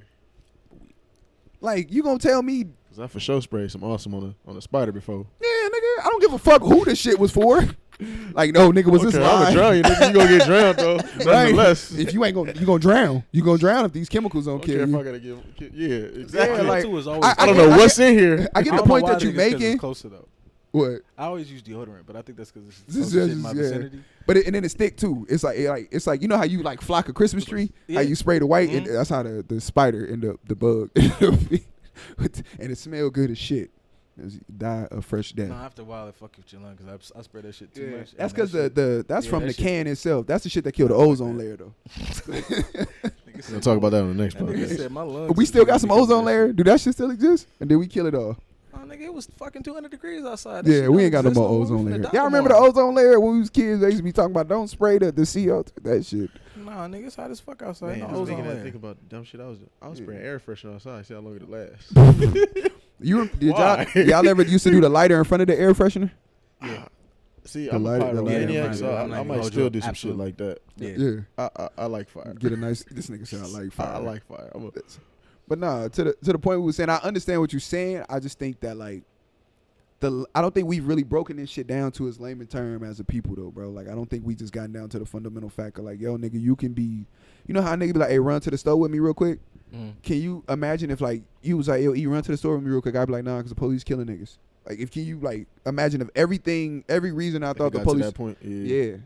Like, you gonna tell me? Cause I for sure sprayed some awesome on a spider before. Yeah, nigga, I don't give a fuck who this shit was for. Like, no, nigga, was this I'm lie? gonna drown you, nigga. You gonna get drowned though. Right. Nonetheless. If you ain't gonna, you gonna drown. You gonna drown if these chemicals don't I don't care kill if you. I gotta give. Yeah, exactly. Yeah, like, Too is always I don't know what's in here. I get I the don't know point why that I you're think it's 'cause making. it's closer though. What? I always use deodorant, but I think that's because it's This is closer shit in my just, yeah. vicinity. But and then it stick too. It's like you know how you like flock a Christmas tree? Yeah. How you spray the white, Mhm. and that's how the spider and the bug, and it smell good as shit. It's die a fresh death. No, after a while it fuck with your lung because I spray that shit too much. That's and because that that's yeah, from that the shit- can itself. That's the shit that killed the ozone layer though. We'll talk about that on the next That nigga podcast. said my lungs. But we is still bleeding got some because of ozone that layer. shit. Do that shit still exist? And did we kill it all? Oh, nigga, it was fucking 200 degrees outside. That Yeah, shit we don't ain't got no exist more more. We ozone finna layer. die Y'all remember the tomorrow. ozone layer when we was kids? They used to be talking about don't spray the CO2. That shit. Nah, nigga, it's hot as fuck outside. Man, No I was ozone thinking that layer. think about the dumb shit I was doing. I was spraying air freshener outside. See how long it'll last. Did Why? y'all ever used to do the lighter in front of the air freshener? See, The I'm light- a the light- pyromaniac, so I'm not I even might hold still you do some absolutely. shit like that. Yeah. I like fire. Get a nice. This nigga said I like fire. I like fire. But nah, to the point we were saying, I understand what you're saying. I just think that like I don't think we've really broken this shit down to its layman term as a people though, bro. Like I don't think we just gotten down to the fundamental fact of like, yo, nigga, you can be, you know how a nigga be like, hey, run to the store with me real quick. Can you imagine if like you was like, yo, E, run to the store with me real quick? I'd be like, nah, because the police killing niggas. Like, if can you like imagine if every reason I thought the got police, to that point. yeah.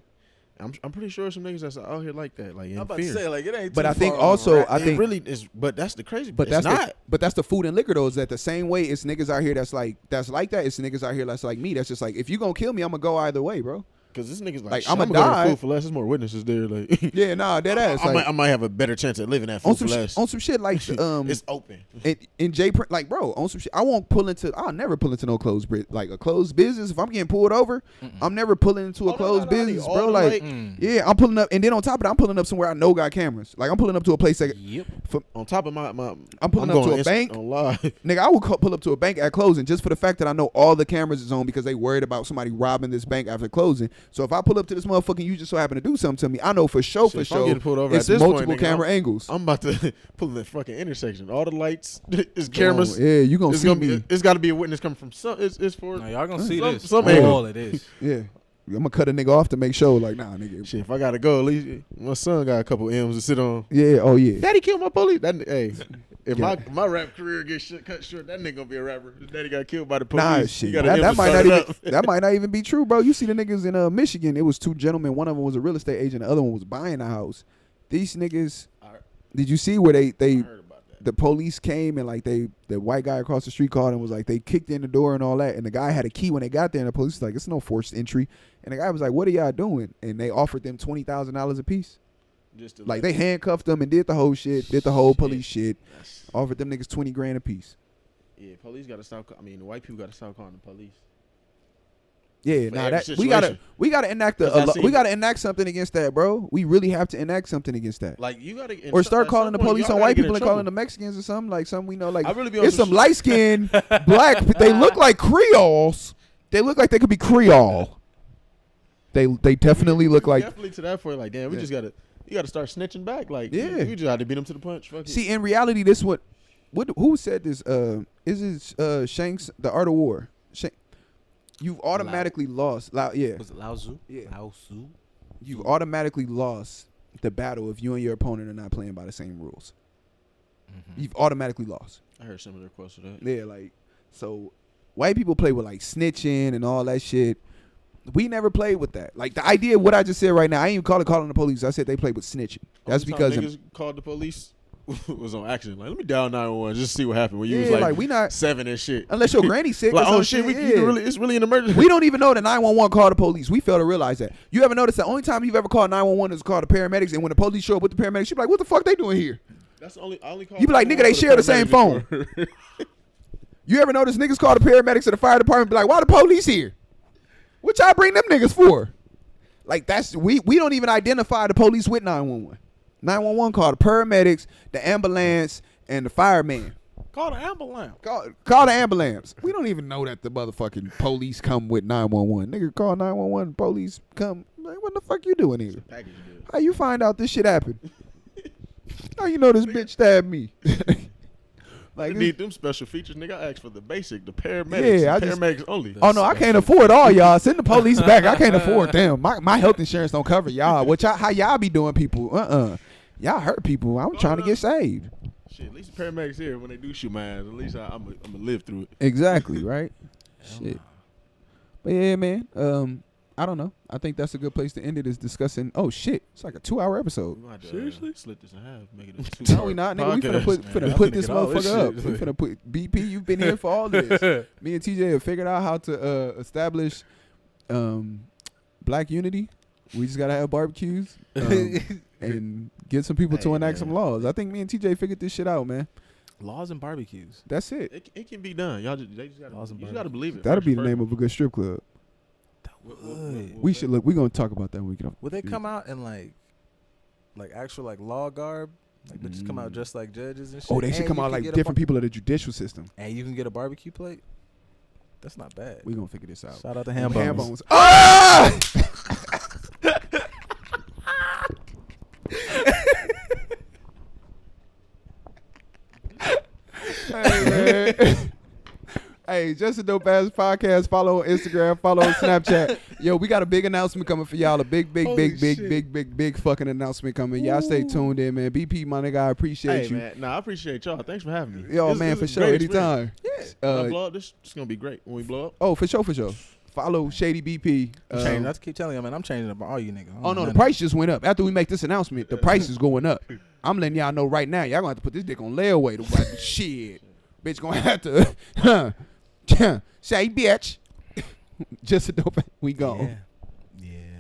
I'm pretty sure some niggas that's out here like that, like in I'm about fear. to say, like, it ain't But too I think far on the also, rack. I It think, really is, but that's the crazy. but It's that's not. but that's the food and liquor though. Is that the same way? It's niggas out here that's like that. It's niggas out here that's like me. That's just like if you gonna kill me, I'm gonna go either way, bro. Because this nigga's Like, like, I'ma I'm gonna go die. to food for less. There's more witnesses there. Like, Yeah, nah, dead ass. Like, I might have a better chance at living at on food for some less. on some shit like It's open. in J print, like bro, on some shit. I'll never pull into no closed like a closed business. If I'm getting pulled over, I'm never pulling into a closed business, bro. Like, yeah, I'm pulling up, and then on top of that, I'm pulling up somewhere I know got cameras. Like, I'm pulling up to a place that, Yep. On top of my I'm pulling up to a bank. On live. Nigga, I would pull up to a bank at closing just for the fact that I know all the cameras is on because they worried about somebody robbing this bank after closing. So if I pull up to this motherfucking, you just so happen to do something to me, I know for sure, Shit, if I'm getting pulled over it's at this multiple point, nigga, camera angles. I'm about to pull in the fucking intersection. All the lights, is cameras. Yeah, you gonna It's see gonna me. be. It's got to be a witness coming from some. It's for. Now, y'all gonna see Some- this. some All angle. it is. Yeah, I'm gonna cut a nigga off to make sure, like, nah, nigga. Shit, if I gotta go, at least my son got a couple M's to sit on. Yeah, oh yeah. Daddy killed my police. Hey, if Yeah. my rap career gets cut short, that nigga gonna be a rapper. His daddy got killed by the police. Nah, He shit. got That an M to might start not it even up. that might not even be true, bro. You see the niggas in Michigan. It was two gentlemen. One of them was a real estate agent. The other one was buying a house. These niggas. Did you see where they I heard about that. the police came and like the white guy across the street called and was like they kicked in the door and all that, and the guy had a key when they got there, and the police was like, it's no forced entry, and the guy was like, what are y'all doing? And they offered them $20,000 a piece. Just to Like let- they handcuffed them and did the whole shit, did the whole Shit. police shit, That's- offered them niggas $20,000 a piece. Yeah, police gotta stop. I mean, the white people gotta stop calling the police. Yeah, For nah, every that situation. we gotta enact 'Cause I we seen- gotta enact something against that, bro. We really have to enact something against that. Like you gotta, Or start at calling some the point, police y'all on gotta white get people in and calling trouble. the Mexicans or something, like some we know, like I really be on it's some shit. light skinned black. They look like Creoles. They look like they could be Creole. They definitely look like. Definitely to that point. Like, damn, we Yeah. just gotta. You gotta start snitching back. Like, Yeah. you just had to beat them to the punch. Fuck it. See, in reality, this what who said this? Is it Shanks, The Art of War? You've automatically lost. Yeah, Was it Lao Tzu? Yeah. Lao Tzu? you've automatically lost the battle if you and your opponent are not playing by the same rules. You've automatically lost. I heard some of their quotes of that. Yeah, like so, white people play with like snitching and all that shit. We never played with that. Like the idea of what I just said right now, I ain't even call it calling the police. I said they played with snitching. That's Only time because niggas called the police was on accident. Like, let me dial 911 just to see what happened. When you was yeah, like, like we not 7 and shit. unless your granny's sick. Like, or some oh shit, shit. you Yeah. can really, it's really an emergency. We don't even know that 911 called the police. We fail to realize that. You ever notice the only time you've ever called 911 is called the paramedics, and when the police show up with the paramedics, you be like, what the fuck they doing here? That's the only. I only call. You be like, nigga, they share the same phone. You ever notice niggas call the paramedics or the fire department? Be like, why the police here? What y'all bring them niggas for? Like that's we don't even identify the police with 911. 911 call the paramedics, the ambulance, and the fireman. Call the ambulance. Call the ambulance. We don't even know that the motherfucking police come with 911. Nigga, call 911. Police come. Like, what the fuck you doing here? How you find out this shit happened? How you know this bitch stabbed me? Like, need them special features, nigga. I asked for the basic, the paramedics. Yeah, paramedics only. Oh no, I can't afford all y'all. Send the police back. I can't afford them. My health insurance don't cover y'all. How y'all be doing people? Y'all hurt people. I'm trying to get saved. Shit, at least the paramedics here when they do shoot my ass. At least I'm gonna live through it. Exactly, right? Shit. But yeah, man. I don't know. I think that's a good place to end it. Is discussing. Oh shit, it's like a 2-hour episode. Seriously? Split this in half, make it a 2-hour. No, we not, nigga. We finna put this motherfucker up. We finna put BP. You've been here for all this. Me and TJ have figured out how to establish black unity. We just gotta have barbecues and get some people to enact some laws. I think me and TJ figured this shit out, man. Laws and barbecues. That's it. It can be done. Y'all just gotta believe it. That'll be the name of a good strip club. We should look. We're gonna talk about that when we get off. Would they come out in like actual like law garb? Like they just come out just like judges and shit. Oh, they should come out like different people of the judicial system. And you can get a barbecue plate. That's not bad. We gonna figure this out. Shout out to Ham Bones. Ah! Hey man. Hey, Just a Dope Ass Podcast. Follow on Instagram. Follow on Snapchat. Yo, we got a big announcement coming for y'all. A big fucking announcement coming. Y'all stay tuned in, man. BP, my nigga, I appreciate you. Man. Nah, I appreciate y'all. Thanks for having me. Yo, man, for sure. Anytime. Yeah. When I blow up, this is gonna be great when we blow up. Oh, for sure. Follow ShadyBp. I keep telling you, man. I'm changing up all you niggas. Oh no, the price just went up. After we make this announcement, the price is going up. I'm letting y'all know right now. Y'all gonna have to put this dick on layaway. Shit, bitch, gonna have to. Say, bitch. Just a dope. We gone. Yeah.